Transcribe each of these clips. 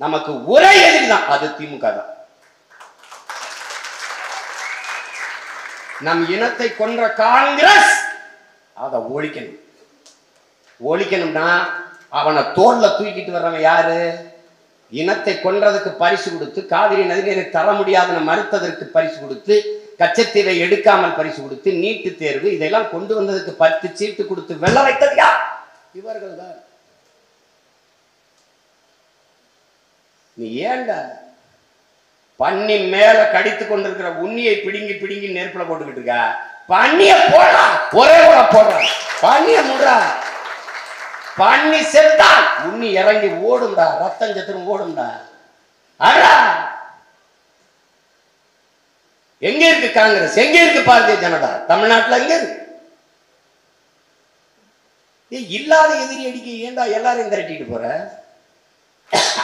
நமக்கு ஒரே எதிரிதான், அது திமுக தான். நம் இனத்தை கொன்ற காங்கிரஸ் அதை ஒழிக்கணும். ஒழிக்கணும்னா அவனை தோல்ல தூக்கிட்டு வர்றவன் யாரு? இனத்தை கொன்றதுக்கு பரிசு கொடுத்து, காவிரி நதிநீரை தர முடியாதுன்னு மறுத்ததற்கு பரிசு கொடுத்து, கச்சத்தீவை எடுக்காமல் பரிசு கொடுத்து, நீட்டு தேர்வு இதெல்லாம் கொண்டு வந்ததுக்கு 10 சீட்டு கொடுத்து வெல்ல வைத்தது யார்? இவர்கள் தான். நீ ஏண்டா பன்னி மேல கடித்து கொண்டிருக்கிற உண்ணியை பிடுங்கி பிடுங்கி நெருப்புல போட்டுக்கிட்டு இருக்க? பன்னிய போடா, ஒரே கூட போடுற. பன்னிய முடா, பன்னி செத்தா உண்ணி இறங்கி ஓடும்டா, ரத்தம் சத்துரும் ஓடும்டா. அடா எங்க இருக்கு காங்கிரஸ்? எங்க இருக்கு பாரதிய ஜனதா? தமிழ்நாட்டுல எங்க இருக்கு? இல்லாத எதிரி அடிக்க ஏண்டா எல்லாரையும் திரட்டிட்டு போற?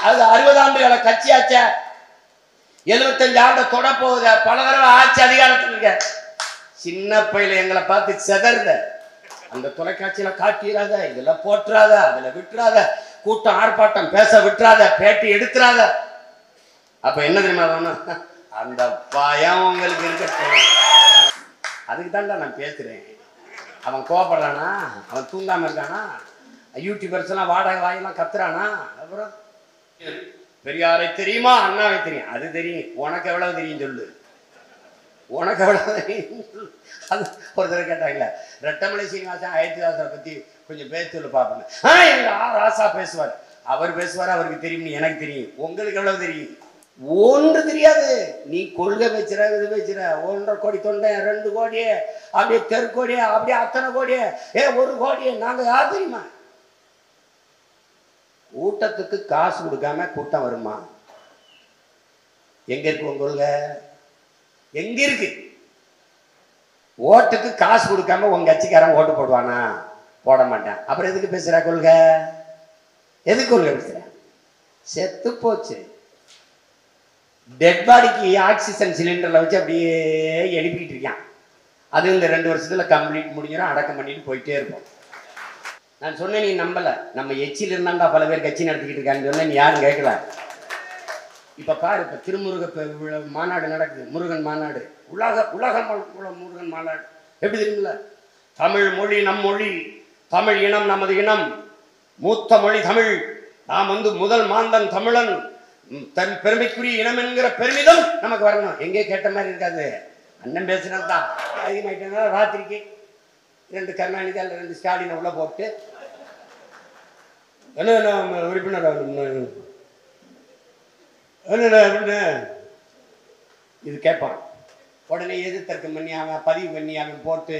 அது 60 ஆண்டுகள கட்சியாச்ச, 75 ஆண்டு தொட போகுத, பல தடவை ஆட்சி அதிகாரத்துக்கு. சின்ன பையில எங்களை பார்த்து செதறத அந்த தொலைக்காட்சியில காட்டிடாத, இதுல போட்டுறாத, அதுல விட்டுறாத, கூட்டம் ஆர்ப்பாட்டம் பேச விட்டுறாத, பேட்டி எடுத்துறாத. அப்ப என்ன தெரியுமா? அந்த பயம் உங்களுக்கு இருக்க. அதுக்கு தான்டா நான் பேசுறேன். அவன் கோபப்படுறானா? அவன் தூங்காம இருக்கானா? யூடியூபர்ஸ் எல்லாம் வாடகை வாயெல்லாம் கத்துறானா? அப்புறம் பெரியாரை தெரியுமா, அண்ணாவை தெரியும், அது தெரியும். உனக்கு எவ்வளவு தெரியும் சொல்லு, உனக்கு எவ்வளவு தெரியும் சொல்லு. அது ஒருத்தர் கேட்டாங்கல்ல, ரெட்டமலை சீனிவாசன் அயோத்திதாசரை பத்தி கொஞ்சம் பேச சொல்லு பாப்பேன். எங்க ராசா பேசுவார், அவர் பேசுவார், அவருக்கு தெரியும், எனக்கு தெரியும். உங்களுக்கு எவ்வளவு தெரியும்? ஒன்று தெரியாது. நீ கொள்கை வச்சுற, இது வச்சுற, 1.5 கோடி தொண்டை, 2 கோடியே, அப்படியே தெருக்கோடியே, அப்படியே அத்தனை கோடியே, 1 கோடியே. நாங்க யார் தெரியுமா? கூட்டத்துக்கு காசு கொடுக்காம கூட்டம் வருமா? எங்க இருக்கு உங்க கொள்கை? எங்க இருக்கு? ஓட்டுக்கு காசு கொடுக்காம உங்க கட்சிக்காரன் ஓட்டு போடுவானா? போட மாட்டான். அப்புறம் எதுக்கு பேசுற கொள்கை? எதுக்கு கொள்கை பேசுற? செத்து போச்சு. டெட் பாடிக்கு ஆக்சிஜன் சிலிண்டர்ல வச்சு அப்படியே எழுப்பிட்டு இருக்கான். அது இந்த 2 வருஷத்துல கம்ப்ளீட் முடிஞ்சிடும், அடக்கம் பண்ணிட்டு போயிட்டே இருப்போம். நான் சொன்னேன், நீ நம்பல. நம்ம எச்சில் இருந்தாண்டா பல பேர் கட்சி நடத்திக்கிட்டு இருக்கான்னு சொன்னேன், நீ யாரும் கேட்கல. இப்ப பாரு, இப்ப திருமுருக மாநாடு நடக்குது, முருகன் மாநாடு, உலக முருகன் மாநாடு. எப்படி தெரியுமில்ல? தமிழ் மொழி நம் மொழி, தமிழ் இனம் நமது இனம், மூத்த மொழி தமிழ், நாம் முதல் மாந்தன் தமிழன், தன் பெருமைக்குரிய இனம் என்கிற பெருமிதம் நமக்கு வரணும். எங்கே கேட்ட மாதிரி இருக்காது. அண்ணன் பேசினதான் அதிகமாயிட்டா ராத்திரிக்கு 2 கருணாநிதி அல்ல 2 ஸ்டாலினை உள்ள போட்டு என்ன உறுப்பினர் அப்படின்னு இது கேட்பான். உடனே எதிர்த்தர்க்கம் பண்ணி அவன் பதிவு பண்ணி அவன் போட்டு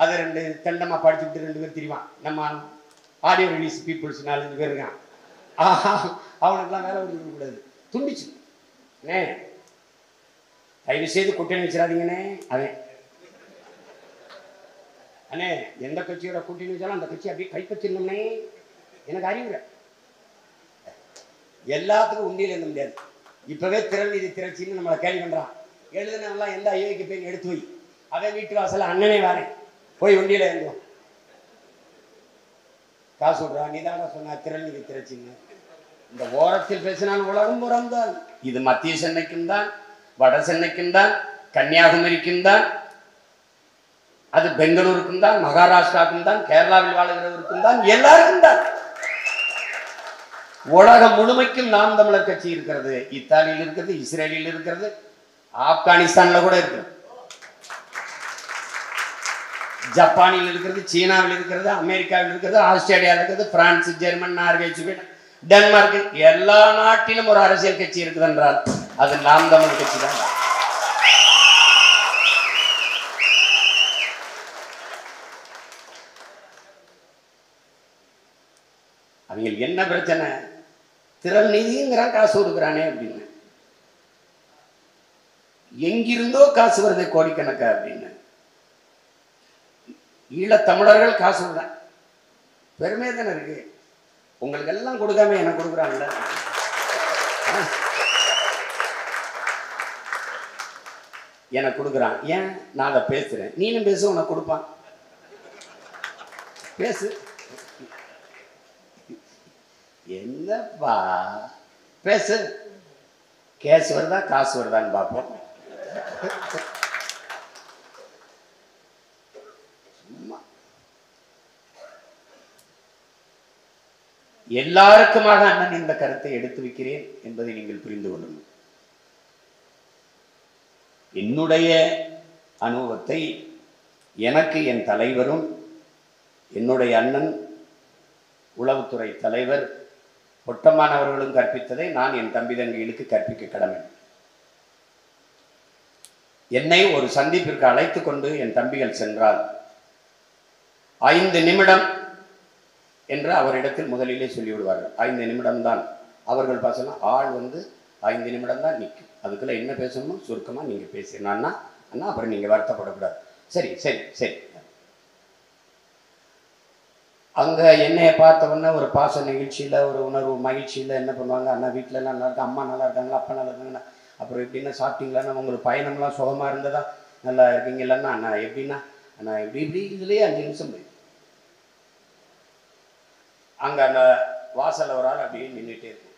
அதை 2 தண்டமா படிச்சு விட்டு 2 பேர் தெரியுவான். நம்ம ஆடியோ ரிலீஸ் பீப்புள்ஸ் 4-5 பேர் இருக்கான். அவனுக்குலாம் வேலை கொடுக்கக்கூடாது. துண்டிச்சு அண்ணே, தயவு செய்து கூட்டணி வச்சிடாதீங்கண்ணே. அவன் அண்ணே, எந்த கட்சியோட கூட்டணி வச்சாலும் அந்த கட்சி அப்படியே கைப்பற்றினோம்னே. எனக்கு அறிவுரை. எல்லாத்துக்கும் உண்டியில் எழுத முடியாது. இப்பவே திறன்நிதி திரட்சின்னு நம்மளை கேள்வி பண்றான். எழுதுனவெல்லாம் எந்த ஐயோக்கு போய் எடுத்து வை. அவன் வீட்டு வாசல அண்ணனே வாரேன், போய் உண்டியில எழுதுவோம். காசு விடுறா, நீதான சொன்ன திறன்நிதி திரட்சின்னு. இந்த ஓரத்தில் பேசினால் உலகம் புறம்தான். இது மத்திய சென்னைக்கும் தான், வட சென்னைக்கும் தான், கன்னியாகுமரிக்கும் தான், அது பெங்களூருக்கும் தான், மகாராஷ்டிராவுக்கும் தான், கேரளாவில் வாழ்கிறவருக்கும் தான், எல்லாருக்கும் தான். உலகம் முழுமைக்கும் நாம் தமிழர் கட்சி இருக்கிறது. இத்தாலியில் இருக்கிறது, இஸ்ரேலில் இருக்கிறது, ஆப்கானிஸ்தான்ல கூட இருக்கிறது, ஜப்பானில் இருக்கிறது, சீனாவில் இருக்கிறது, அமெரிக்காவில் இருக்கிறது, ஆஸ்திரேலியாவில் இருக்கிறது, France, German, Norway, Sweden, Denmark, எல்லா நாட்டிலும் ஒரு அரசியல் கட்சி இருக்குது என்றால் அது நாம் தமிழர் கட்சி தான். அவங்களுக்கு என்ன பிரச்சனை? திரள் நிதிங்கிறான், காசு கொடுக்குறானே அப்படின்னு. எங்கிருந்தோ காசு வருது கோடிக்கணக்கா அப்படின்னு. ஈழத்தமிழர்கள் காசு விடுறான், பெருமையா தானே இருக்கு. உங்களுக்கு எல்லாம் கொடுக்காம எனக்கு கொடுக்குறாங்கல்ல. எனக்கு கொடுக்குறான், ஏன்? நான் அதை பேசுறேன், நீனும் பேசு, உனக்கு கொடுப்பான். பேசு. என்னப்பா பேசு. கேஸ் வருதா காசு வருதான்னு பார்ப்போம். எல்லாருக்குமாக அண்ணன் இந்த கருத்தை எடுத்து வைக்கிறேன் என்பதை நீங்கள் புரிந்து கொள்ளுங்கள். என்னுடைய அனுபவத்தை எனக்கு என் தலைவரும் என்னுடைய அண்ணன் உளவுத்துறை தலைவர் பொட்டமானவர்களும் கற்பித்ததை நான் என் தம்பி தங்கைகளுக்கு கற்பிக்க கடமை. என்னை ஒரு சந்திப்பிற்கு அழைத்து கொண்டு என் தம்பிகள் சென்றால் 5 நிமிடம் என்று அவரிடத்தில் முதலிலே சொல்லிவிடுவார்கள். 5 நிமிடம் தான் அவர்கள் பசங்க. ஆள் 5 நிமிடம் தான் நிற்கும். அதுக்குள்ள என்ன பேசணுமோ சுருக்கமா நீங்க பேசுறீங்க அண்ணா அண்ணா, அப்புறம் நீங்க வருத்தப்படக்கூடாது. சரி சரி சரி. அங்க என்னைய பார்த்த உடனே ஒரு பாச நிகழ்ச்சியில ஒரு உணர்வு மகிழ்ச்சியில என்ன பண்ணுவாங்க, அண்ணா வீட்டுல எல்லாம் நல்லா இருக்கு, அம்மா நல்லா இருக்காங்களா, அப்பா நல்லா இருக்காங்களா, அப்புறம் எப்படின்னா சாப்பிட்டீங்களான்னா, உங்களுக்கு பயணம்லாம் சுகமா இருந்ததா, நல்லா இருக்கீங்களா அண்ணா, எப்படின்னா அண்ணா எப்படி இப்படி இதுலயே 5 நிமிஷம் போய் அங்க அந்த வாசல்ல ஒரு ஆள் அப்படியே நின்றுட்டே இருக்கும்.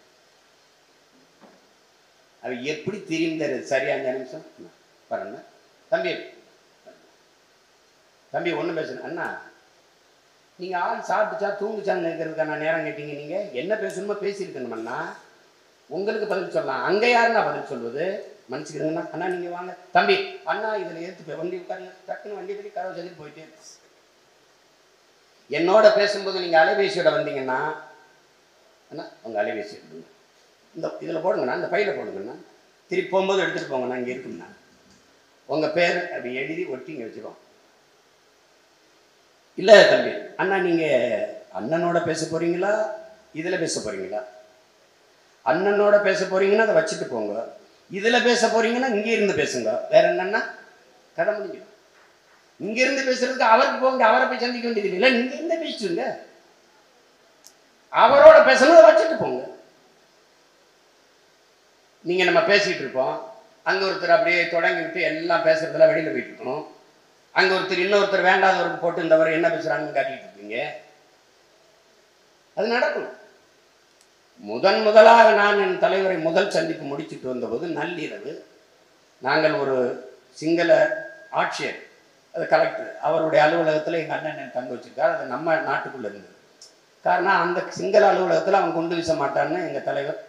அது எப்படி தெரியும் சரியா 5 நிமிஷம் பாருங்க. தம்பி தம்பி ஒண்ணு பேசணும் அண்ணா, நீங்க ஆள் சாப்பிட்டுச்சா தூங்குச்சான்னு இருக்கிறதுக்கான நேரம் கேட்டீங்க. நீங்க என்ன பேசணுமோ பேசியிருக்கணும்னா உங்களுக்கு பதில் சொல்லலாம். அங்க யாருன்னா பதில் சொல்வது மன்னிச்சுக்கிறீங்கன்னா, அண்ணா நீங்க வாங்க தம்பி, அண்ணா இதுல ஏத்து வண்டி உட்காருங்க, டக்குன்னு வண்டி பற்றி கதவை சதிட்டு போயிட்டே. என்னோட பேசும்போது நீங்க அலைபேசியோட வந்தீங்கன்னா, அண்ணா உங்க அலைபேசி எடுங்க, இந்த இதுல போடுங்கண்ணா, இந்த பையில போடுங்கண்ணா, திருப்பி போகும்போது எடுத்துட்டு போங்கண்ணா, இங்க இருக்குங்கண்ணா, உங்க பேர் அப்படி எழுதி ஒட்டி இங்க வச்சுருவோம். இல்ல தம்பி அண்ணா நீங்க அண்ணனோட பேச போறீங்களா இதுல பேச போறீங்களா? அண்ணனோட பேச போறீங்கன்னா அதை வச்சுட்டு போங்க, இதுல பேச போறீங்கன்னா இங்க இருந்து பேசுங்க. வேற என்னன்னா கதை முடிஞ்சு. இங்க இருந்து பேசுறதுக்கு அவருக்கு போங்க, அவரை போய் சந்திக்க வேண்டியது இல்லை, நீங்க இருந்து பேசுங்க. அவரோட பேசணும் வச்சுட்டு போங்க. நீங்க நம்ம பேசிட்டு இருப்போம், அங்க ஒருத்தர் அப்படியே தொடங்கி விட்டு எல்லாம் பேசுறதுல வெளியில போயிட்டு இருக்கணும். அங்க ஒருத்தர் இன்னொருத்தர் வேண்டாதவருக்கு போட்டு இந்தவரை என்ன பேசுறாங்கன்னு காட்டிட்டு இருக்கீங்க. அது நடக்கும். முதலாக நான் என் தலைவரை முதல் சந்திப்பு முடிச்சுட்டு வந்தபோது நள்ளிரவு நாங்கள் ஒரு சிங்கள ஆட்சியர், அது கலெக்டர், அவருடைய அலுவலகத்தில் எங்கள் அண்ணன் தங்க வச்சிருக்காரு. அது நம்ம நாட்டுக்குள்ள இருந்தது. காரணம் அந்த சிங்கள அலுவலகத்தில் அவன் கொண்டு வீச மாட்டான்னு எங்கள் தலைவர்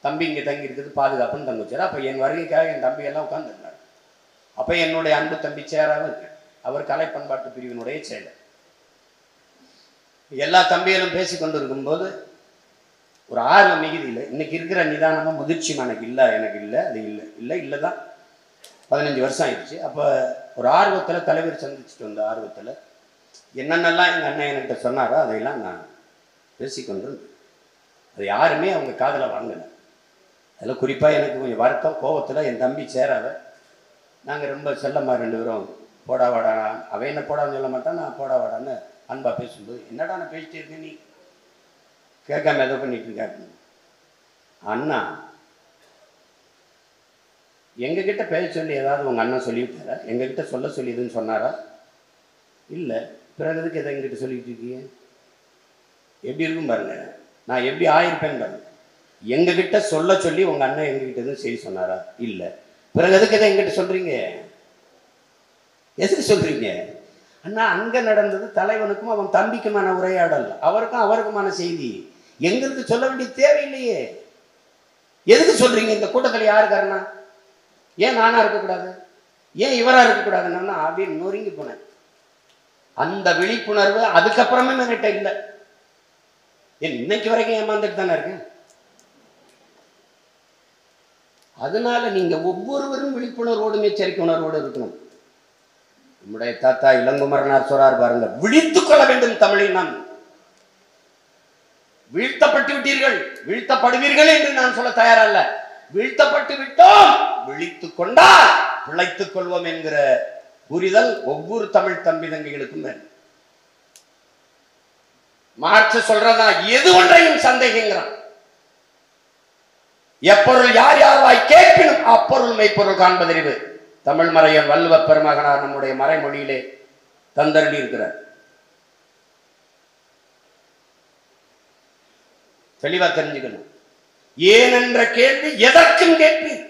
தம்பி இங்கே தங்கி இருக்குது பாதுகாப்புன்னு தங்க வச்சார். அப்போ என் வருகைக்காக என் தம்பி எல்லாம் உட்கார்ந்துருந்தார். அப்போ என்னுடைய அன்பு தம்பி சேராக இருக்கு, அவர் கலை பண்பாட்டு பிரிவினுடைய செயலர். எல்லா தம்பிகளும் பேசி கொண்டு இருக்கும்போது ஒரு ஆர்வம் மிகுதியில் இன்னைக்கு இருக்கிற நிதானமும் முதிர்ச்சியும் எனக்கு இல்லை, எனக்கு இல்லை, அது இல்லை இல்லை இல்லை தான் 15 வருஷம் ஆயிடுச்சு. அப்போ ஒரு ஆர்வத்தில் தலைவர் சந்திச்சுட்டு வந்த ஆர்வத்தில் என்னென்னலாம் எங்கள் அண்ணன் என்கிட்ட சொன்னாரோ அதையெல்லாம் நான் பேசிக்கொண்டு அது யாருமே அவங்க காதில் வாங்கலை. அதில் குறிப்பாக எனக்கு கொஞ்சம் வருத்தம் கோபத்தில் என் தம்பி சேராத நாங்கள் ரொம்ப செல்லம்மா 2 பேரும் போடா வாடா, அவன் என்ன போடான்னு சொல்ல மாட்டான், நான் போடா வாடான்னு அன்பா பேசும்போது என்னடா நான் பேசிட்டே இருக்கேன் நீ கேட்காம எதோ பண்ணிட்டு இருக்காரு. அண்ணா எங்ககிட்ட பேச சொல்லி ஏதாவது உங்க அண்ணன் சொல்லிவிட்டாரா? எங்ககிட்ட சொல்ல சொல்லிதுன்னு சொன்னாரா? இல்லை. பிறகு எதுக்கு எதை எங்கிட்ட சொல்லிட்டு இருக்கீங்க? எப்படி இருக்கும் பாருங்க, நான் எப்படி ஆயிருப்பேன்னு பாருங்க. எங்ககிட்ட சொல்ல சொல்லி உங்க அண்ணன் எங்ககிட்ட எதுவும் செய்தி சொன்னாரா? இல்லை. பிறகு எதுக்கு எதை எங்கிட்ட சொல்றீங்க? எதுக்கு சொல்றீங்க? அண்ணா அங்க நடந்தது தலைவனுக்கும் அவன் தம்பிக்குமான உரையாடல், அவருக்கும் அவருக்குமான செய்தி. எங்களுக்கு சொல்ல வேண்டிய தேவையில்லையே. எதுக்கு சொல்றீங்க? இந்த கூட்டத்தில் யாரு காரணம்? ஏன் நானா இருக்கக்கூடாது, ஏன் இவரா இருக்கக்கூடாதுன்னா அப்படின்னு நொறுங்கி போனேன். அந்த விழிப்புணர்வு அதுக்கப்புறமே என்கிட்ட இல்லை. ஏன் இன்னைக்கு வரைக்கும் ஏமாந்துட்டு தானே இருக்கேன். அதனால நீங்க ஒவ்வொருவரும் விழிப்புணர்வோடும் எச்சரிக்கை உணர்வோடு இருக்கணும். நம்முடைய தாத்தா இளங்குமரனார் சொல்றார் பாருங்க, விழித்துக் கொள்ள வேண்டும் தமிழினம். வீழ்த்தப்பட்டு விட்டீர்கள், வீழ்த்தப்படுவீர்கள் என்று நான் சொல்ல தயாரல்ல. வீழ்த்தப்பட்டு விட்டோம், விழித்துக் கொண்டால் பிழைத்துக் கொள்வோம் என்கிற புரிதல் ஒவ்வொரு தமிழ் தம்பி தங்கைகளுக்கும் வேண்டும். மார்க்ஸ் சொல்றதா எது ஒன்றையும் சந்தேகங்கிறான். எப்பொருள் யார் யார் வாய் கேட்பினும் அப்பொருள் மெய்ப்பொருள் காண்பதறிவு. தமிழ் மறையன் வள்ளுவ பெருமகனார் நம்முடைய மறைமொழியிலே தந்தருளி இருக்கிறார். தெளிவா தெரிஞ்சுக்கணும். ஏன் என்ற கேள்வி எதற்கும் கேட்பீர்,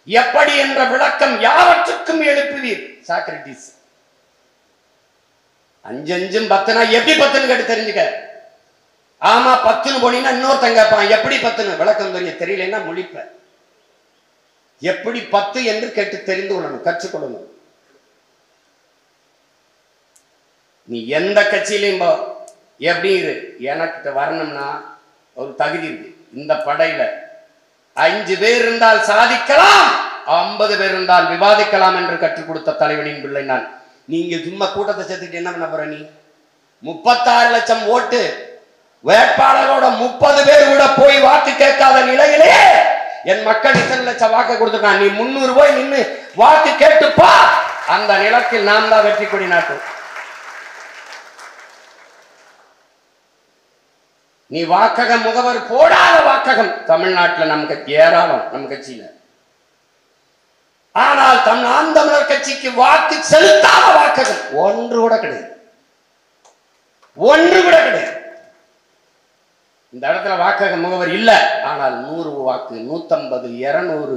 எப்படி என்ற விளக்கம் யாவற்றுக்கும் எழுப்புவீர். சாக்ரட்டிஸ். 5 5 10 எப்படி 10 கேட்டு தெரிஞ்சுக்க. ஆமா 10 போனீங்கன்னா இன்னொருத்தங்க கேட்பான் எப்படி 10 விளக்கம் தெரியலன்னா முழிப்ப. எப்படி 10 என்று கேட்டு தெரிந்து கொள்ளணும், கற்றுக்கொள்ளணும். நீ எந்த கட்சியிலையும் எப்படி இரு, எனக்கு வரணும்னா ஒரு தகுதி இருக்கு. இந்த படையில 5 பேர் இருந்தால் சாதிக்கலாம், 50 பேர் இருந்தால் விவாதிக்கலாம் என்று கற்றுக் கொடுத்த தலைவனின் பிள்ளை நான். நீங்க சும்மா கூட்டத்தை சேர்த்துட்டு என்ன பண்ண போற? நீ 36 லட்சம் ஓட்டு வேட்பாளரோட 30 பேர் கூட போய் வாக்கு கேட்காத நிலையிலே என் மக்கள் இத்தனை லட்சம் வாக்கு கொடுத்துருக்கான். நீ 300 போய் நின்று வாக்கு கேட்டுப்பா, அந்த நிலத்தில் நாம் தான் வெற்றி கொடி நாட்டும். நீ வாக்ககம் முகவர் போடாத வாக்ககம் தமிழ்நாட்டில் நமக்கு ஏராளம், நம்ம கட்சியில. ஆனால் நாம் தமிழர் கட்சிக்கு வாக்கு செலுத்தாத வாக்ககம் ஒன்று கூட கிடையாது, ஒன்று கூட கிடையாது. இந்த இடத்துல வாக்கக முகவர் இல்ல, ஆனால் 100 வாக்கு, 150, 200,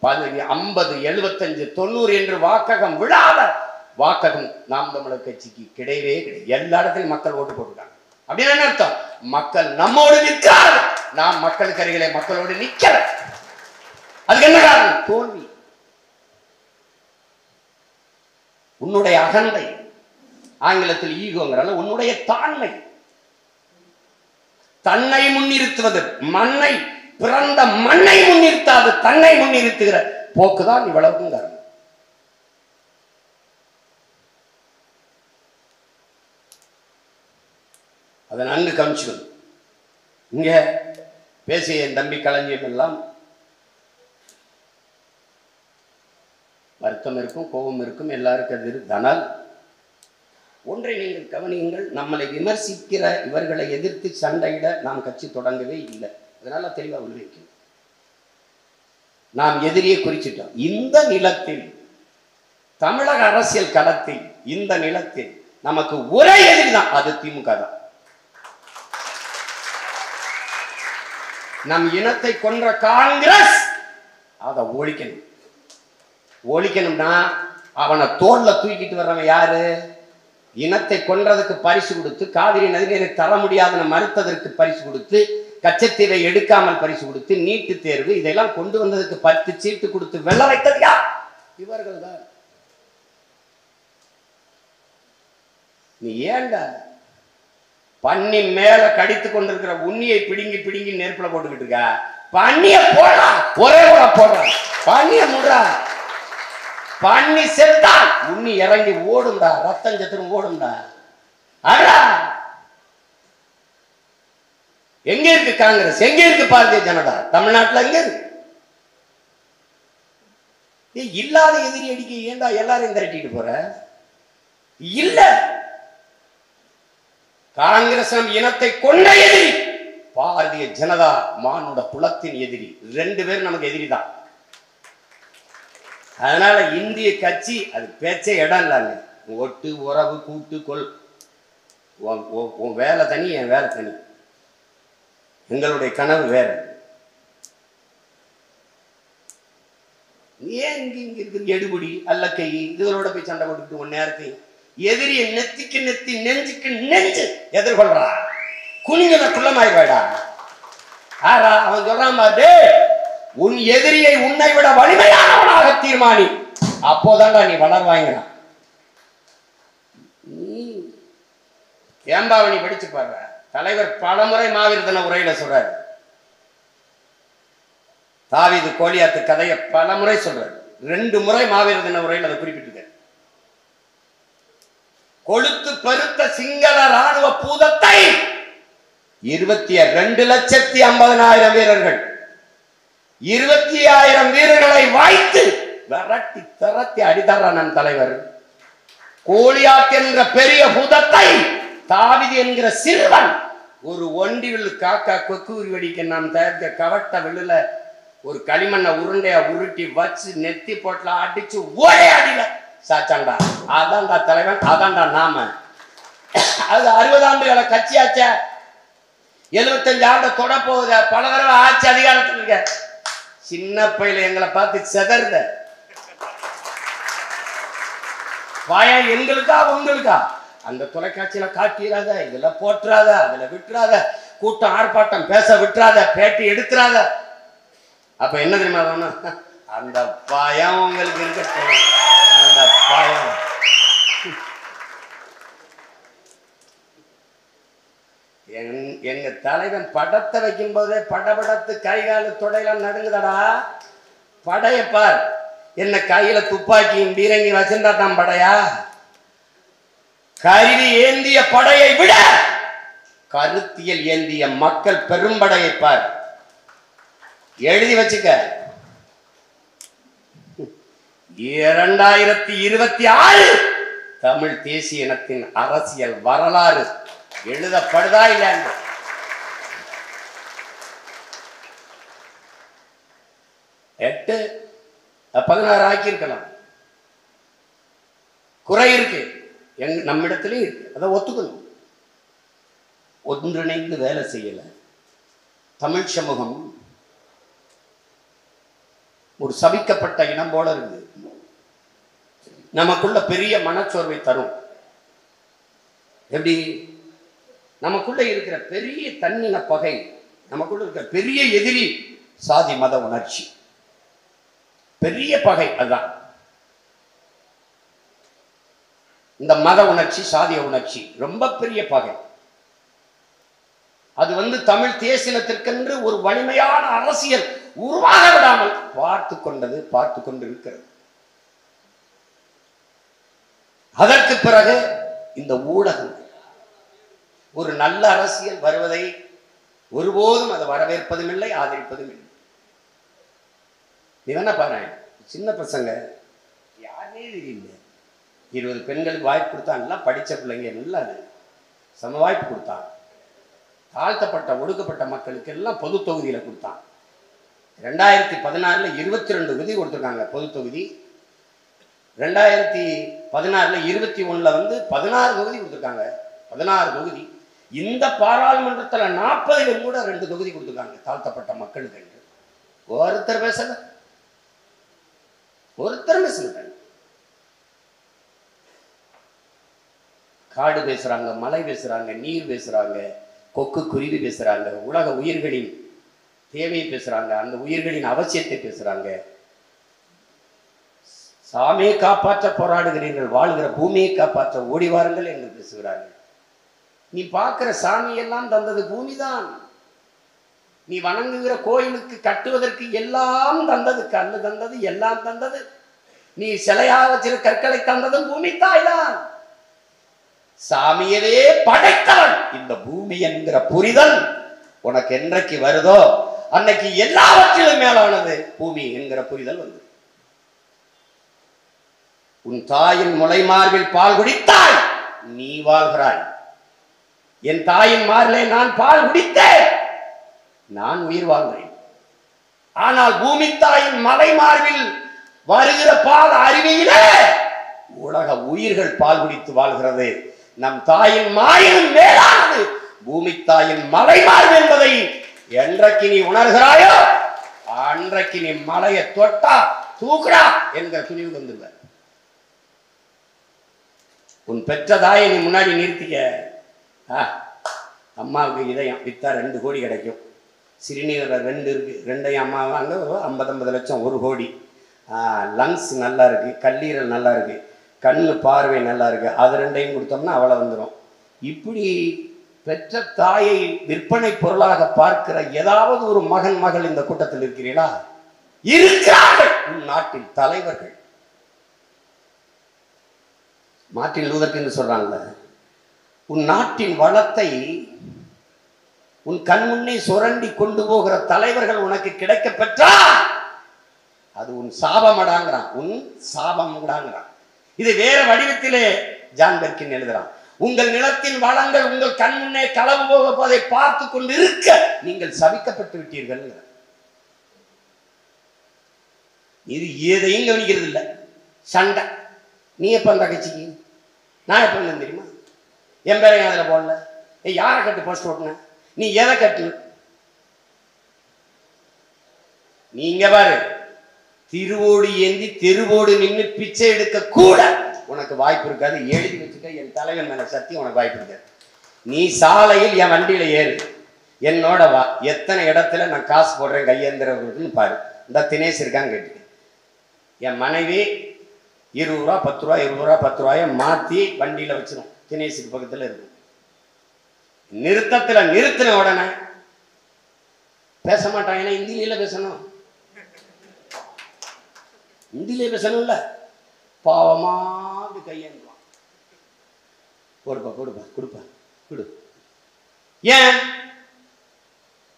50, 75, 90 என்று வாக்ககம் விழாத வாக்ககம் நாம் தமிழர் கட்சிக்கு கிடையவே கிடையாது. எல்லா இடத்திலும் மக்கள் ஓட்டு போட்டுருக்காங்க. அப்படின்னு என்ன அர்த்தம்? மக்கள் நம்மோடு நிற்கிறார்கள், நாம் மக்களுக்கு அருகிலே மக்களோடு நிற்கிற. அதுக்கு என்ன காரணம்? தோல்வி. உன்னுடைய அகந்தை, ஆங்கிலத்தில் ஈகோங்கிறால உன்னுடைய தாண்மை, தன்னை முன்னிறுத்துவது. மண்ணை பிறந்த மண்ணை முன்னிறுத்தாது தன்னை முன்னிறுத்துகிற போக்குதான் இவ்வளவுக்கும் காரணம். அதை நன்கு கவனிச்சுக்கணும். இங்க பேசிய என் தம்பி களஞ்சியம் எல்லாம் வருத்தம் இருக்கும், கோபம் இருக்கும், எல்லாருக்கும் அது இருக்கு. ஆனால் ஒன்றை நீங்கள் கவனியுங்கள், நம்மளை விமர்சிக்கிற இவர்களை எதிர்த்து சண்டையிட நாம் கட்சி தொடங்கவே இல்லை. அதனால தெளிவாக உள்வைக்கணும். நாம் எதிரியை குறிச்சிட்டோம். இந்த நிலத்தில், தமிழக அரசியல் களத்தில், இந்த நிலத்தில் நமக்கு ஒரே எதிரி தான், அது திமுக தான். நம் இனத்தை கொன்ற காங்கிரஸ் அதை ஒழிக்கணும். ஒழிக்கணும்னா அவனை தோல்ல தூக்கிட்டு வர்றவன் யாரு? இனத்தை கொன்றதுக்கு பரிசு கொடுத்து, காவிரி நதிநீரை தர முடியாதுன்னு மறுத்ததற்கு பரிசு கொடுத்து, கச்சத்தீவை எடுக்காமல் பரிசு கொடுத்து, நீட்டு தேர்வு இதெல்லாம் கொண்டு வந்ததுக்கு 10 சீட்டு கொடுத்து வெல்ல வைத்தது யார்? இவர்கள் தான். நீ ஏண்டா பன்னி மேல கடித்து கொண்டிருக்கிற உண்ணியை பிடுங்கி பிடுங்கி நெருப்புல போட்டுக்கிட்டு இருக்க? பன்னிய போடா, ஒரே போடுற பன்னிய முடுறா. பன்னி செத்தால் உண்ணி இறங்கி ஓடும்டா, ரத்தம் சத்துரும் ஓடும்டா. அடா எங்க இருக்கு காங்கிரஸ்? எங்க இருக்கு பாரதிய ஜனதா? தமிழ்நாட்டுல எங்க இருக்கு? இல்லாத எதிரி அடிக்க ஏண்டா எல்லாரையும் திரட்டிட்டு போற? இல்ல, காங்கிரஸ் நம் இனத்தை கொண்ட எதிரி, பாரதிய ஜனதா மானுட குலத்தின் எதிரி. 2 பேரும் நமக்கு எதிரி தான். அதனால இந்திய கட்சி அது பேச்சே இடம் இல்லாங்க. ஒட்டு உறவு கூட்டு கொள், உன் வேலை தனி, என் வேலை தனி, எங்களுடைய கனவு வேற. ஏன் இங்க இருக்கு எடுபடி அல்லக்கை இதுகளோட போய் சண்டை போட்டுக்கிட்டு உன் நேரத்தையும் எதிரியை நெத்திக்கு நெத்தி நெஞ்சுக்கு நெஞ்சு எதிர்கொள்றா. குனிஞ்சன குள்ளமாயிடுவாடா. ஆரா அவன் சொல்றான் பாரு, உன் எதிரியை உன்னை விட வலிமையானவனாக தீர்மானி, அப்போதான்டா நீ வளர்வாங்கிறான். நீ ஏம்பாவணி படிச்சு பாரு. தலைவர் பலமுறை மாவீர் தின உரையில சொல்றாரு. தாவீது கோலியாத்து கதையை பலமுறை சொல்றாரு. 2 முறை மாவீர் தின உரையில் அதை குறிப்பிட்டிருக்காரு. கொளுத்து பெருத்த சிங்கள ராணுவ பூதத்தை 22,50,000 வீரர்கள், 20,000 வீரர்களை வாய்த்து விரட்டி திரட்டி அடித்தரான் தலைவர். கோலியாத் என்ற பெரிய பூதத்தை தாவீது என்கிற சிறுவன் ஒரு ஒண்டிவில் காக்கா கொக்கு உருவடிக்க நாம் தயாரிக்க கவட்ட விழுல ஒரு களிமண்ணை உருண்டையா உருட்டி வச்சு நெத்தி போட்டல அடிச்சு ஒரே அடியில சாச்சாண்டா. அதான்டா தலைவன், அதான்டா நாம. அது 60 ஆண்டுகள கட்சியாச்ச. 75 ஆண்டு தொட போகுத, பல தடவை ஆட்சி அதிகாரத்தில் இருக்க. சின்ன பையில எங்களை பார்த்து செதறுத பயம் எங்களுக்கா உங்களுக்கா? அந்த தொலைக்காட்சியில காட்டிடாத, இதுல போட்டுறாத, அதுல விட்டுறாத, கூட்டம் ஆர்ப்பாட்டம் பேச விட்டுறாத, பேட்டி எடுத்துறாத. அப்ப என்ன தெரியுமா வேணும்? அந்த பயம் உங்களுக்கு இருக்கட்டும். அந்த பயம் எங்க தலைவன் படத்தை வைக்கும் போதே படபடத்து கைகாலு தொடையெல்லாம் நடுங்குதடா. படையப்பார் என்ன கையில துப்பாக்கியும் பீரங்கி வச்சிருந்தாட்டான் படையா? கருவி ஏந்திய படையை விட கருத்தியல் ஏந்திய மக்கள் பெரும்படையை பார். எழுதி வச்சுக்க. 2026 தமிழ் தேசிய இனத்தின் அரசியல் வரலாறு எழுதப்படுதா இல்ல? 8 16 ஆக்கியிருக்கலாம். குறை இருக்கு, நம்மிடத்திலேயும் இருக்கு. அதை ஒத்துக்கணும். ஒன்றிணைந்து வேலை செய்யல. தமிழ் சமூகம் ஒரு சபிக்கப்பட்ட இனம் போல இருக்குது. நமக்குள்ள பெரிய மனச்சோர்வை தரும். எப்படி? நமக்குள்ள இருக்கிற பெரிய தன்னின பகை, நமக்குள்ள இருக்கிற பெரிய எதிரி சாதி மத உணர்ச்சி, பெரிய பகை. அதுதான் இந்த மத உணர்ச்சி, சாதிய உணர்ச்சி ரொம்ப பெரிய பகை. அது தமிழ் தேசினத்திற்கென்று ஒரு வலிமையான அரசியல் உருவாக விடாமல் பார்த்து கொண்டிருக்கிறது. அதற்கு பிறகு இந்த ஊடகம் ஒரு நல்ல அரசியல் வருவதை ஒருபோதும் அதை வரவேற்பதும் இல்லை, ஆதரிப்பதும் இல்லை. நீ வேணா பாரு, சின்ன பசங்க யாருமே தெரியல, 20 பெண்களுக்கு வாய்ப்பு கொடுத்தான். எல்லாம் படித்த பிள்ளைங்க, எல்லாம் சம வாய்ப்பு கொடுத்தான். தாழ்த்தப்பட்ட ஒடுக்கப்பட்ட மக்களுக்கு எல்லாம் பொது தொகுதியில கொடுத்தான். 2016 22 தொகுதி கொடுத்துருக்காங்க பொது தொகுதி. 2016 21 16 தொகுதி கொடுத்துருக்காங்க. 16 தொகுதி. இந்த பாராளுமன்றத்தில் 40 கூட 2 தொகுதி கொடுத்துருக்காங்க தாழ்த்தப்பட்ட மக்களுக்கு. ஒருத்தர் பேசல. காடு பேசுறாங்க, மலை பேசுறாங்க, நீர் பேசுறாங்க, கொக்கு குருவி பேசுறாங்க, உலக உயிர்களின் தேவையை பேசுறாங்க, அந்த உயிர்களின் அவசியத்தை பேசுறாங்க. சாமியை காப்பாற்ற போராடுகிறீர்கள், வாழ்கிற பூமியை காப்பாற்ற ஓடி வாருங்கள் என்று பேசுகிறார்கள். நீ பார்க்கிற சாமியெல்லாம் தந்தது பூமிதான். நீ வணங்குகிற கோயிலுக்கு கட்டுவதற்கு எல்லாம் தந்தது, கல்லு தந்தது, எல்லாம் தந்தது. நீ சிலையா வச்சிருக்க கற்களை தந்ததும் பூமி தாய்தான். சாமியவே படைத்தவன் இந்த பூமி என்கிற புரிதல் உனக்கு என்றைக்கு வருதோ அன்னைக்கு எல்லாவற்றிலும் மேலானது பூமி என்கிற புரிதல் வந்து. உன் தாயின் முளை மார்பில் பால் குடித்தாய், நீ வாழ்கிறாய். என் தாயின் மார்பிலே நான் பால் குடித்தேன், நான் உயிர் வாழ்கிறேன். ஆனால் பூமி தாயின் மலை மார்பில் வருகிற பால் அருவியிலே உலக உயிர்கள் பால் குடித்து வாழ்கிறது. நம் தாயின் மாயினும் மேலானது பூமி தாயின் மலை மார்பு என்பதை என்றைக்கு நீ உணர்கிறாயோ அன்றைக்கு நீ மலையை தொட்டா தூக்குறா என்கிற துணிவு வந்துள்ள. உன் பெற்ற தாயை நீ முன்னாடி நிறுத்திக்க. அம்மாவுக்கு இதயம் வித்தா 2 கோடி கிடைக்கும். சிறுநீரில் 2 இருக்கு, 2 அம்மா வாங்க 50 லட்சம் 1 கோடி. லங்ஸ் நல்லா இருக்கு, கல்லீரல் நல்லா இருக்கு, கண்ணு பார்வை நல்லா இருக்கு, அது 2ஐயும் கொடுத்தோம்னா அவளை வந்துடும். இப்படி பெற்ற தாயை விற்பனை பொருளாக பார்க்கிற ஏதாவது ஒரு மகன் மகள் இந்த கூட்டத்தில் இருக்கிறீர்களா? இருக்கிறார்கள். உன் நாட்டின் தலைவர்கள். மார்ட்டின் லூதர் கிங் சொல்றாங்க, உன் நாட்டின் வளத்தை உன் கண் முன்னே சுரண்டி கொண்டு போகிற தலைவர்கள் உனக்கு கிடைக்க பெற்றா அது உன் சாபமடாங்கிறான், உன் சாபமடாங்கிறான். இது வேற வடிவத்திலே ஜான் பெர்கின் எழுதுறான். உங்கள் நிலத்தின் வளங்கள் உங்கள் கண் முன்னே களவு போக போதை பார்த்து கொண்டு இருக்க நீங்கள் சபிக்கப்பட்டு விட்டீர்கள். இது எதையும் கவனிக்கிறது இல்லை. சண்டை. நீ எப்ப அந்த கட்சிக்கு, நான் எப்ப தெரியுமா? என் பேரையும் அதில் போடல. யாரை கட்டு போஸ்ட் ஓட்டினேன், நீ எதை கட்டு? நீங்க பாரு, திருவோடு ஏந்தி தெருவோடு நின்று பிச்சை எடுக்க கூட உனக்கு வாய்ப்பு இருக்காது. எழுதி வச்சுக்க, என் தலைவன் மேல சத்தியம், உனக்கு வாய்ப்பு இருக்காது. நீ சாலையில் என் வண்டியில ஏறு, என்னோட வா, எத்தனை இடத்துல நான் காசு போடுறேன் கையேந்திரன்னு பாரு. இந்த தினேஷ் இருக்கான்னு கேட்டு, என் மனைவி 20 ரூபா 10 ரூபா 20 ரூபா 10 ரூபாய மாத்தி வண்டியில வச்சிடும். தினேஷுக்கு பக்கத்துல இருக்கும். நிறுத்தத்துல நிறுத்தின உடனே பேச மாட்டான். ஏன்னா இந்தியில பேசணும், இந்தியிலே பேசணும்ல. பாவமா கையேந்துவான். கொடுப்பா கொடுப்பா கொடுப்பா கொடு. ஏன்?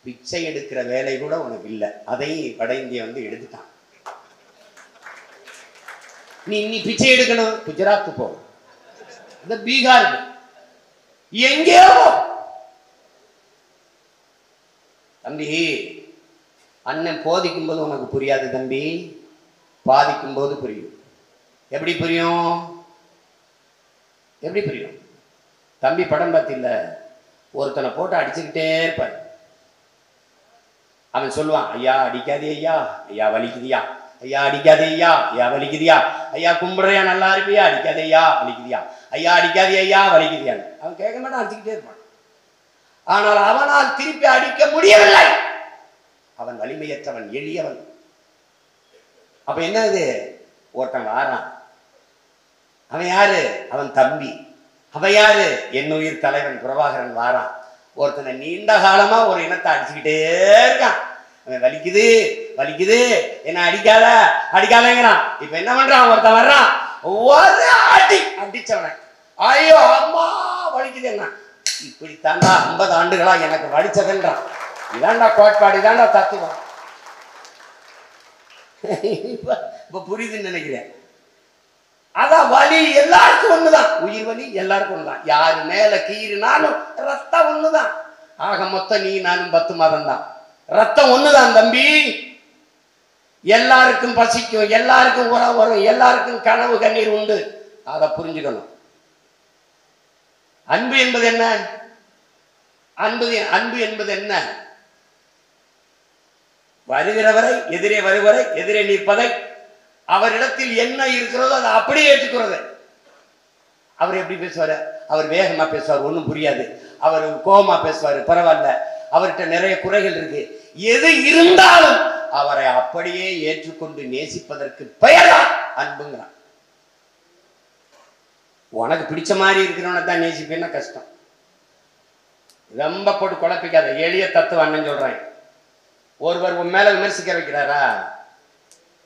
பிச்சை எடுக்கிற வேலை கூட உனக்கு இல்லை. அதையும் வட இந்திய வந்து எடுத்துட்டான். நீ பிச்சை எடுக்கணும், குஜராத் போ, இந்த பீகார், எங்கேயோ. தம்பி, அண்ணன் போதிக்கும் போது உனக்கு புரியாது தம்பி, பாதிக்கும் போது புரியும். எப்படி புரியும்? எப்படி புரியும்? தம்பி படம் பார்த்தில்ல, ஒருத்தனை போட்டு அடிச்சுக்கிட்டே இருப்பார். அவன் சொல்லுவான், ஐயா அடிக்காதே ஐயா, ஐயா வலிக்குதியா, ஐயா அடிக்காதே ஐயா, ஐயா வலிக்குதியா, ஐயா கும்பிடுறியா நல்லா இருப்பியா, அடிக்காதே ஐயா வலிக்குதியா, ஐயா அடிக்காதே ஐயா வலிக்குதியான்னு. அவன் கேட்க மாட்டான், அடிச்சுக்கிட்டே இருப்பான். ஆனால் அவனால் திருப்பி அடிக்க முடியவில்லை. அவன் வலிமையற்றவன், எளியவன். அப்ப என்ன இது? ஒருத்தன் வாரான், அவன் யாரு? அவன் தம்பி. அவன் யாரு? என்னுயிர் தலைவன் பிரபாகரன் வாரான். ஒருத்தனை நீண்ட காலமா ஒரு இனத்தை அடிச்சுக்கிட்டே இருக்கான். அவன் வலிக்குது வலிக்குது, என்ன அடிக்காத அடிக்காதங்கிறான். இப்ப என்ன பண்றான்? ஒருத்தன் வர்றான், ஒரு அடி அடிச்சவன, ஐயோ அம்மா வலிக்குது. என்ன இப்படித்தாண்டா 50 ஆண்டுகளா எனக்கு வலிச்சதுன்றான். இதாண்டா கோட்பாடு, இதாண்டா தத்துவம். இப்ப புரியுதுன்னு நினைக்கிறேன். அதான் வலி எல்லாருக்கும் ஒண்ணுதான், உயிர் வலி எல்லாருக்கும் ஒண்ணுதான். யாரு மேல கீறினாலும் ரத்தம் ஒண்ணுதான். ஆக மொத்தம் நீ நானும் 10 மாதம் தான், ரத்தம் ஒண்ணுதான் தம்பி. எல்லாருக்கும் பசிக்கும், எல்லாருக்கும் உறவு வரும், எல்லாருக்கும் கனவு கண்ணீர் உண்டு. அதை புரிஞ்சுக்கணும். அன்பு என்பது என்ன? அன்பு என்பது என்ன? வருகிறவரை, எதிரே வருவரை, எதிரே நிற்பதை, அவரிடத்தில் என்ன இருக்கிறதோ அதை அப்படியே ஏற்றுக்கிறது. அவர் எப்படி பேசுவாரு? அவர் வேகமா பேசுவார், ஒன்றும் புரியாது. அவர் கோபமா பேசுவார், பரவாயில்ல. அவர்கிட்ட நிறைய குறைகள் இருக்கு. எது இருந்தாலும் அவரை அப்படியே ஏற்றுக்கொண்டு நேசிப்பதற்கு பெயர்தான் அன்புங்கிறான். உனக்கு பிடிச்ச மாதிரி இருக்கிறவனை தான் நேசிப்பேன்னா கஷ்டம். ரொம்ப போட்டு குழப்பிக்காத. எளிய தத்துவம் அண்ணன் சொல்றேன். ஒருவர் உன் மேல விமர்சிக்க வைக்கிறாரா,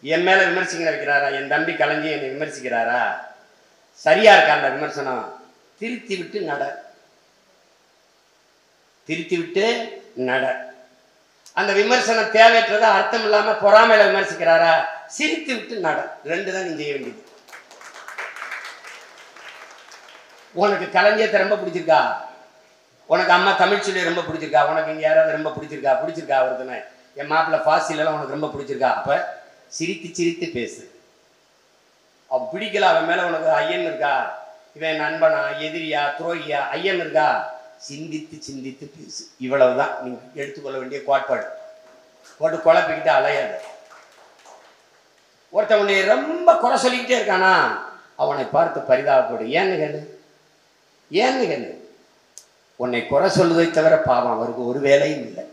என் மேல விமர்சிக்க வைக்கிறாரா, என் தம்பி கலைஞ்சி என்னை விமர்சிக்கிறாரா, சரியா இருக்கா அந்த விமர்சனம்? திருத்தி விட்டு நட, திருத்தி விட்டு நட. அந்த விமர்சனம் தேவையற்றதா அர்த்தம் இல்லாம பொறாமையில விமர்சிக்கிறாரா, சிரித்து விட்டு நட. 2 தான் நீ செய்ய வேண்டியது. உனக்கு கலைஞத்தை ரொம்ப பிடிச்சிருக்கா, உனக்கு அம்மா தமிழ்ச்சொல்லி ரொம்ப பிடிச்சிருக்கா, உனக்கு இங்க யாராவது ரொம்ப பிடிச்சிருக்கா ஒருத்தனை, என் மாப்பிள்ள ஃபாசிலெல்லாம் உனக்கு ரொம்ப பிடிச்சிருக்கா, அப்ப சிரித்து சிரித்து பேசு. அவன் பிடிக்கல, அவன் மேல உனக்கு ஐயன் இருக்கா, இவன் நண்பனா எதிரியா துரோகியா ஐயன் இருக்கா, சிந்தித்து சிந்தித்து பேசு. இவ்வளவுதான் நீங்க எடுத்துக்கொள்ள வேண்டிய கோட்பாடு. போட்டு குழப்பிக்கிட்டு அலையாது. ஒருத்தன் உன்னை ரொம்ப குறை சொல்லிக்கிட்டே இருக்கானா, அவனை பார்த்து பரிதாபப்படு. ஏன்னு கேளு, உன்னை குறை சொல்லுவதை தவிர பாவம் அவருக்கு ஒரு வேலையும் இல்லை.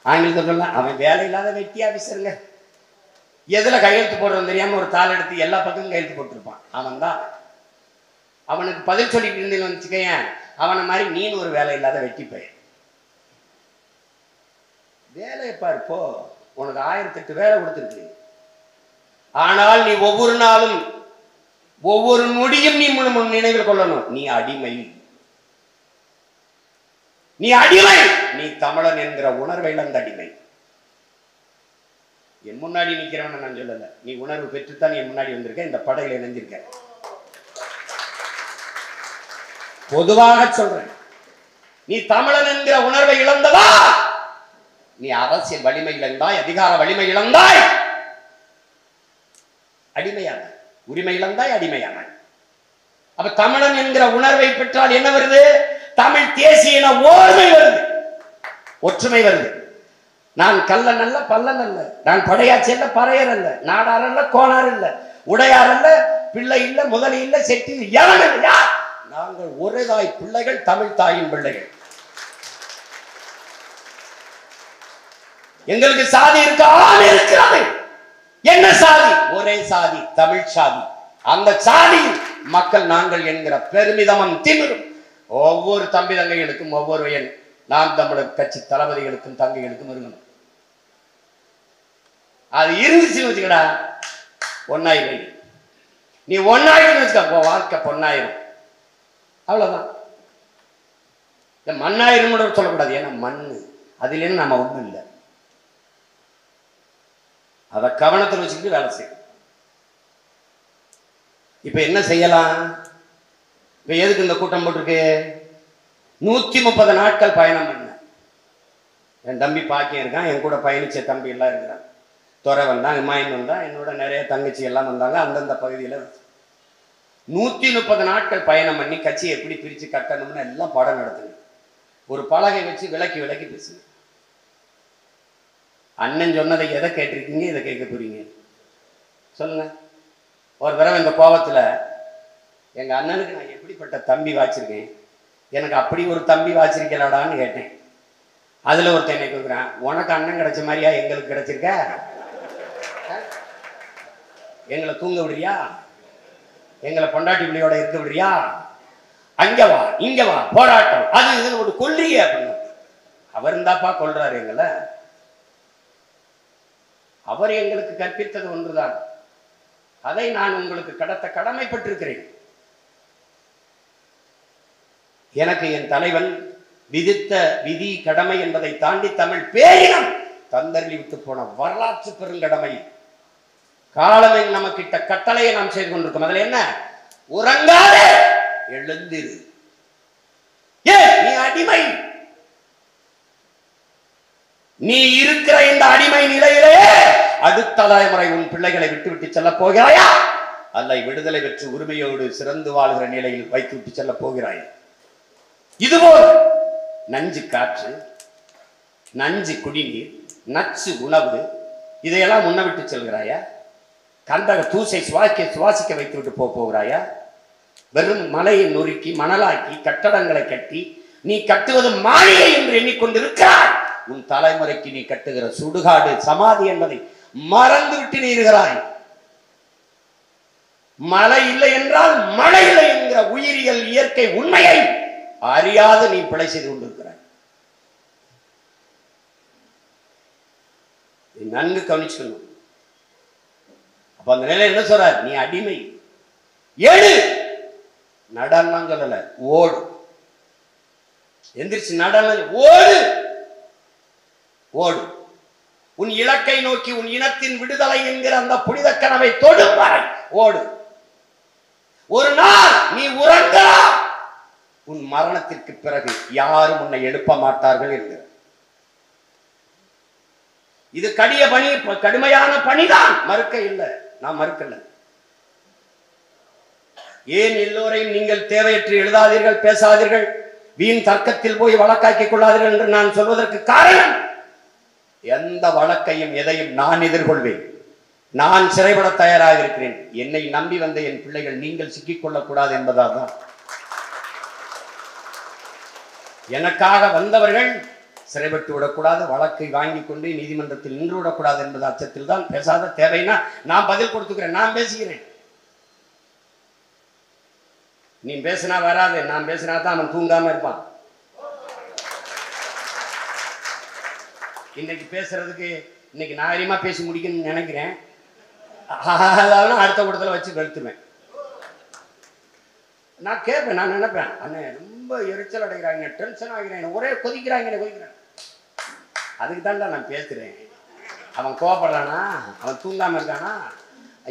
ஆங்கிலத்தில் சொல்லலாம், அவன் வேலை இல்லாத வெட்டி ஆபீசருங்க. எதுல கையெழுத்து போடுறது தெரியாம ஒரு தாள் எடுத்து எல்லா பக்கமும் கையெழுத்து போட்டிருப்பான். அவன் தான். அவனுக்கு பதில் சொல்லிட்டு இருந்தேன்னு வச்சுக்கேன், அவனை மாதிரி நீனு ஒரு வேலை இல்லாத வெட்டி பையன். வேலையை பாரு போ, உனக்கு 1008 வேலை கொடுத்துருக்கு. ஆனால் நீ ஒவ்வொரு நாளும் ஒவ்வொரு நொடியும் நீ நினைவில் கொள்ளணும், நீ அடிமை. நீ அடிமை, நீ தமிழன் என்கிற உணர்வை இழந்த அடிமை. என் முன்னாடி நிக்கிறவன நான் சொல்லல, நீ உணர்வு பெற்றுத்தான் என் முன்னாடி வந்திருக்க, இந்த படையில இணைஞ்சிருக்க. பொதுவாக சொல்றேன், நீ தமிழன் என்கிற உணர்வை இழந்ததா, நீ அரசியல் வலிமை இழந்தாய், அதிகார வலிமை இழந்தாய், அடிமையான உரிமை இழந்தாய், அடிமையான. அப்ப தமிழன் என்கிற உணர்வை பெற்றால் என்ன வருது? தமிழ் தேசிய ஓர்மை வருது, ஒற்றுமை வருது. நான் கல்லன் அல்ல, பல்லன் அல்ல, நான் படையாச்சி அல்ல, பறையர் அல்ல, நாடார் அல்ல, கோணார் இல்ல, உடையார் அல்ல, பிள்ளை இல்ல, முதலி இல்ல, செட்டி இல்ல. நாங்கள் ஒரே தாய் பிள்ளைகள், தமிழ் தாயின் பிள்ளைகள். எங்களுக்கு சாதி இருக்கு, ஆண் இருக்கிறது. என்ன சாதி? ஒரே சாதி, தமிழ் சாதி. அந்த சாதி மக்கள் நாங்கள் என்கிற பெருமிதமும் திமிரும் ஒவ்வொரு தம்பி தங்கைகளுக்கும், ஒவ்வொரு நாம் தமிழர் கட்சி தளபதிகளுக்கும் தங்கைகளுக்கும் இருக்கணும். அது இருந்துச்சுன்னு வச்சுக்கடா, ஒன்னாயிரம். நீ ஒன்னாயிரம் வச்சுக்க, வாழ்க்கை பொன்னாயிரம். அவ்வளவுதான். இந்த மண்ணாயிரம் கூட சொல்லக்கூடாது, ஏன்னா மண்ணு அதுல நம்ம ஒண்ணும் இல்லை. அதை கவனத்தில் வச்சுக்கிட்டு வேலை செய்யும். இப்ப என்ன செய்யலாம்? இப்ப எதுக்கு இந்த கூட்டம் போட்டிருக்கு? 130 நாட்கள் பயணம் பண்ண என் தம்பி பாக்கியம் இருக்கான், என் கூட பயணிச்ச தம்பி எல்லாம் இருக்கிறான். துறை வந்தான், இமாயின் வந்தான், என்னோட நிறைய தங்கச்சி எல்லாம் வந்தாங்க. அந்தந்த பகுதியில் 130 நாட்கள் பயணம் பண்ணி கட்சியை எப்படி பிரித்து கட்டணும்னு எல்லாம் படம் நடத்துங்க. ஒரு பலகை வச்சு விளக்கி விளக்கி பேசுங்க. அண்ணன் சொன்னதை எதை கேட்டிருக்கீங்க, இதை கேட்க போறீங்க சொல்லுங்க. ஒரு தடவை இந்த கோபத்தில் எங்க அண்ணனுக்கு நான் எப்படிப்பட்ட தம்பி வாச்சிருக்கேன், எனக்கு அப்படி ஒரு தம்பி வாச்சிருக்கலாடான்னு கேட்டேன். அதுல ஒருத்தன் என்ன கேட்குறான், உனக்கு அண்ணன் கிடைச்ச மாதிரியா எங்களுக்கு கிடைச்சிருக்க? எங்களை தூங்க விடுறியா? எங்களை பொண்டாட்டி பிள்ளையோட இருக்க விடுறியா? அங்க வா, இங்க வா, போராட்டம், அது இதுன்னு ஒரு கொல்றிய அப்படின்னு. அவர் இருந்தாப்பா கொல்றாரு எங்களை. அவர் எங்களுக்கு கற்பித்தது ஒன்றுதான், அதை நான் உங்களுக்கு கடத்த கடமைப்பட்டிருக்கிறேன். எனக்கு என் தலைவன் விதித்த விதி கடமை என்பதை தாண்டி தமிழ் பேரினம் தந்தரளி விட்டு போன வரலாற்று பெருங்கடமை. காலமே நமக்கிட்ட கட்டளையை நாம் செய்து கொண்டிருக்கோம். அதுல என்ன? உறங்காதே, எழுந்திரு. நீ அடிமை. நீ இருக்கிற இந்த அடிமை நிலையிலே அடுத்த தலைமுறை உன் பிள்ளைகளை விட்டு விட்டு செல்ல போகிறாயா, அல்ல விடுதலை பெற்று உரிமையோடு சிறந்து வாழ்கிற நிலையில் வைத்து விட்டு செல்ல போகிறாய்? இதுபோல் நஞ்சு காற்று, நஞ்சு குடிநீர், நச்சு உணவு, இதையெல்லாம் முன்ன விட்டு செல்கிறாயா? கந்தக தூசை சுவாசிக்க வைத்து விட்டு போகிறாயா? வெறும் மலையை நொறுக்கி மணலாக்கி கட்டடங்களை கட்டி நீ கட்டுவது மாளிகை என்று எண்ணிக்கொண்டிருக்கிறாய். உன் தலைமுறைக்கு நீ கட்டுகிற சுடுகாடு சமாதி என்பதை மறந்து விட்டு நீ இருக்கிறாய். மழை இல்லை என்றால் மழை இல்லை என்கிற உயிரியல் இயற்கை உண்மையை அறியாது நீ பிழை செய்து கொண்டிருக்கிறாய். நன்கு கவனிச்சுக்கணும். அப்ப அந்த நிலை என்ன சொல்ற? நீ அடிமை. ஏழு நடனம் சொல்லல, ஓடு. எந்திரிச்சு நடனம், ஓடு ஓடு. உன் இலக்கை நோக்கி உன் இனத்தின் விடுதலை என்கிற அந்த புனித கனவை தொடும் வரை ஓடு. ஒரு நாள் நீ உறங்கலாம், உன் மரணத்திற்கு பிறகு யாரும் உன்னை எழுப்ப மாட்டார்கள் என்கிற இது கடிய பணி, கடுமையான பணிதான், மறுக்க இல்லை, நான் மறுக்கல. ஏன் எல்லோரையும் நீங்கள் தேவையற்று எழுதாதீர்கள், பேசாதீர்கள், வீண் தர்க்கத்தில் போய் வழக்காக்கிக் கொள்ளாதீர்கள் என்று நான் சொல்வதற்கு காரணம், எந்த வழக்கையும் எதையும் நான் எதிர்கொள்வேன். நான் சிறைப்பட தயாராக இருக்கிறேன். என்னை நம்பி வந்த என் பிள்ளைகள் நீங்கள் சிக்கிக்கொள்ளக்கூடாது என்பதால் தான். எனக்காக வந்தவர்கள் சிறைப்பட்டு விடக்கூடாது, வழக்கை வாங்கி கொண்டு நீதிமன்றத்தில் நின்று விடக்கூடாது என்பது அச்சத்தில் தான். பேசாத, தேவைன்னா நான் பதில் கொடுத்துக்கிறேன், நான் பேசுகிறேன். நீ பேசினா வராது, நான் பேசினா தான் அவன் தூங்காம இருப்பான். இன்னைக்கு பேசுறதுக்கு இன்னைக்கு நாகரிகமா பேசி முடிக்கணும்னு நினைக்கிறேன். அடுத்த கூட்டத்தில் வச்சு வெளுத்துருவேன். நான் கேட்பேன், நான் நினைப்பேன், அண்ணன் ரொம்ப எரிச்சல் அடைகிறாங்க, டென்ஷன் ஆகிறாங்க, ஒரே கொதிக்கிறாங்க. அதுக்கு தான்டா நான் பேசுறேன். அவன் கோபப்படுறானா, அவன் தூங்காம இருக்கானா,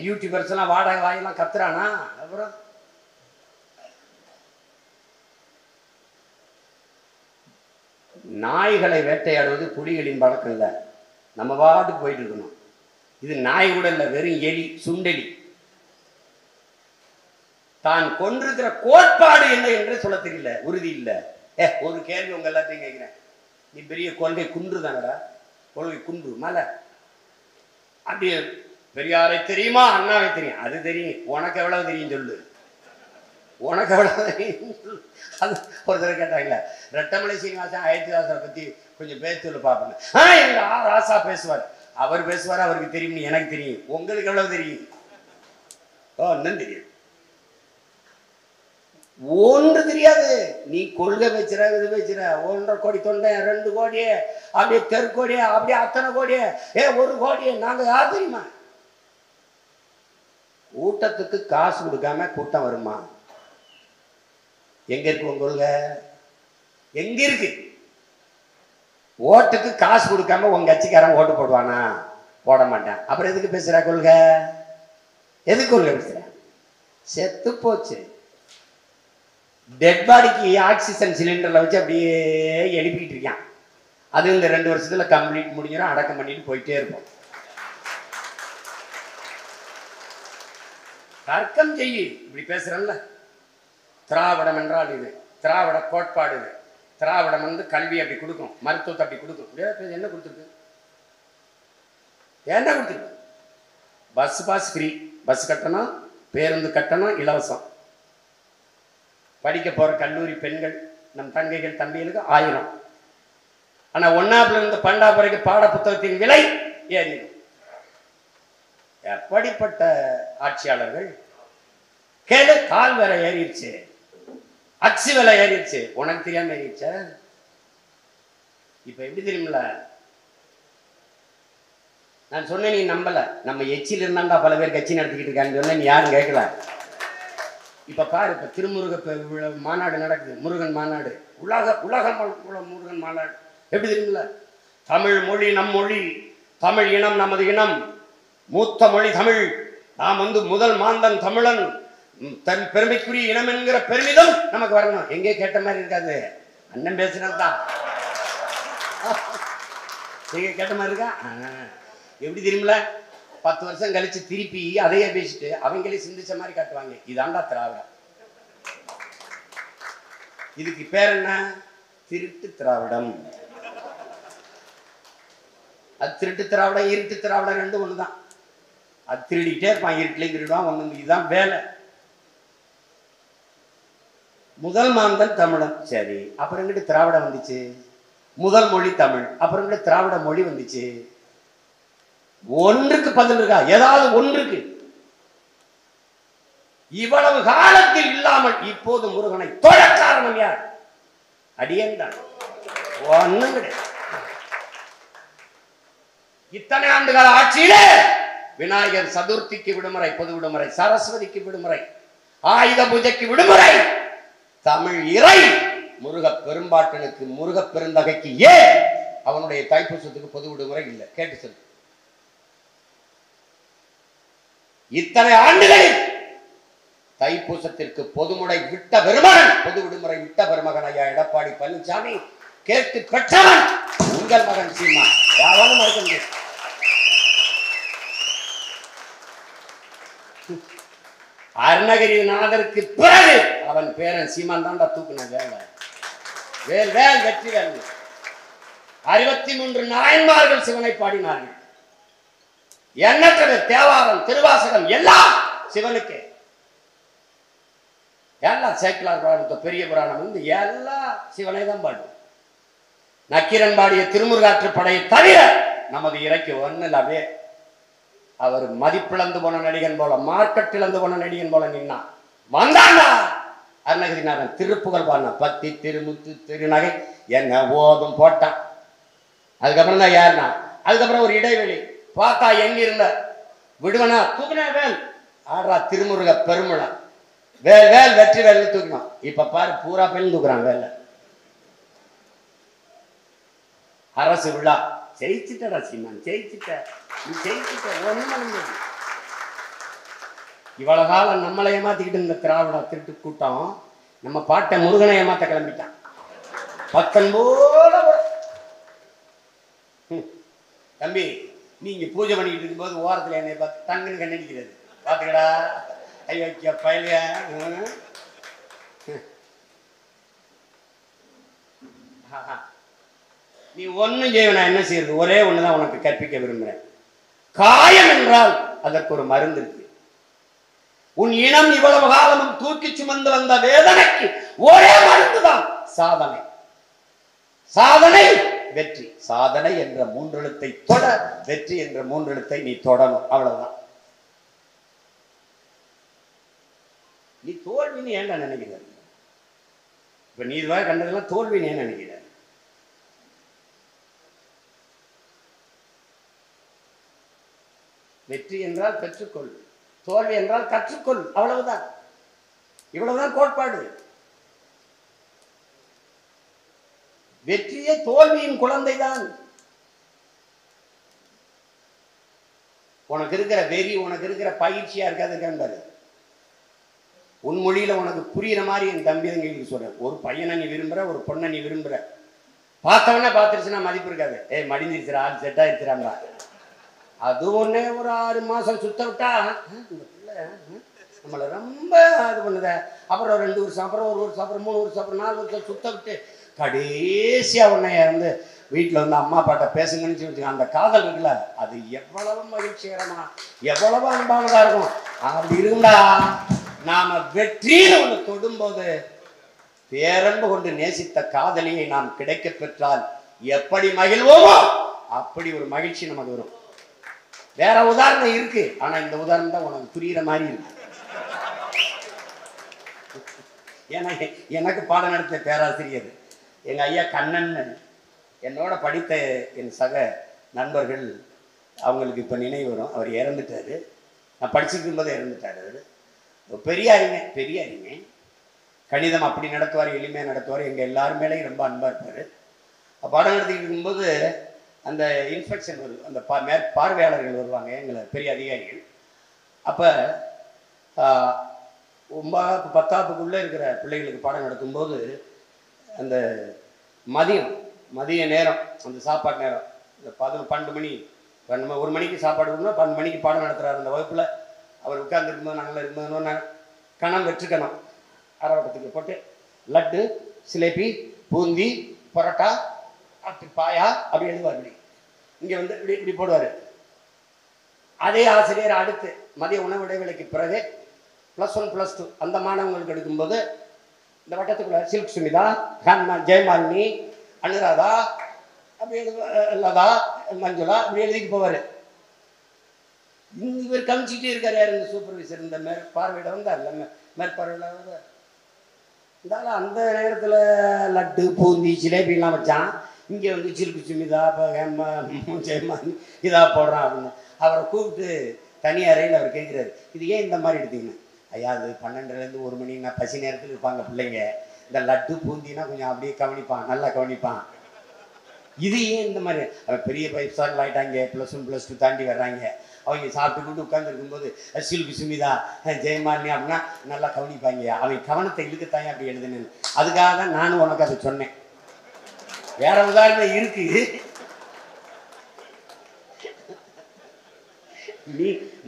யூடியூபர்ஸ் எல்லாம் வாடகை வாயெல்லாம் கத்துறானா, அப்புறம் நாய்களை வேட்டையாடுவது புலிகளின் பழக்கம் இல்லை. நம்ம பாட்டுக்கு போயிட்டு இருக்கணும். இது நாய் கூட இல்லை, வெறும் எலி, சுண்டெலி. தான் கொன்றிருக்கிற கோட்பாடு என்ன என்று சொல்ல தெரியல, உறுதி இல்லை. ஒரு கேள்வி உங்க எல்லாத்தையும் கேட்கிறேன். நீ பெரிய கொள்கை குன்று தானடா, கொள்கை குன்று மலை. அப்படி பெரியாரை தெரியுமா, அண்ணாவை தெரியும்? அது தெரியும். உனக்கு எவ்வளவு தெரியும் சொல்லு, உனக்கு எவ்வளவு தெரியும் சொல்லு. அது ஒருத்தர் கேட்டாங்கல்ல, ரெட்டமலை சீனிவாசன் அயோத்திதாசரை பத்தி கொஞ்சம் பேச சொல்லு பார்ப்பேன். எங்க ராசா பேசுவார், அவர் பேசுவார், அவருக்கு தெரியும், எனக்கு தெரியும். உங்களுக்கு எவ்வளவு தெரியும்? ஒன்னும் தெரியும், ஒன்று தெரியாது. நீ கொள்கை வச்சுற, இது வச்சுற, 1.5 கோடி தொண்டை, 2 கோடியே, அப்படியே தெருக்கோடியே, அப்படியே அத்தனை கோடியே, 1 கோடியே. நாங்க யார் தெரியுமா? கூட்டத்துக்கு காசு கொடுக்காம கூட்டம் வருமா? எங்க இருக்கு உங்க கொள்கை? எங்க இருக்கு? ஓட்டுக்கு காசு கொடுக்காம உங்க கட்சிக்காரன் ஓட்டு போடுவானா? போட மாட்டான். அப்புறம் எதுக்கு பேசுற கொள்கை? எதுக்கு கொள்கை பேசுற? செத்து போச்சு. டெட் பாடிக்கு ஆக்சிஜன் சிலிண்டர்ல வச்சு அப்படியே எழுப்பிட்டு இருக்கான். அது இந்த 2 வருஷத்துல கம்ப்ளீட் முடிஞ்சிடும், அடக்கம் பண்ணிட்டு போயிட்டே இருக்கும். தர்க்கம் செய்யி. இப்படி பேசுறல்ல, திராவிடம் என்றால் இது, திராவிட கோட்பாடு இது, திராவிடம் வந்து கல்வி அப்படி கொடுக்கும், மருத்துவத்தை அப்படி கொடுக்கும். என்ன கொடுத்துருக்கு? என்ன கொடுத்துருக்கு? பஸ் பாஸ் ஃப்ரீ, பஸ் கட்டணம், பேருந்து கட்டணம் இலவசம். படிக்க போற கல்லூரி பெண்கள், நம் தங்கைகள் தம்பிகளுக்கு 1000. ஆனா 1ஆப்ல இருந்து 12 வரைக்கும் பாட புத்தகத்தின் விலை ஏறிடும். எப்படிப்பட்ட ஆட்சியாளர்கள்! கேளு, கால் வேற ஏறிடுச்சு, அச்சு விலை ஏறிடுச்சு, உனக்கு தெரியாம ஏறிடுச்ச. இப்ப எப்படி தெரியுமில்ல, நான் சொன்னேன், நீ நம்பல. நம்ம எச்சில் இருந்தாண்டா பல பேர் கட்சி நடத்திக்கிட்டு இருக்கான்னு சொன்னேன், நீ யாரும் கேட்கல. இப்ப பாரு, இப்ப திருமுருக மாநாடு நடக்குது, முருகன் மாநாடு, உலக முருகன் மாநாடு. எப்படி தெரியுமில்ல, தமிழ் மொழி நம் மொழி, தமிழ் இனம் நமது இனம், மூத்த மொழி தமிழ், நாம் வந்து முதல் மாந்தன் தமிழன், தன் பெருமைக்குரிய இனம் என்கிற பெருமிதம் நமக்கு வரணும். எங்கே கேட்ட மாதிரி இருக்காது, அண்ணன் பேசினதான் எங்க கேட்ட மாதிரி இருக்கா? எப்படி தெரியுமில்ல, 10 வருஷம் கழிச்சு திருப்பி அதையே பேசிட்டு அவங்களே சிந்திச்ச மாதிரி காட்டுவாங்க. இதாண்டா திராவிடம். இதுக்கு பேர் என்ன? திருட்டு திராவிடம். அது திருட்டு திராவிடம், இருட்டு திராவிடம் ரெண்டும் ஒண்ணுதான். அது திருடிக்கிட்டே இருப்பான், இருட்டிலையும் திருடுவான், ஒண்ணு. இதுதான் வேலை. முதல் மாந்தன் தமிழன், சரி. அப்புறம் எங்கிட்ட திராவிடம் வந்துச்சு? முதல் மொழி தமிழ், அப்புறம் எங்கிட்ட திராவிட மொழி வந்துச்சு. ஒன்றுக்கு பதில் இருக்கா? ஏதாவது ஒன்றுக்கு. இவ்வளவு காலத்தில் இல்லாமல் இப்போது முருகனை தொழ காரணம் யார்? அடியேன் தான். ஒண்ணும் கிடையாது. இத்தனை ஆண்டுகால ஆட்சியிலே விநாயகர் சதுர்த்திக்கு விடுமுறை, பொது விடுமுறை, சரஸ்வதிக்கு விடுமுறை, ஆயுத பூஜைக்கு விடுமுறை, தமிழ் இறை முருக பெரும்பாட்டனுக்கு, முருக பெருந்தகைக்கு ஏன் அவனுடைய தைப்பூசத்துக்கு பொது விடுமுறை இல்லை? கேட்டு சொல்லு. இத்தனை ஆண்டுகளில் தைப்பூசத்திற்கு பொதுமுறை விட்ட பெருமகன், பொது விடுமுறை விட்ட பெருமகன் ஐயா எடப்பாடி பழனிசாமி கேட்டு பெற்றவன் உங்கள் மகன் சீமான். யாராலும் மறுக்க முடியும். அருணகிரிநாதருக்கு பிறகு அவன் பேரன் சீமான் தான்டா தூக்குன வேலை. வேல் வேல் வெற்றி வேல். 63 நாயன்மார்கள் சிவனை பாடினார்கள். எண்ணற்ற தேவாரம், திருவாசகம் எல்லாம் சிவனுக்கு. எல்லாம் சேக்கிலார் புராணத்தை, பெரிய புராணம் வந்து எல்லாம் சிவனை தான் பாடும். நக்கீரன் பாடிய திருமுருகாற்று படையை தவிர நமது இறைக்கு ஒன்னில்லாவே. அவர் மதிப்பிழந்து போன நடிகன் போல, மார்க்கெட் இழந்து போன நடிகன் போல நின்னா வந்தாண்டா. அருணகிரிநாதன் திருப்புகழ் பாடின பத்தி திருமுத்து திருநகை என்ன ஓதும் போட்டான். அதுக்கப்புறம் தான் யாருன்னா, அதுக்கப்புறம் ஒரு இடைவெளி பார்த்தா எங்க இருந்த விடுவனா தூக்குனா வேல் ஆடுறா திருமுருக பெருமுழ வேல் வேல் வெற்றி வேல் தூக்கணும். இப்ப பாரு பூரா பேரும் தூக்குறான் வேல. அரசு விழா ஜெயிச்சுட்டா சீமான், ஜெயிச்சுட்ட, நீ ஜெயிச்சுட்ட, ஒண்ணும் பண்ண முடியாது. இவ்வளவு காலம் நம்மளை ஏமாத்திக்கிட்டு இந்த திராவிட திருட்டு கூட்டம் நம்ம பாட்டை முருகனை ஏமாத்த கிளம்பிட்டான். 19 தம்பி, நீங்க பூஜை பண்ணிக்கிட்டு இருக்கும்போது ஓரத்துல என்னை பார்த்து தங்குன்னு கண்ணடிக்கிறது பாத்துக்கடா. ஐயோ பயலிய நீ ஒன்னும் செய்வ, நான் என்ன செய்யறது? ஒரே ஒண்ணுதான் உனக்கு கற்பிக்க விரும்புறேன். காயம் என்றால் அதற்கு ஒரு மருந்து இருக்கு. உன் இனம் இவ்வளவு காலமும் தூக்கி சுமந்து வந்த வேதனைக்கு ஒரே மருந்து தான் சாதனை. சாதனை வெற்றி. சாதனை என்ற 3 எழுத்தை தொட, வெற்றி என்ற 3 எழுத்தை நீ தொடணும். அவ்வளவுதான். நீ தோல்வின்னு ஏன்டா நினைக்கிற? இப்ப நீ இதுவரை கண்டதெல்லாம் தோல்வின்னு ஏன் நினைக்கிற? வெற்றி என்றால் பெற்றுக்கொள், தோல்வி என்றால் கற்றுக்கொள். அவ்வளவுதான். இவ்வளவுதான் கோட்பாடு. வெற்றியே தோல்வியின் குழந்தைதான். உனக்கு இருக்கிற வெறி, உனக்கு இருக்கிற பயிற்சியா இருக்காது. உன் மொழியில உனக்கு புரியுற மாதிரி என் தம்பி தங்களுக்கு சொல்ற. ஒரு பையனை நீ விரும்புற, ஒரு பொண்ணை நீ விரும்புற, பார்த்தவொன்னே பார்த்துருச்சுன்னா மதிப்பு இருக்காது. மடிஞ்சிருச்சுரா, ஆள் செட் ஆயிடுச்சுறாங்க. அது ஒன்னே ஒரு 6 மாசம் சுத்த விட்டா இந்த பிள்ளை நம்மளை ரொம்ப இது பண்ணுத. அப்புறம் 2 வருஷம், அப்புறம் 1 வருஷம், அப்புறம் 3 வருஷம், அப்புறம் 4 வருஷம் சுத்த விட்டு கடைசியா உன்னைய வந்து வீட்டில் வந்து அம்மா அப்பாட்ட பேசுங்கன்னு சொல்லி அந்த காதல் இருக்குல்ல, அது எவ்வளவு மகிழ்ச்சிகரமா, எவ்வளவு அன்பானதா இருக்கும். அப்படி இருக்கும்டா. நாம வெற்றின்னு ஒன்று தொடும்போது பேரன்பு கொண்டு நேசித்த காதலியை நாம் கிடைக்க பெற்றால் எப்படி மகிழ்வோமோ அப்படி ஒரு மகிழ்ச்சி நமக்கு வரும். வேற உதாரணம் இருக்கு, ஆனா இந்த உதாரணம் தான் உனக்கு புரியுற மாதிரி இருக்கு. ஏன்னா எனக்கு பாடம் நடத்த பேராசிரியர் எங்க ஐயா கண்ணன், என்னோட படித்த என் சக நண்பர்கள், அவங்களுக்கு இப்ப நினைவு வரும். அவர் இறந்துட்டாரு. நான் படிச்சுக்கும் போது இறந்துட்டாரு. அவர் பெரிய அறிஞ, கணிதம் அப்படி நடத்துவார், எளிமையாக நடத்துவார். எங்கள் எல்லாரும் மேலேயும் ரொம்ப அன்பாக இருப்பார். பாடம் நடத்திட்டு இருக்கும்போது அந்த இன்ஸ்பெக்ஷன் வருது, அந்த பார்வையாளர்கள் வருவாங்க, எங்களை பெரிய அதிகாரிகள். அப்போ 9th 10th இருக்கிற பிள்ளைகளுக்கு பாடம் நடத்தும்போது அந்த மதிய நேரம், அந்த சாப்பாடு நேரம், இந்த 12 மணி, 1 மணிக்கு சாப்பாடு கொடுக்கணும், 12 மணிக்கு பாடம் நடத்துகிறார். அந்த வகுப்பில் அவர் உட்கார்ந்து இருக்கும்போது நாங்கள் இருக்கும்போது கணம் வெற்றுக்கணும் அரைவட்டத்துக்கு போட்டு லட்டு, சிலேபி, பூந்தி, பரோட்டா, அப்படி பாயா அப்படி எழுதுவார். இப்படி இங்கே வந்து இப்படி இப்படி போடுவார். அதே ஆசிரியர் அடுத்து மதிய உணவு இடைவேளைக்கு பிறகு +1 +2 அந்த மாணவங்களுக்கு எடுக்கும்போது இந்த வட்டத்துக்குள்ள சில்க் சுமிதா, ஜெயமாலினி, அனுராதா, அப்படி லதா, மஞ்சுளா அப்படி எழுதிட்டு போவார். இவர் கமிச்சிக்கிட்டே இருக்காரு. யார்? இந்த சூப்பர்வைசர், இந்த பார்வையிட வந்தார், மேற்பார்வையில வந்தார். இருந்தாலும் அந்த நேரத்தில் லட்டு, பூந்தி, ஜிலேபிலாம் வச்சான். இங்கே வந்து சில்கு சுமிதா, ஜெயமாலினி இதா போடுறான் அப்படின்னு அவரை கூப்பிட்டு தனி அறையில் அவர் கேட்குறாரு, இது ஏன் இந்த மாதிரி எடுத்தீங்கன்னு. ஐயா, அது 12லேருந்து 1 மணின்னா பசி நேரத்தில் இருப்பாங்க பிள்ளைங்க, இந்த லட்டு பூந்தினா கொஞ்சம் அப்படியே கவனிப்பான், நல்லா கவனிப்பான். இது ஏன் இந்த மாதிரி? அவன் பெரிய 5 ஸ்டார் ஆகிட்டாங்க, +1 +2 தாண்டி வர்றாங்க. அவங்க சாப்பிட்டு உட்கார்ந்து இருக்கும்போது சில்கு சுமிதா, ஜெயமாலினி அப்படின்னா நல்லா கவனிப்பாங்க. அவன் கவனத்தை இழுக்கத்தாங்க அப்படி எழுதுனேன்னு. அதுக்காக தான் நானும் உனக்கு அதை சொன்னேன். வேற உதாரணம் இருக்கு.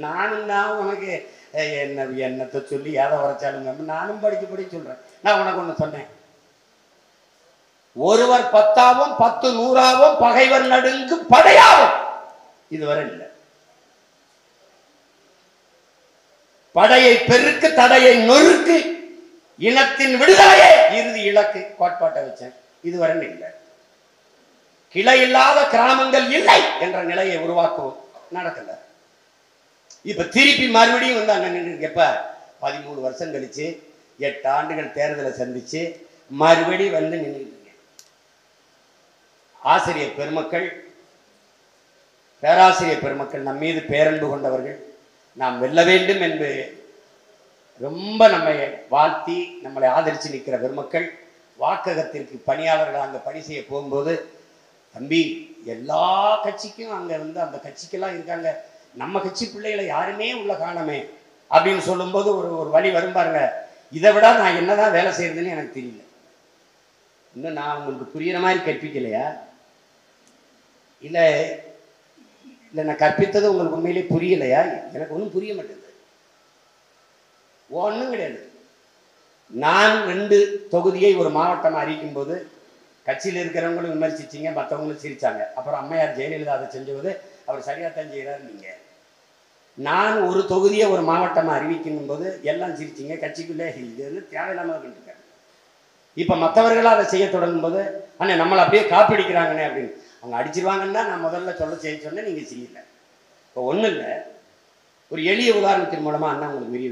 நானும் தான் உனக்கு என்னத்தை சொல்லி ஏதை உரைச்சாலும் நானும் படிக்க சொல்றேன். நான் உனக்கு ஒண்ணு சொன்னேன். ஒருவர் 10ஆவும் 10 100ஆவும் பகைவர் நடுங்கு படையாவும். இதுவரை இல்லை. படையை பெருக்கு, தடையை நொறுக்கு, இனத்தின் விடுதலையே இறுதி இலக்கு கோட்பாட்டை வச்சேன். இதுவரை இல்லை. கிளை இல்லாத கிராமங்கள் இல்லை என்ற நிலையை உருவாக்குவோம். நடக்கல. இப்ப திருப்பி மறுபடியும் வந்து அங்க நின்று எப்ப 13 வருஷம் கழிச்சு 8 ஆண்டுகள் தேர்தலை சந்திச்சு மறுபடியும் வந்து நின்று ஆசிரியர் பெருமக்கள், பேராசிரியர் பெருமக்கள் நம் மீது பேரன்பு கொண்டவர்கள், நாம் வெல்ல வேண்டும் என்று ரொம்ப நம்மை வாழ்த்தி நம்மளை ஆதரித்து நிற்கிற பெருமக்கள், வாக்ககத்திற்கு பணியாளர்கள் அங்கே பணி செய்ய போகும்போது, தம்பி எல்லா கட்சிக்கும் அங்கே வந்து அந்த கட்சிக்கெல்லாம் இருக்காங்க, நம்ம கட்சி பிள்ளைகளை யாருமே உள்ள காணமே அப்படின்னு சொல்லும்போது ஒரு வழி வரும் பாருங்க. இதை விட நான் என்னதான் வேலை செய்யறதுன்னு எனக்கு தெரியல. இன்னும் நான் உங்களுக்கு புரியுற மாதிரி கற்பிக்கலையா? இல்லை நான் கற்பித்தது உங்களுக்கு உண்மையிலே புரியலையா? எனக்கு ஒன்றும் புரிய மாட்டேங்குது. ஒன்றும் கிடையாது. நான் 2 தொகுதியை ஒரு மாவட்டம் அறிவிக்கும் போது கட்சியில் இருக்கிறவங்களும் விமர்சிச்சிங்க, மற்றவங்களும் சிரிச்சாங்க. அப்புறம் அம்மையார் ஜெயலலிதா அதை செஞ்சபோது அவர் சரியாக தான் செய்கிறார். நீங்கள் நான் ஒரு தொகுதியை ஒரு மாவட்டமாக அறிவிக்கணும் போது எல்லாம் சிரிச்சிங்க, கட்சிக்குள்ளே இது வந்து தேவையில்லாமல் பண்ணிருக்காங்க. இப்போ மற்றவர்களாக அதை செய்ய தொடங்கும் போது அண்ணே நம்மளை அப்படியே காப்பிடிக்கிறாங்கண்ணே அப்படின்னு அவங்க அடிச்சிருவாங்கன்னு தான் நான் முதல்ல செய்ய சொன்னேன். நீங்கள் செய்யலை. இப்போ ஒன்றும் இல்லை, ஒரு எளிய உதாரணத்தின் மூலமாக அண்ணா உங்களுக்கு பெரிய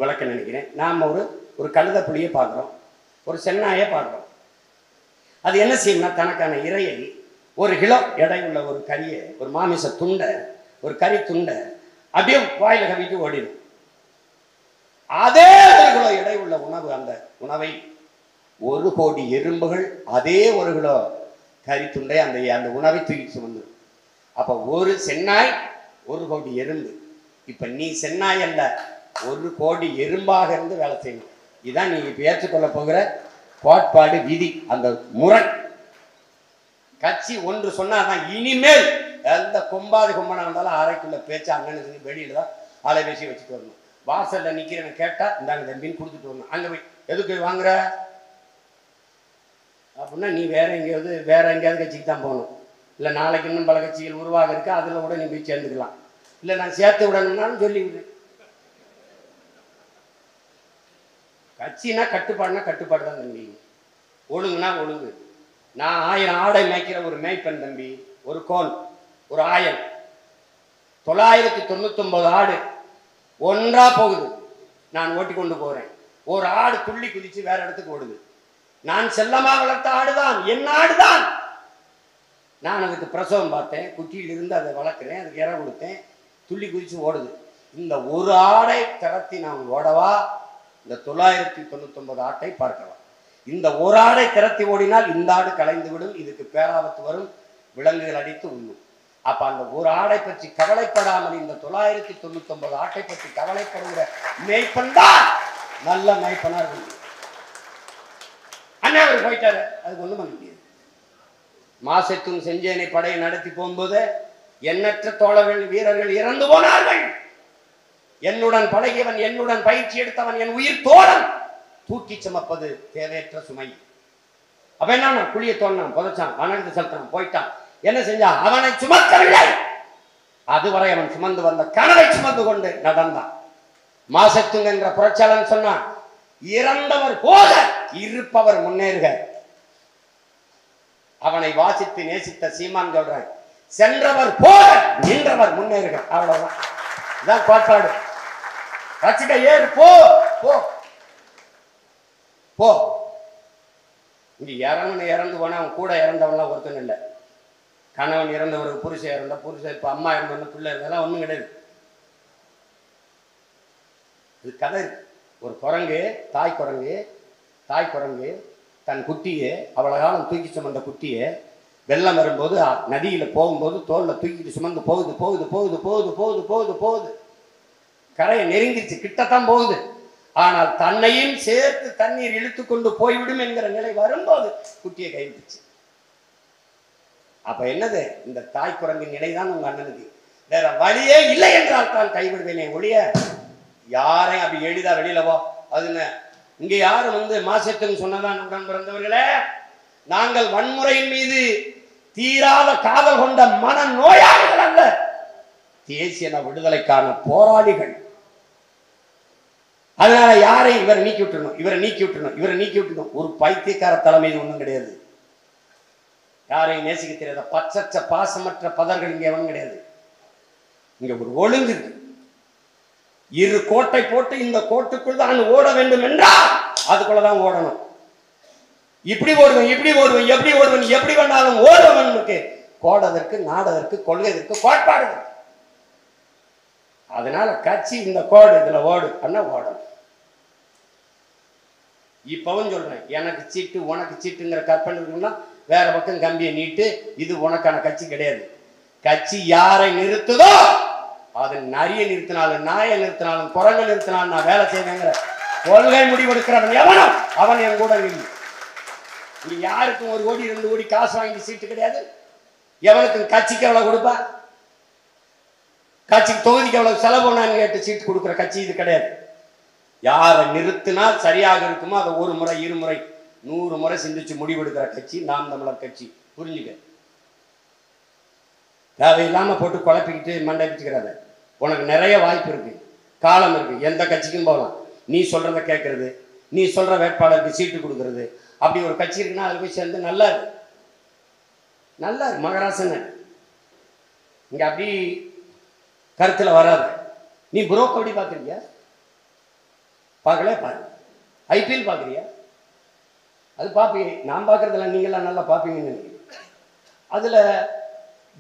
விளக்க நினைக்கிறேன். நாம் ஒரு கழுத புலியை பார்க்குறோம், ஒரு சென்னாயை பார்க்குறோம். அது என்ன செய்யணும்னா தனக்கான இறையை 1 கிலோ எடை உள்ள ஒரு கறியை, ஒரு மாமிச துண்டை, ஒரு கறி துண்டை அப்படியே வாயில கவிட்டு ஓடிடும். அதே 1 கிலோ எடை உள்ள உணவு, அந்த உணவை 1 கோடி எறும்புகள் அதே 1 கிலோ கறி துண்டை அந்த உணவை தூக்கி சுமந்துடும். அப்போ ஒரு சென்னாய் 1 கோடி எறும்பு. இப்ப நீ சென்னாய் அல்ல, 1 கோடி எறும்பாக இருந்து வேலை செய்யணும். இதுதான் நீ இப்ப ஏற்றுக்கொள்ள போகிற கோட்பாடு, விதி, அந்த முறை. கட்சி ஒன்று சொன்னாதான் இனிமேல் எந்த கொம்பாது கொம்பனா இருந்தாலும் அறைக்குள்ள பேச்சு அண்ணனுக்கு வெளியில தான் அலைபேசி வச்சுட்டு வரணும். வாசல்ல நிக்கிறவன் கேட்டா இந்தாங்க தம்பின்னு கொடுத்துட்டு வரணும். அங்க போய் எதுக்கு வாங்குற அப்படின்னா நீ வேற எங்கேயாவது கட்சிக்கு தான் போகணும். இல்லை நாளைக்கு இன்னும் பல கட்சிகள் உருவாக இருக்கு, அதுல கூட நீ போய் சேர்ந்துக்கலாம். இல்லை நான் சேர்த்து விடணும்னாலும் சொல்லிவிடு. கட்சினா கட்டுப்பாடுனா கட்டுப்பாடு தான் தம்பி, ஒழுங்குனா ஒழுங்கு. நான் 1000 ஆடை மேய்க்கிற ஒரு மேய்ப்பன் தம்பி, ஒரு கோன், ஒரு ஆயன். 999 ஆடு ஒன்றா போகுது, நான் ஓட்டி கொண்டு போறேன். ஒரு ஆடு துள்ளி குதிச்சு வேற இடத்துக்கு ஓடுது. நான் செல்லமாக வளர்த்த ஆடுதான், என் ஆடுதான். நான் அதுக்கு பிரசவம் பார்த்தேன், குட்டியிலிருந்து அதை வளர்க்குறேன், அதுக்கு இறை கொடுத்தேன், துள்ளி குதிச்சு ஓடுது. இந்த ஒரு ஆடை திரத்தி நான் ஓடவா, இந்த 999 ஆட்டை பார்க்கலாம். இந்த ஒரு ஆடை திரத்தி ஓடினால் இந்த ஆடு கலைந்து விடும், இதுக்கு பேராபத்து வரும், விலங்குகள் அடித்து உண்ணும். அப்ப அந்த ஒரு ஆடை பற்றி கவலைப்படாமல் இந்த 999 ஆட்டை பற்றி கவலைப்படுகிற மேய்ப்பன் தான் நல்ல மேய்ப்பனா இருக்கு. அண்ணா அவர் போயிட்டாரு, அதுக்கு ஒண்ணும் பண்ண முடியாது. மாசத்தும் செஞ்சேனை படையை நடத்தி போகும்போது எண்ணற்ற தோழர்கள், வீரர்கள் இறந்து போனார்கள். என்னுடன் பழகியவன், என்னுடன் பயிற்சி எடுத்தவன், என் உயிர் தோழன் தூக்கி சுமப்பது தேவையற்ற சுமை. அப்ப என்ன குழிய தோண்டான், புதைச்சான், வணங்கி செலுத்தான், போயிட்டான். என்ன செஞ்சான்? அவனை சுமக்கவில்லை, அதுவரை அவன் சுமந்து வந்த கனவை சுமந்து கொண்டு நடந்தான். மாசத்துங்க என்ற புரட்சியாளன் சொன்னான், இறந்தவர் போக இருப்பவர் முன்னேறுக. அவனை வாசித்து நேசித்த சீமான் சொல்றான், சென்றவர் போக நின்றவர் முன்னேறுக. அவ்வளவுதான், இதான் கோட்பாடு. ரசிக ஏறு, போ போ போ. இங்க இறந்து போனா அவன் கூட இறந்தவன்லாம் ஒருத்தன் இல்லை. கணவன் இறந்தவருக்கு புருஷன் இறந்த, புருஷன் இப்ப அம்மா இறந்தவன, பிள்ளை இருந்ததெல்லாம் ஒண்ணும் கிடையாது. இது கதை. ஒரு குரங்கு, தாய் குரங்கு தன் குட்டியை, அவ்வளவு காலம் தூக்கி சுமந்த குட்டியை வெள்ளம் வரும்போது நதியில போகும்போது தோல்ல தூக்கிட்டு சுமந்து போகுது போகுது போகுது போகுது போகுது போகுது போகுது கரையை நெருங்கிருச்சு, கிட்டத்தான் போகுது. ஆனால் தன்னையும் சேர்த்து தண்ணீர் இழுத்து கொண்டு போய்விடும் என்கிற நிலை வரும்போது குட்டியை கைவிட்டுச்சு. அப்ப என்னது? இந்த தாய் குரங்கின் நிலைதான் உங்க அண்ணனுக்கு. வேற வழியே இல்லை என்றால் தான் கைவிடுவேனே ஒழிய யாரையும் அப்படி எளிதா வெளியில போ அதுன்னு இங்க யாரும் மாசத்துன்னு சொன்னதான் உடன் பிறந்தவர்களே. நாங்கள் வன்முறையின் மீது தீராத காதல் கொண்ட மன நோயாளிகள் அல்ல, தேசிய விடுதலைக்கான போராளிகள். அதனால யாரை இவரை நீக்கி விட்டுணும், இவரை நீக்கி விட்டுணும், இவரை நீக்கி விட்டுணும். ஒரு பைத்தியக்கார தலைமை ஒன்றும் கிடையாது. யாரையும் நேசிக்க தெரியாத பச்சற்ற பாசமற்ற பதர்கள் இங்க எவனும் கிடையாது. இங்க ஒரு ஒழுங்கு இருக்கு. இரு கோட்டை போட்டு இந்த கோட்டுக்குள் தான் ஓட வேண்டும் என்றால் அதுக்குள்ளதான் ஓடணும். இப்படி ஓடுவேன், இப்படி ஓடுவேன், எப்படி ஓடுவேன், எப்படி வேணாலும் ஓடுவனுக்கு கோடதற்கு, நாடதற்கு, கொள்கைதற்கு கோட்பாடு. அதனால கட்சி இந்த கோடு இதுல ஓடு பண்ண ஓடும். இப்பவும் சொல்றேன், எனக்கு சீட்டு உனக்கு சீட்டுங்கிற கற்பனை இருக்குன்னா வேற பக்கம் கம்பியை நீட்டு, இது உனக்கான கட்சி கிடையாது. கட்சி யாரை நிறுத்துதோ அது நரிய நிறுத்தினாலும், நாயை நிறுத்தினாலும், குரங்கு நிறுத்தினாலும் நான் வேலை செய்வேங்கிற கொள்கை முடிவெடுக்கிறவன் எவனோ அவன் என் கூட இல்லை. இங்க யாருக்கும் 1 கோடி 2 கோடி காசு வாங்கி சீட்டு கிடையாது. எவனுக்கும் கட்சிக்கு எவ்வளவு கொடுப்பா, கட்சிக்கு தொகுதிக்கு எவ்வளவு செலவு பண்ணான்னு கேட்டு சீட்டு கொடுக்குற கட்சி இது கிடையாது. யாரை நிறுத்தினால் சரியாக இருக்குமோ அதை 1 முறை 2 முறை 100 முறை சிந்திச்சு முடிவெடுக்கிற கட்சி நாம் தமிழர் கட்சி. புரிஞ்சுக்க. தேவையில்லாம போட்டு குழப்பிக்கிட்டு மண்டை பிடிச்சுக்கிறாத. உனக்கு நிறைய வாய்ப்பு இருக்கு, காலம் இருக்கு, எந்த கட்சிக்கும் போகலாம். நீ சொல்றத கேட்கறது, நீ சொல்ற வேட்பாளருக்கு சீட்டு கொடுக்கறது, அப்படி ஒரு கட்சி இருக்குன்னா அதில் போய் சேர்ந்து நல்லா இருக்கு. நல்லா இருக்கு. மகராசன் இங்க அப்படி கருத்துல வராது. நீ ப்ரோ கபடி பார்க்குறியா? பார்க்கல. பாரு. ஐபிஎல் பார்க்குறியா? அது பார்ப்பீங்க. நான் பார்க்கறதில்ல, நீங்களாம் நல்லா பார்ப்பீங்கன்னு நினைக்கிறேன். அதில்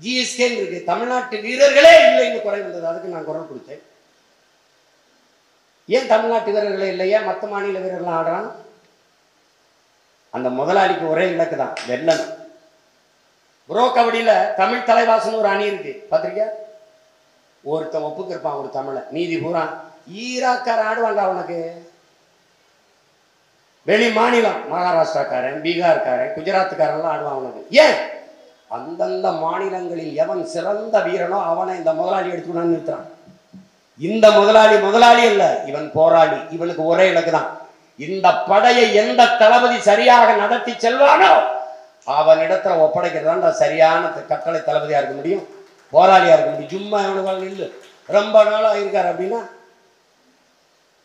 ஜிஎஸ்கேன்னு இருக்கு. தமிழ்நாட்டு வீரர்களே இல்லைன்னு குறை வந்தது. அதுக்கு நான் குரல் கொடுத்தேன். ஏன் தமிழ்நாட்டு வீரர்களே இல்லையா? மற்ற மாநில வீரர்கள்லாம் ஆடுறான். அந்த முதலாளிக்கு ஒரே இலக்கு தான், வெள்ளணும். ப்ரோ கபடியில தமிழ் தலைவாசன் ஒரு அணி இருக்கு, பார்த்திருக்கியா? ஒருத்தன் ஒப்புக்கு இருப்பான் ஒரு தமிழை, நீதி பூரா ஈராக்கார ஆடுவாங்க. அவனுக்கு வெளி மாநிலம் மகாராஷ்டிராக்காரன், பீகார்காரன், குஜராத்துக்காரெல்லாம் ஆடுவான் அவனுக்கு. ஏன்? அந்தந்த மாநிலங்களில் எவன் சிறந்த வீரனோ அவனை இந்த முதலாளி எடுத்துக்கணும்னு நிறுத்துறான். இந்த முதலாளி அல்ல, இவன் போராளி. இவனுக்கு ஒரே இலக்கு தான், இந்த படையை எந்த தளபதி சரியாக நடத்தி செல்வானோ அவனிடத்துல ஒப்படைக்கிறதா சரியான கட்டளை தளபதியா இருக்க முடியும், போராளியா இருக்க முடியும். சும்மா எவனுக்கு இல்லை, ரொம்ப நாளாக இருக்காரு. அப்படின்னா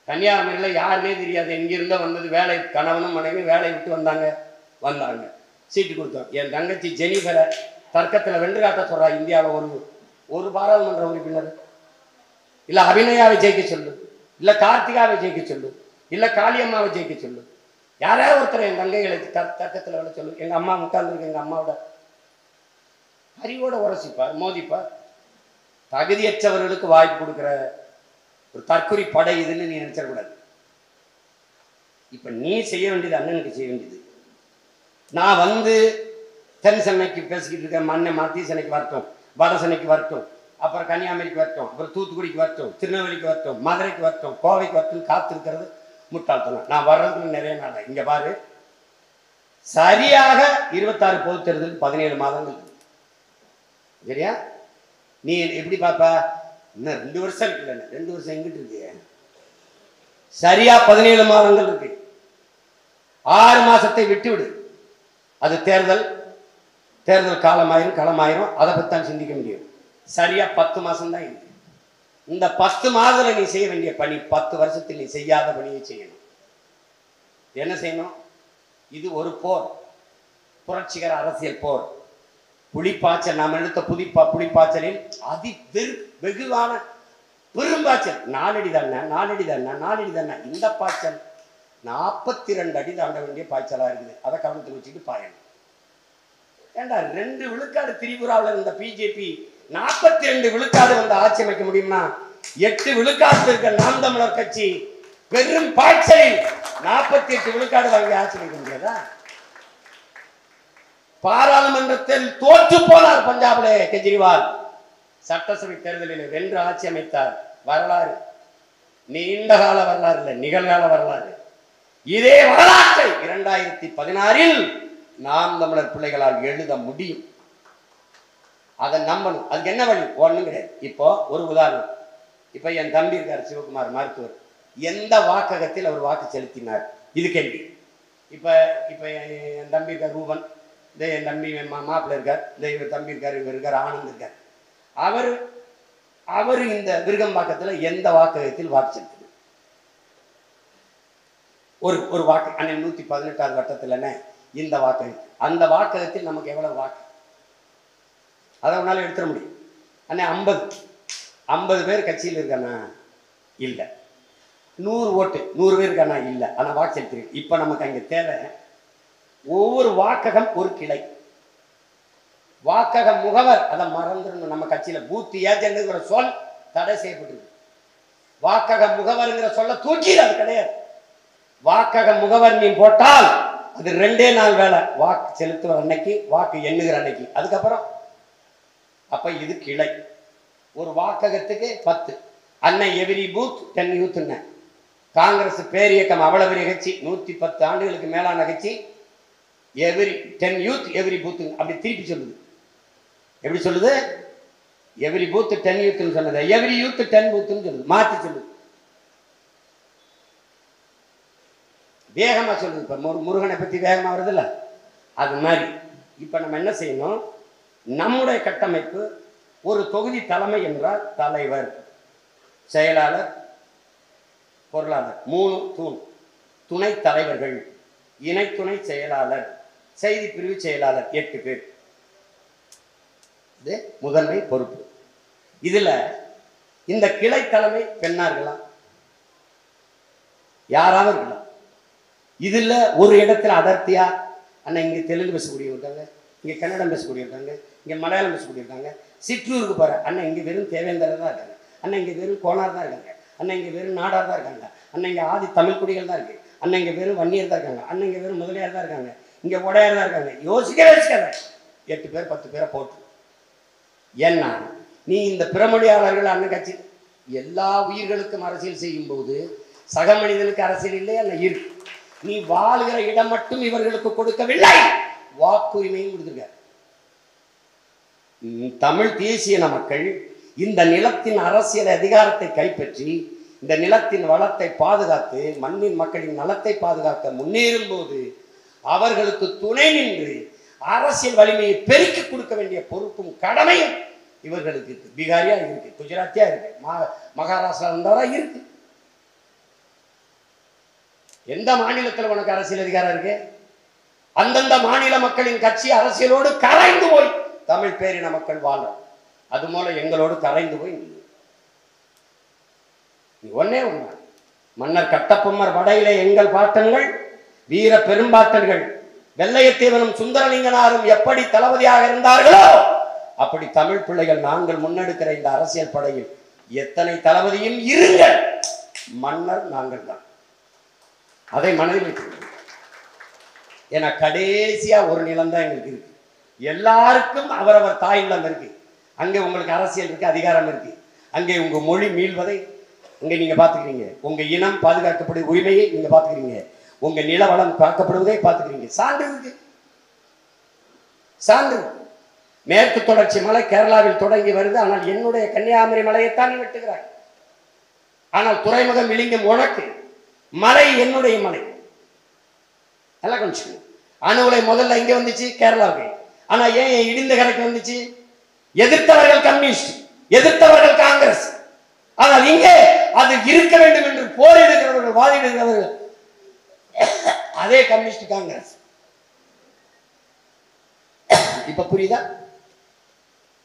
கன்னியாகுமரியில் யாருன்னே தெரியாது, எங்கிருந்தோ வந்தது. வேலை, கணவனும் மனைவி வேலையை விட்டு வந்தாங்க. சீட்டு கொடுத்தோம். என் தங்கச்சி ஜெனிஃபரை தர்க்கத்தில் வென்று காட்ட சொல்றா. இந்தியாவில் ஒரு பாராளுமன்ற உறுப்பினர் இல்லை அபிநயாவை ஜெயிக்க சொல்லு, இல்லை கார்த்திகாவை ஜெயிக்க சொல்லு, இல்லை காளியம்மாவை ஜெயிக்க சொல்லு. யாராவது ஒருத்தர் என் தங்கைகளை தர்க்கத்தில் விட சொல்லு. எங்கள் அம்மா உட்கார்ந்துருக்கு, எங்கள் அம்மாவோட அறிவோட உரசிப்பார், மோதிப்பார். தகுதியற்றவர்களுக்கு வாய்ப்பு கொடுக்குற ஒரு தற்கொலை படை இதுன்னு நீ நினைச்சிடக்கூடாது. இப்ப நீ செய்ய வேண்டியது அண்ணனுக்கு செய்ய வேண்டியது. நான் தென் சென்னைக்கு பேசிக்கிட்டு இருக்கேன். மண்ணை மத்திய சென்னைக்கு வரட்டும், வட சென்னைக்கு வரட்டும், அப்புறம் கன்னியாகுமரிக்கு வரட்டும், அப்புறம் தூத்துக்குடிக்கு வரட்டும், திருநெல்வேலிக்கு வரட்டும், மதுரைக்கு வரட்டும், கோவைக்கு வரட்டும் காத்திருக்கிறது முட்டாள்தனம். நான் வர்றதுக்கு நிறைய நாள். இங்க பாரு, சரியாக 26 பொது தேர்தல் 17 மாதங்கள். சரியா? நீ எப்படி பாப்பா? இன்னும் 2 வருஷம் இருக்குல்ல. 2 வருஷம் எங்கிட்டு இருக்கு? சரியா 17 மாதங்கள் இருக்கு. 6 மாசத்தை விட்டு விடு. அது தேர்தல் களமாயிரும். அதை பத்தி தான் சிந்திக்க முடியும். சரியா 10 மாசம் தான் இருக்கு. இந்த 10 மாதத்துல நீ செய்ய வேண்டிய பணி 10 வருஷத்தில் நீ செய்யாத பணியை செய்யணும். என்ன செய்யணும்? இது ஒரு போர், புரட்சிகர அரசியல் போர். புலிப்பாய்ச்சல், நாம் எடுத்த புலிப்பாய்ச்சலில் வெகுவான பெரும்பாய்ச்சல். 4 அடி தானே. இந்த பாய்ச்சல் 42 அடி தாண்ட வேண்டிய பாய்ச்சலா இருக்குது. அதை கவனத்தில் வச்சுட்டு பாயணும். ஏண்டா 2 விழுக்காடு திரிபுராவில் இருந்த பிஜேபி 42 விழுக்காடு வந்து ஆட்சி அமைக்க முடியும்னா 8 விழுக்காடு இருக்க நாம் தமிழர் கட்சி பெரும் பாய்ச்சலில் 48 விழுக்காடு வாங்கி ஆட்சி அமைக்க முடியாதா? பாராளுமன்றத்தில் தோற்று போனார் பஞ்சாபிலே கெஜ்ரிவால். சட்டசபை தேர்தலில் வென்று ஆட்சி அமைத்தார். வரலாறு நீண்ட கால வரலாறு இல்லை, நிகழ்கால வரலாறு. இதே வரலாற்றை 2016 நாம் தமிழர் பிள்ளைகளால் எழுத முடியும். அதை நம்பணும். அதுக்கு என்ன வழி? ஒண்ணும் கிடையாது. இப்போ ஒரு உதாரணம். இப்ப என் தம்பி இருக்கார் சிவகுமார், மருத்துவர். எந்த வாக்ககத்தில் அவர் வாக்கு செலுத்தினார்? இது கேள்வி. இப்ப என் தம்பி இருக்கார் ரூபன், என் தம்பி மாப்பிள்ளை இருக்கார், இவர் தம்பி இருக்கார், இவர் இருக்கார், ஆனந்த் இருக்கார். அவர் இந்த விருகம்பாக்கத்துல எந்த வாக்ககத்தில் வாக்கு செலுத்தினார்? ஒரு வாக்கு அண்ணன் 118வது வட்டத்தில் இந்த வாக்ககத்தில், அந்த வாக்ககத்தில் நமக்கு எவ்வளவு வாக்கு? அதை உன்னால எடுத்துட முடியும். அண்ணே 50 பேர் கட்சியில் இருக்கானா? இல்லை. 100 ஓட்டு 100 பேர் இருக்கானா? இல்லை. ஆனால் வாக்கு செலுத்திருக்கு. இப்போ நமக்கு அங்கே தேவை ஒவ்வொரு வாக்ககம் ஒரு கிளை. வாக்கக முகவர் அதை மறந்துடணும். நம்ம கட்சியில் பூத் ஏஜென்ட்ங்கிற சொல் தடை செய்யப்பட்டிருக்கு. வாக்கக முகவர்ங்கிற சொல்ல தூக்கிடு, அது கிடையாது. வாக்கக முகவர் நீ போட்டால் அது 2 நாள் வேலை. வாக்கு செலுத்துகிற அன்னைக்கு, வாக்கு எண்ணுகிற அன்னைக்கு, அதுக்கப்புறம் அப்ப இது கிளை. ஒரு வாக்ககத்துக்கு 10. அண்ணன் எவ்ரி பூத் 10 யூத். காங்கிரஸ் பேரியக்கம் அவ்வளவு பெரிய கட்சி, 110 ஆண்டுகளுக்கு மேலான கட்சி. எவ்ரி 10 யூத் எவ்ரி பூத் அப்படி திருப்பி சொல்லுது. எப்படி சொல்லுது? எவ்ரி பூத் 10 யூத்னு சொன்னது எவ்ரி யூத் 10 பூத்னு சொல்லுது, மாற்றி சொல்லுது. வேகமா சொல்லுது. இப்ப முருகனை பத்தி வேகமா வருது இல்ல, அது மாதிரி இப்ப நம்ம என்ன செய்யணும், நம்முடைய கட்டமைப்பு ஒரு தொகுதி தலைமை என்றால் தலைவர், செயலாளர், பொருளாளர், 3 தூண், துணை தலைவர்கள், இணை துணை செயலாளர், செய்தி பிரிவு செயலாளர், 8 பேர். இது முதன்மை பொறுப்பு. இதுல இந்த கிளை தலைமை பெண்ணா இருக்கலாம், யாராவது இருக்கலாம். இதுல ஒரு இடத்துல அடர்த்தியா அண்ணா இங்க தெலுங்கு பேசக்கூடிய இருக்காங்க, இங்க கன்னடம் பேசக்கூடிய இருக்காங்க, இங்க மலையாளம் பேசக்கூடிய இருக்காங்க. சிற்றூருக்கு போற அண்ணா இங்க வெறும் தேவேந்திரர் தான் இருக்காங்க, அண்ணா இங்க வெறும் கோனார் தான் இருக்காங்க, அண்ணா இங்க வெறும் நாடார் தான் இருக்காங்க, அண்ணா இங்க ஆதி தமிழ் குடிகள் தான் இருக்கு, அண்ணா இங்க வெறும் வன்னியர் தான் இருக்காங்க, அண்ணா இங்க வெறும் முதலியார் தான் இருக்காங்க, இங்க உடையார் தான் இருக்காங்க. யோசிக்கவே 8 பேர் 10 பேரை போட்டு. ஏன்னா நீ இந்த பிறமொழியாளர்கள் அண்ணன் கட்சி எல்லா உயிர்களுக்கும் அரசியல் செய்யும் போது சக மனிதனுக்கு அரசியல் இல்லையா இருக்கு. நீ வாழ்கிற இடம் மட்டும் இவர்களுக்கு கொடுக்கவில்லை, வாக்குரிமையும் கொடுத்துருக்க. தமிழ் தேசிய மக்கள் இந்த நிலத்தின் அரசியல் அதிகாரத்தை கைப்பற்றி இந்த நிலத்தின் வளத்தை பாதுகாத்து மண்ணின் மக்களின் நலத்தை பாதுகாக்க முன்னேறும் போது அவர்களுக்கு துணை நின்று அரசியல் வலிமையை பெருக்கி கொடுக்க வேண்டிய பொறுப்பும் கடமையும் இவர்களுக்கு இருக்கு. பீகாரியா இருக்கு, குஜராத்தியா இருக்கு, மகாராஷ்டிரா இருந்தவரா இருக்கு. எந்த மாநிலத்தில் உனக்கு அரசியல் அதிகாரம் இருக்கு? அந்தந்த மாநில மக்களின் கட்சி அரசியலோடு கரைந்து போய் தமிழ் பேரின மக்கள் வாழ்றோம். அது மூலம் எங்களோடு கரைந்து போய் நீ ஒன்னே ஒண்ணு, மன்னர் கட்டபொம்மர் வடையிலே எங்கள் பாட்டன்கள் வீர பெரும்பாட்டன்கள் வெள்ளையத்தேவனும் சுந்தரலிங்கனாரும் எப்படி தளபதியாக இருந்தார்களோ அப்படி தமிழ் பிள்ளைகள் நாங்கள் முன்னெடுக்கிற இந்த அரசியல் படையில் எத்தனை தளபதியும் இருங்கள், மன்னர் நாங்கள் தான். அதை மனதில் வைத்து, ஏன்னா கடைசியா ஒரு நிலம் தான் எங்களுக்கு இருக்கு. எல்லாருக்கும் அவரவர் தாய் நிலம் இருக்கு. அங்கே உங்களுக்கு அரசியல் இருக்கு, அதிகாரம் இருக்கு. அங்கே உங்க மொழி மீள்வதை இங்க நீங்க பாத்துக்கிறீங்க, உங்க இனம் பாதுகாக்கப்படுகிற உரிமையை நீங்க பாத்துக்கிறீங்க, உங்க நில வளம் காக்கப்படுவதை பாத்துக்கிறீங்க. சான்று இருக்கு, சான்று. மேற்கு தொடர்ச்சி மலை கேரளாவில் தொடங்கி வருது, ஆனால் என்னுடைய கன்னியாகுமரி மலையைத்தான் நீ வெட்டுகிறாய். ஆனால் துறைமுகம் விளிங்கும் உனக்கு மலை என்னுடைய மலை. நல்லா கொஞ்சம் அணு உலை முதல்ல இங்க வந்துச்சு கேரளாவுக்கு, ஆனா ஏன் இடிந்த கரைக்கு வந்துச்சு? எதிர்த்தவர்கள் கம்யூனிஸ்ட், எதிர்த்தவர்கள் காங்கிரஸ். ஆனால் இங்கே அது இருக்க வேண்டும் என்று போரிடுகிறவர்கள், வாதிடுகிறவர்கள் அதே கம்யூனிஸ்ட் காங்கிரஸ். இப்ப புரியுதா?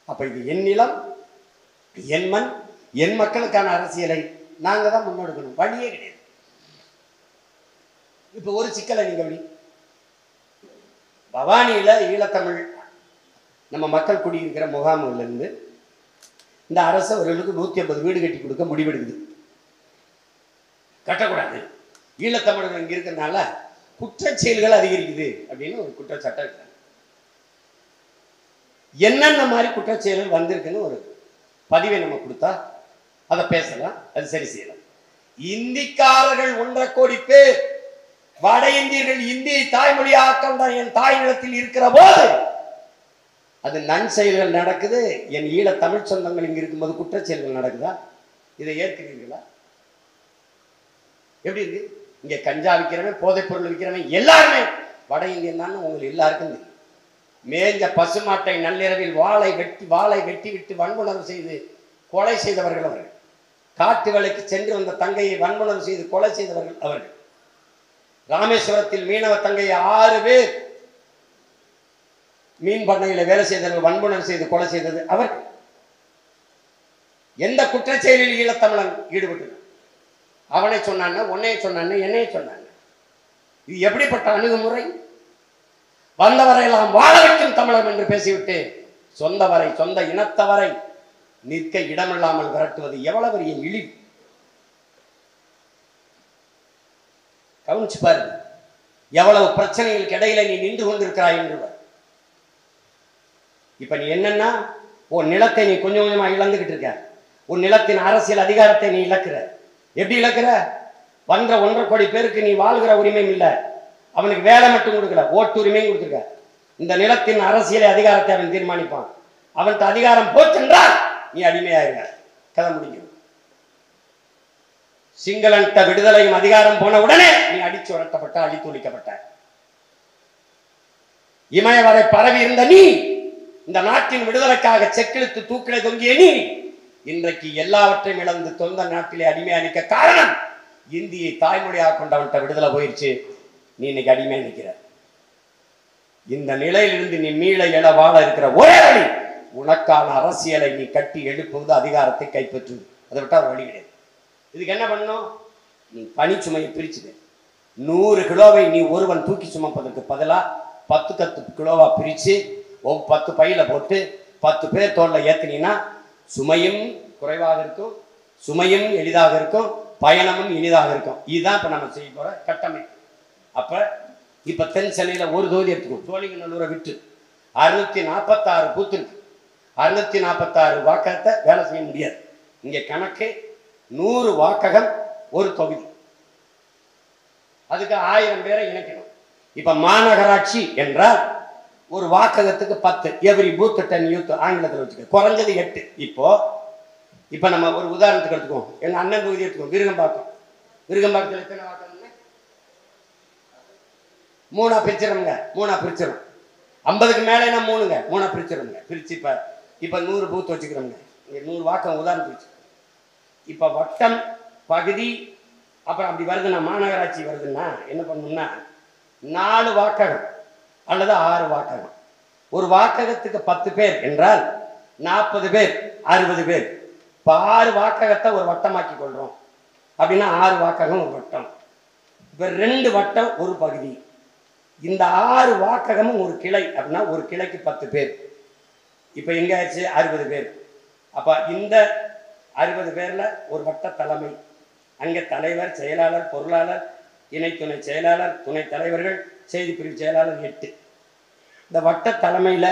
அப்ப இது என் நிலம், என் மண், என் மக்களுக்கான அரசியலை நாங்க தான் முன்னெடுக்கணும், வழியே கிடையாது. இப்ப ஒரு சிக்கலை நீங்க பவானியில ஈழத்தமிழ் நம்ம மக்கள் குடியிருக்கிற முகாம்ல இருந்து இந்த அரசு அவர்களுக்கு 150 வீடு கட்டி கொடுக்க முடிவெடுக்குது. கட்டக்கூடாது, ஈழத்தமிழர்கள் இங்க இருக்கிறதுனால குற்றச்செயல்கள் அதிகரிக்குது அப்படின்னு ஒரு குற்றச்சாட்டம் இருக்காங்க. என்னென்ன மாதிரி குற்றச்செயல்கள் வந்திருக்குன்னு ஒரு பதிவை நம்ம கொடுத்தா அதை பேசலாம், அது சரி செய்யலாம். இந்திக்காரர்கள் 1.5 கோடி பேர், வட இந்தியர்கள் இந்தியை தாய்மொழியாக்கம் தான் என் தாய் நிலத்தில் இருக்கிற போது அது நன்செயல்கள் நடக்குது. என் ஈழ தமிழ் சொந்தங்கள் இங்க இருக்கும்போது குற்றச்செயல்கள் நடக்குதா? இதை ஏற்கிறீர்களா? எப்படி இருக்கு? இங்க கஞ்சா விற்கிறவன், போதைப் பொருள் விற்கிறவன் எல்லாருமே வட இந்தியன் தான். உங்களுக்கு எல்லாருக்கும் தெரியும். மேஞ்ச பசுமாட்டை நள்ளிரவில் வாளை வெட்டி விட்டு வன்புணர்வு செய்து கொலை செய்தவர்கள் அவர்கள். காட்டு வேலைக்கு சென்று வந்த தங்கையை வன்புணர்வு செய்து கொலை செய்தவர்கள் அவர்கள். ராமேஸ்வரத்தில் மீனவ தங்கையை 6 பேர் மீன் பண்ணையில வேலை செய்தவர்கள் வன்புணர்வு செய்து கொலை செய்தது அவர்கள். எந்த குற்றச்செயலில் ஈழத்தமிழன் ஈடுபட்டு அவனை சொன்னாங்க, உன்னைய சொன்னாங்க, என்னைய சொன்னாங்க. இது எப்படிப்பட்ட அணுகுமுறை? வந்தவரையெல்லாம் வாழ வைக்கும் தமிழம் என்று பேசிவிட்டு சொந்தவரை, சொந்த இனத்தவரை நிற்க இடமில்லாமல் விரட்டுவது எவ்வளவு பெரிய இழிவு! கவனிச்சு பாரு, எவ்வளவு பிரச்சனைகளுக்கு இடையில நீ நின்று கொண்டிருக்கிறாய் என்று. இப்ப நீ என்னன்னா, உன் நிலத்தை நீ கொஞ்சம் கொஞ்சமா இழந்துகிட்டு இருக்க. உன் நிலத்தின் அரசியல் அதிகாரத்தை நீ இழக்கிற. எப்படி இழக்கிற? வந்த 1.5 கோடி பேருக்கு நீ வாழ்கிற உரிமையும் இல்லை, அவனுக்கு வேலை மட்டும் கொடுக்கல, ஓட்டு உரிமையும் கொடுத்துருக்க. இந்த நிலத்தின் அரசியலை அதிகாரத்தை அவன் தீர்மானிப்பான். அவனுக்கு அதிகாரம் போச்சென்றால் நீ அடிமையாயிருங்க, கதை முடியும். சிங்களன்ட்ட விடுதலையும் அதிகாரம் போன உடனே நீ அடிச்சு உரட்டப்பட்ட, அழித்து ஒழிக்கப்பட்ட. இமயவரை பரவி இருந்த நீ, இந்த நாட்டின் விடுதலைக்காக செக்கிழுத்து தூக்கிலை தொங்கிய நீ, இன்றைக்கு எல்லாவற்றையும் இழந்து சொந்த நாட்டிலே அடிமையா நிற்க காரணம் இந்தியை தாய்மொழியாக கொண்டவன்ட்ட விடுதலை போயிடுச்சு. நீ இன்னைக்கு அடிமையா நிற்கிற. இந்த நிலையிலிருந்து நீ மீள எழ வாழ இருக்கிற ஒரே வழி, உனக்கான அரசியலை நீ கட்டி எழுப்புவது, அதிகாரத்தை கைப்பற்றுவது. அதை விட்டா வழி கிடையாது. இதுக்கு என்ன பண்ணணும்? நீ பனிச்சுமையை பிரிச்சுது. 100 கிலோவை நீ ஒருவன் தூக்கி சுமப்பதற்கு பதிலாக 10 கிலோவா பிரித்து 10 பையில போட்டு 10 பேர் தோல்ல ஏற்றினீங்கன்னா சுமையும் குறைவாக இருக்கும், சுமையும் எளிதாக இருக்கும், பயணமும் இனிதாக இருக்கும். இதுதான் இப்போ நம்ம செய்ய போகிற கட்டமைப்பு. அப்போ இப்போ தென் சென்னையில் ஒரு தொகுதி எடுத்துக்கும். சோழிங்கநல்லூரை விட்டு 646 பூத்து இருக்கு. 646 வாக்ககத்தை வேலை செய்ய முடியாது. இங்கே கணக்கு 100 வாக்ககம் ஒரு தொகுதி. அதுக்கு 1000 பேரை இணைக்கணும். இப்ப மாநகராட்சி என்றால் ஒரு வாக்ககத்துக்கு 10, எவ்ரி பூத் 10 யூத் ஆங்கிலத்தில் வச்சுக்க, குறைஞ்சது 8. இப்போ நம்ம ஒரு உதாரணத்துக்கு எடுத்துக்குவோம். எங்க அண்ணன் தொகுதி எடுத்துக்குவோம், விருகம்பாக்கம். விருகம்பாக்கத்தில் எத்தனை வாக்ககம்ங்க? 3 பிரிச்சிடணுங்க. 3 பிரிச்சிடும். 50க்கு மேலேனா 3ங்க. 3 பிரிச்சிடணுங்க. பிரிச்சு இப்போ 100 பூத் வச்சுக்கிறோங்க. இங்கே 100 வாக்கம் உதாரணத்துக்கு. இப்போ வட்டம், பகுதி, அப்புறம் அப்படி வருதுன்னா மாநகராட்சி வருதுன்னா என்ன பண்ணணும்னா 4 வாக்ககம் அல்லது 6 வாக்ககம். ஒரு வாக்ககத்துக்கு 10 பேர் என்றால் 40 பேர், 60 பேர். இப்போ 6 வாக்ககத்தை ஒரு வட்டமாக்கி கொள்றோம் அப்படின்னா 6 வாக்ககம் ஒரு வட்டம். இப்போ 2 வட்டம் ஒரு பகுதி. இந்த 6 வாக்ககமும் ஒரு கிளை அப்படின்னா ஒரு கிளைக்கு 10 பேர். இப்போ எங்க ஆச்சு? 60 பேர். அப்போ இந்த 60 பேர்ல ஒரு வட்ட தலைமை, அங்கே தலைவர், செயலாளர், பொருளாளர், இணை துணை செயலாளர், துணை தலைவர்கள், செய்தி பிரிவு செயலாளர் 8. இந்த வட்ட தலைமையில்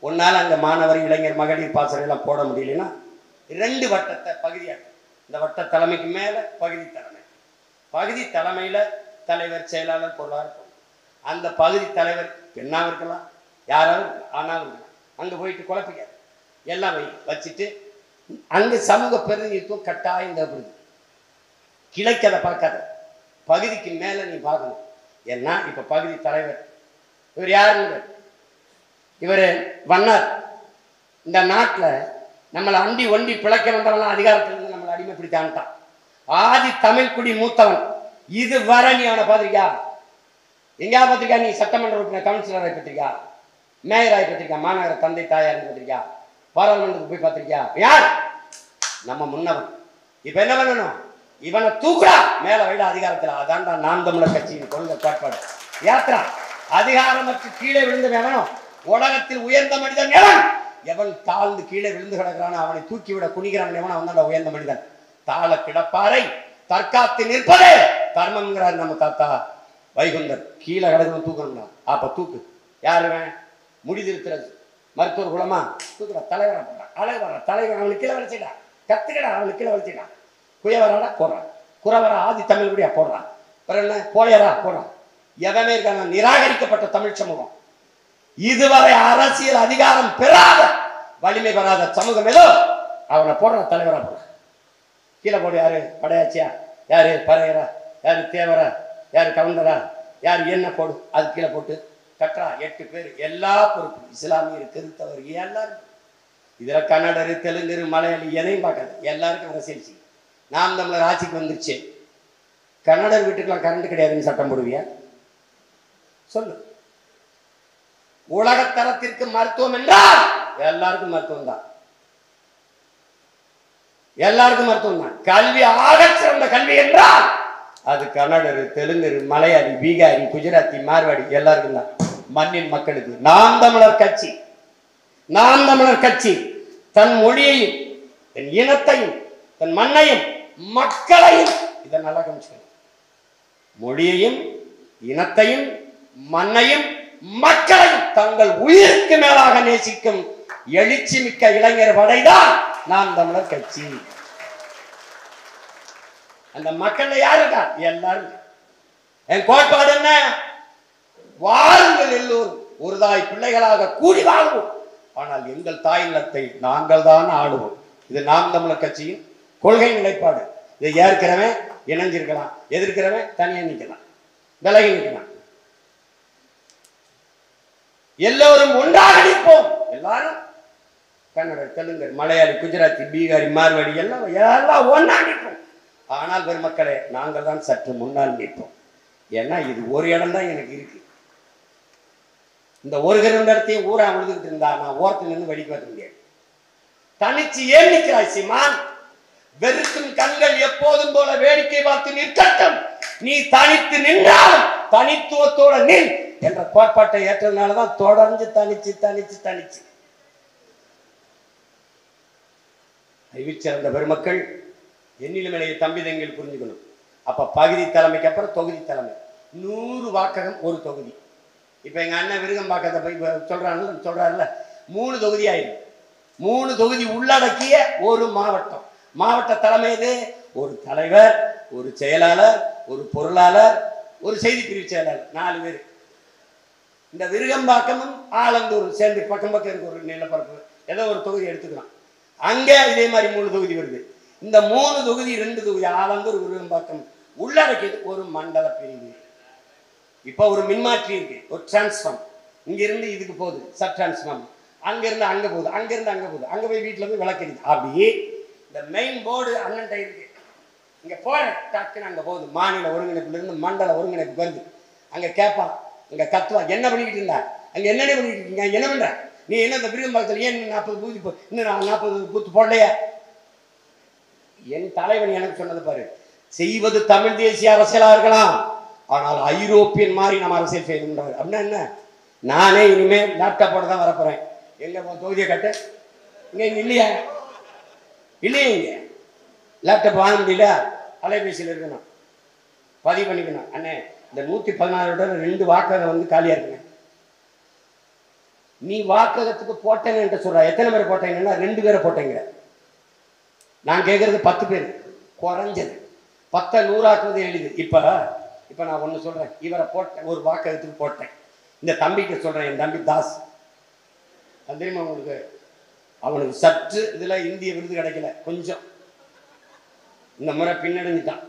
ஒன்னால் அங்கே மாணவர், இளைஞர், மகளிர் பாசறை எல்லாம் போட முடியலன்னா 2 வட்டத்தை பகுதியாக, இந்த வட்ட தலைமைக்கு மேலே பகுதி தலைமை, பகுதி தலைமையில் தலைவர், செயலாளர், பொருளாளர். அந்த பகுதி தலைவர் பெண்ணாக இருக்கலாம், யாராவது ஆணாக இருக்கலாம். அங்கே போயிட்டு குழப்பிக்காது, எல்லாம் வச்சுட்டு அங்கே சமூக பிரதிநிதித்துவம் கட்டாயம் தேவைப்படுது. கிளைக்கு அதை பார்க்காத, பகுதிக்கு மேலே நீ பார்க்கணும். ஏன்னா இப்போ பகுதி தலைவர் இவர் யாருங்க? இவர் வண்ணார். இந்த நாட்டில் நம்மளை அண்டி ஒண்டி பிழைக்க வந்தவன்லாம் அதிகாரத்திலிருந்து நம்மளை அடிமைப்பிடித்தான்ட்டான். ஆதி தமிழ் குடி மூத்தவன். இது வர நீ அவனை பார்த்திருக்கியா? எங்கேயா பார்த்திருக்கா? நீ சட்டமன்ற உறுப்பினர், கவுன்சிலரை பத்திரிக்கா, மேயராய் பத்திரிக்கா, மாநகர தந்தை தாயார் பத்திரிக்கா, பாராளுமன்றத்துக்கு போய் பார்த்திருக்கியா? யார்? நம்ம முன்னவன். இப்ப என்ன பண்ணணும்? இவனை தூக்குடா, மேல வைட அதிகாரத்தில். அதான்டா நாம் தமிழர் கட்சியின் கொள்கை கோட்பாடு. யாத்திரா அதிகாரமற்று கீழே விழுந்து வேணும். உலகத்தில் உயர்ந்த மனிதன் எவன்? எவன் தாழ்ந்து கீழே விழுந்து கிடக்கிறானோ அவனை தூக்கிவிட குனிகிறான் எவன், அவன் தான் உயர்ந்த மனிதன். தாழ கிடப்பாரை தற்காத்து நிற்பதே தர்மம்ங்கிறார் நம்ம தாத்தா வைகுந்தர். கீழே கிடக்கணும், தூக்கணும்னா. அப்ப தூக்கு. யாருவன்? முடிதிருக்கிறது மருத்துவர் குலமா? தூக்குறா. தலைவரா போடுறான், அழகுறா, தலைவர் அவனுக்கு கீழே வளைச்சிடா, கத்துக்கடா, அவனுக்கு கீழே வளைச்சிடா. குயவராடா போடுறான், குறவரா ஆதி தமிழ் குடியா போடுறான், பிறகு என்ன போயரா போடுறான். எவனே இருக்காங்க? நிராகரிக்கப்பட்ட தமிழ் சமூகம். இதுவரை அரசியல் அதிகாரம் பெறாத, வலிமை பெறாத சமூகம் ஏதோ அவனை போடுற தலைவரா போடுறான். கீழே போடு. யாரு? படையாச்சியா? யாரு? பறையரா? யாரு? தேவரா? யாரு? கவுண்டரா? யார்? என்ன போடு. அது கீழே போட்டு கட்டுறா. 8 பேர், எல்லா பொறுப்பு. இஸ்லாமியர், கிறிஸ்தவர், எல்லாரும். இதுல கன்னடரு, தெலுங்கு, மலையாளி எதையும் பார்க்காது. எல்லாருக்கும் அரசியல் செய்யும். நாம் தமிழர் ஆட்சிக்கு வந்துருச்சு. கன்னடர் வீட்டுக்கெல்லாம் கரண்ட் கிடையாதுன்னு சட்டம் போடுவியா? சொல்லு. உலகத்தரத்திற்கு மருத்துவம் என்றால் எல்லாருக்கும் மருத்துவம் தான். எல்லாருக்கும் மருத்துவம் தான். கல்வி ஆக சிறந்த கல்வி என்றால் அது கன்னடரு, தெலுங்கு, மலையாளி, பீகாரி, குஜராத்தி, மார்வாடி எல்லாருக்கும் தான். மண்ணின் மக்களுக்கு. நாம் தமிழர் கட்சி, நாம் தமிழர் கட்சி தன் மொழியையும் தன் இனத்தையும் தன் மண்ணையும் மக்களையும், இதை நல்லா கவனிச்சுக்கணும், மொழியையும் இனத்தையும் மண்ணையும் மக்களையும் தங்கள் உயிருக்கு மேலாக நேசிக்கும் எழுச்சி மிக்க இளைஞர் படைதான் நாம் தமிழர் கட்சி. அந்த மக்கள் யாருக்கா? எல்லாரும். என் கோட்பாடு என்ன? வாருங்கள் எல்லோரும் ஒரு தாய் பிள்ளைகளாக கூடி வாழ்வோம், ஆனால் எங்கள் தாய் நிலத்தை நாங்கள் தான் ஆளுவோம். இது நாம் தமிழர் கட்சியின் கொள்கை நிலைப்பாடு. இதை ஏற்கிறவன் இணைஞ்சிருக்கலாம், எதிர்க்கிறவன் தனியா நிற்கலாம், விலகி நிற்கலாம். எல்லோரும் ஒன்றாக நிற்போம். எல்லாரும் கன்னட, தெலுங்கு, மலையாளி, குஜராத்தி, பீகாரி, மார்வாடி எல்லாம் ஒன்றா நிற்போம். ஆனால் பெருமக்களே, நாங்கள் தான் சற்று முன்னால் நிற்போம். ஏன்னா இது ஒரு இடம் தான் எனக்கு இருக்கு. இந்த ஒரு இடத்தையும் ஊரா விழுதுகிட்டு இருந்தா நான் ஓரத்தில் நின்று வெடிக்க வைக்க முடியாது. தனிச்சு ஏன் நிற்கிறாய் சீமான்? வெறுக்கும் கண்கள் எப்போதும் போல வேடிக்கை பார்த்து நிற்கட்டும். நீ தனித்து நின்றாலும் தனித்துவத்தோட நில் என்ற கோட்பாட்டை ஏற்றதுனாலதான் தொடர்ந்து தனிச்சு தனிச்சு தனிச்சு அறிவிச்சிருந்த பெருமக்கள் எண்ணிலும் இளைய தம்பி தங்கள் புரிஞ்சுக்கணும். அப்ப பகுதி தலைமைக்கு அப்புறம் தொகுதி தலைமை 100 வாக்ககம் ஒரு தொகுதி. இப்ப எங்க அண்ணன் விருகம்பாக்கத்தை போய் சொல்றாருல 3 தொகுதி ஆயிடும். 3 தொகுதி உள்ளடக்கிய ஒரு மாவட்டம். மாவட்ட தலைமையிலே ஒரு தலைவர், ஒரு செயலாளர், ஒரு பொருளாளர், ஒரு செய்தி பிரிவு செயலாளர், 4 பேர். இந்த விருகம்பாக்கமும் ஆலந்தூர் சேர்ந்து பக்கம் பக்கம் இருக்க ஒரு நிலப்பரப்பு ஏதோ ஒரு தொகுதி எடுத்துக்கலாம். அங்க இதே மாதிரி 3 தொகுதி வருது. இந்த 3 தொகுதி 2 தொகுதி ஆலந்தூர் விருகம்பாக்கம் உள்ளடக்கியது ஒரு மண்டல பிரிவு. இப்ப ஒரு மின்மாற்றி இருக்கு, ஒரு டிரான்ஸ்ஃபார்ம். இங்க இருந்து இதுக்கு போகுது சப் டிரான்ஸ்ஃபார்ம், அங்க இருந்து அங்க போகுது, அங்க இருந்து அங்க போகுது, அங்க போய் வீட்டுல போய் விளக்கெடுது. அப்படி இந்த மெயின் போர்டு அண்ணன் இருக்கு. இங்க போற டக்குன்னு அங்க போகுது. மாநில ஒருங்கிணைப்புல இருந்து மண்டல ஒருங்கிணைப்பு வருது. அங்க கேட்பான், அங்க கத்துவா, என்ன பண்ணிக்கிட்டு இருந்தா, அங்க என்னென்ன பண்ணிக்கிட்டு இருக்கீங்க, என்ன பண்ற நீ, என்ன இந்த விருகம்பாக்கத்துல ஏன் 40 பூத்தி இன்னும் 40 பூத்து போடலையா? என் தலைவன் எனக்கு சொன்னது பாரு, செய்வது தமிழ் தேசிய அரசியலா இருக்கலாம், ஆனால் ஐரோப்பியன் மாதிரி நம்ம அரசியல் செய்யணும்ன்றாரு. அப்படின்னா என்ன? நானே இனிமே லேப்டாப்போட தான் வரப்போறேன். எங்க தொகுதியை கட்டு இங்க இல்லையா? இல்லையே, இங்க லேப்டாப் வாங்க முடியல, அலைபேசியில் இருக்கணும், பதிவு பண்ணிக்கணும். அண்ணே இந்த 116 2 வாக்ககம் வந்து காலியா இருக்குங்க. நீ வாக்ககத்துக்கு போட்டேன்னு சொல்ற, எத்தனை பேர் போட்டீங்கன்னா 2 பேரை போட்டேங்க. நான் கேட்கறது 10 பேர் குறைஞ்சது. 10 100 எளிது. இப்ப நான் ஒண்ணு சொல்றேன், இவரை போட்டேன், ஒரு வாக்ககத்துக்கு போட்டேன். இந்த தம்பிக்கு சொல்றேன், என் தம்பி தாஸ், அது தெரியுமா உங்களுக்கு? அவனுக்கு சற்று இதுல இந்திய விருது கிடைக்கல, கொஞ்சம் இந்த முறை பின்னடைஞ்சிட்டான்.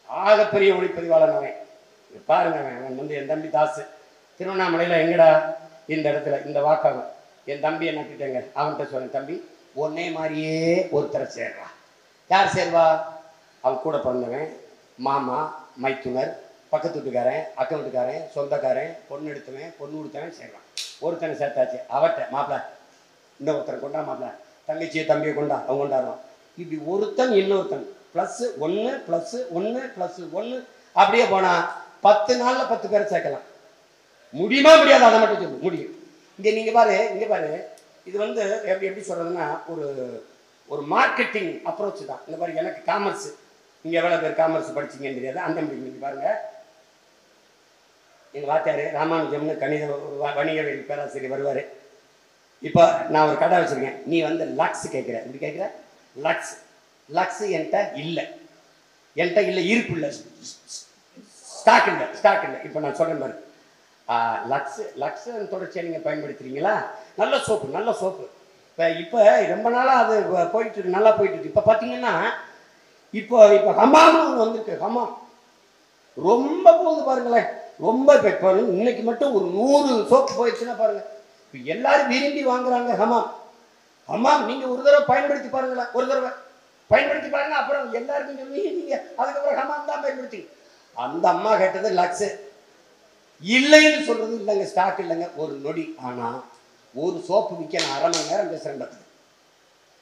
ஆகப்பெரிய ஒளிப்பதிவாளன் அவன். பாருங்க, அவன் வந்து என் தம்பி தாஸ் திருவண்ணாமலையில எங்கடா இந்த இடத்துல இந்த வாக்ககம் என் தம்பியை நட்டுட்டேங்க. அவன்கிட்ட சொல்றேன், தம்பி ஒன்னே மாதிரியே ஒருத்தரை சேர்றா. யார் சேர்வா? அவன் கூட பிறந்தவன், மாமா, மைத்துனர், பக்கத்து வீட்டுக்காரன், அக்கம் வீட்டுக்காரன், சொந்தக்காரன், பொண்ணு எடுத்தவன், பொண்ணு கொடுத்தவன் சேர்றான். ஒருத்தனை சேர்த்தாச்சு. அவட்ட மாப்பிள்ள இந்த ஒருத்தனை கொண்டா, மாப்பிள்ள தங்கச்சியை தம்பியை கொண்டா, அவன் கொண்டாடுவான். இப்படி ஒருத்தன் இன்னொருத்தன் +1+1+1 அப்படியே போனா 10 நாள்ல 10 பேரை சேர்க்கலாம். முடியுமா முடியாது? அதை மட்டும் சொல்லு. முடியும். இங்க பாரு, இது வந்து எப்படி சொல்றதுன்னா ஒரு மார்க்கெட்டிங் அப்ரோச் தான். இந்த பாரு, எனக்கு காமர்ஸ், இங்க எவ்வளவு பேர் காமர்ஸ் படிச்சீங்கன்னு தெரியாது. அந்த நீங்க பாருங்க, எங்க வாத்தியாரு ராமானுஜம்னு கணித வணிகவியல் பேராசிரியர் வருவாரு. இப்ப நான் ஒரு கடை வச்சிருக்கேன், நீ வந்து லக்ஸ் கேட்கிற, இப்படி கேட்கிற, லக்ஸ் என்கிட்ட இல்லை, இருப்பு இல்லை, ஸ்டாக் இல்லை. இப்ப நான் சொல்றேன் பாரு, லக்ஸ் தொடர்ச்சியா நீங்க பயன்படுத்துறீங்களா? நல்ல சோப்பு. இப்ப ரொம்ப நாளா அது போயிட்டு இருக்கு, நல்லா போயிட்டு இருக்கு. இப்ப பாத்தீங்கன்னா இப்போ ஹமாம் வந்திருக்கு. ஹமாம் ரொம்ப போகுது பாருங்களேன், ரொம்ப. இப்ப இன்னைக்கு மட்டும் ஒரு 100 சோப்பு போயிடுச்சுன்னா பாருங்க, எல்லாரும் விரும்பி வாங்குறாங்க ஹமாம். நீங்க ஒரு தடவை பயன்படுத்தி பாருங்களேன், அப்புறம் எல்லாருக்கும் சொல்லி நீங்க அதுக்கப்புறம் ஹமாம் தான் பயன்படுத்தி. அந்த அம்மா கேட்டது லக்ஸ் இல்லைன்னு சொல்றது இல்லைங்க, ஸ்டாக் இல்லைங்க, ஒரு நொடி. ஆனா ஒரு சோப்பு விற்க நான் 1/2 மணி நேரம் பேசுறேன்.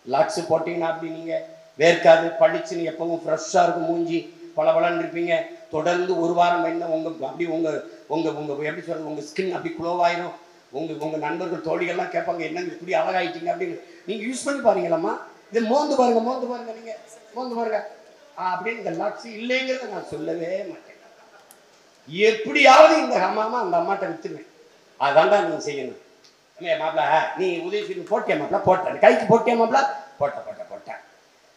லக்ஸ் போட்டீங்கன்னா அப்படி நீங்க வேர்க்காது, பளிச்சுன்னு எப்பவும் ஃப்ரெஷ்ஷா இருக்கும், மூஞ்சி பளபளன்னு இருப்பீங்க. தொடர்ந்து 1 வாரம் என்ன அப்படி உங்க எப்படி சொல்றது, உங்க ஸ்கின் அப்படி குளோவாயிரும். உங்க நண்பர்கள் தோழிகள்லாம் கேட்பாங்க, என்னங்க இப்படி அழகாயிட்டீங்க அப்படின்னு. நீங்க யூஸ் பண்ணி பாருங்களம்மா, இதை மோந்து பாருங்க, நீங்க மோந்து பாருங்க அப்படின்னு. இந்த லக்ஸ் இல்லைங்கிறத நான் சொல்லவே மாட்டேன். எப்படியாவது இந்த ஹமாமா அந்த அம்மாட்ட வித்துருவேன். அதான்டா நீங்க செய்யணும். மாப்பிள நீ உதவி போட்டியா மாப்பிள? போட்டேன். கைக்கு போட்டியா மாப்பிள? போட்டேன்.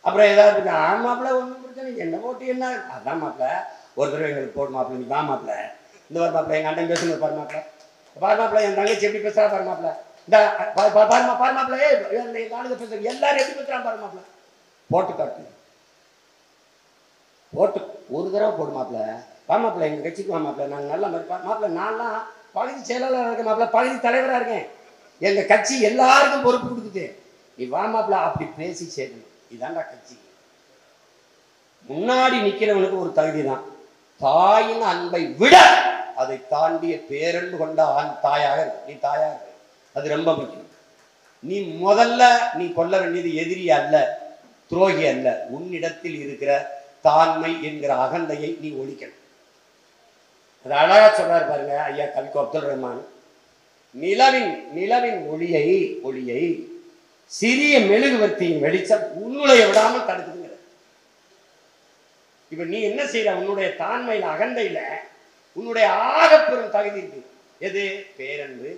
அப்புறம் ஏதாவது மாப்பிள ஒன்றும் பிரச்சனை, என்ன போட்டு என்ன? அதான் மாப்பிள ஒரு தடவை எங்களுக்கு போடு மாப்பிள, நீ வா மாப்பிள, இந்த ஒரு மாப்பிள எங்க அண்ணன் பேசுங்க பாரு மாப்பிள, என் தங்கச்சி எப்படி பேசுறா பாரு மாப்பிள, இந்த பாரு மாப்பிள, என் ஆளுங்க பேசுற எல்லாரும் எப்படி பேசுறான் பாரு மாப்பிள, போட்டு காட்டு. போட்டு ஒரு தடவை போடு மாப்பிள்ள, வா மாப்பிள்ள, எங்கள் கட்சிக்கு வா மாப்பிள்ள, நாங்கள் நல்லா மாப்பிள்ள, நான்லாம் பகுதி செயலாளராக இருக்கேன் மாப்பிள்ள, பகுதி தலைவராக இருக்கேன், எங்கள் கட்சி எல்லாருக்கும் பொறுப்பு கொடுக்குது, நீ வா மாப்பிள்ள, அப்படி பேசி சேர்க்கணும். இதாண்டா கட்சி. முன்னாடி நிற்கிறவனுக்கு ஒரு தகுதி தான், தாயின் அன்பை விட அதை தாண்டிய பேரன்பு கொண்ட ஆண் தாயாக இருக்கு. நீ தாயாக இருக்கு, அது ரொம்ப முக்கியம். நீ முதல்ல நீ கொல்ல வேண்டியது எதிரி அல்ல, துரோகி அல்ல, உன்னிடத்தில் இருக்கிற தாண்மை என்கிற அகந்தையை நீ ஒழிக்கணும். அது அழகா சொல்றாரு பாருங்க ஐயா கவிக்கோ அப்துல் ரஹ்மான். நிலவின் ஒளியை சிறிய மெழுகுவர்த்தியின் வெளிச்சம் உன்னுடைய விடாமல் தடுக்குதுங்கிற. இப்ப நீ என்ன செய்யற? உன்னுடைய தாண்மையில அகந்தையில உன்னுடைய ஆகப்பெரும் தகுதி இருக்கு. எது? பேரன்பு,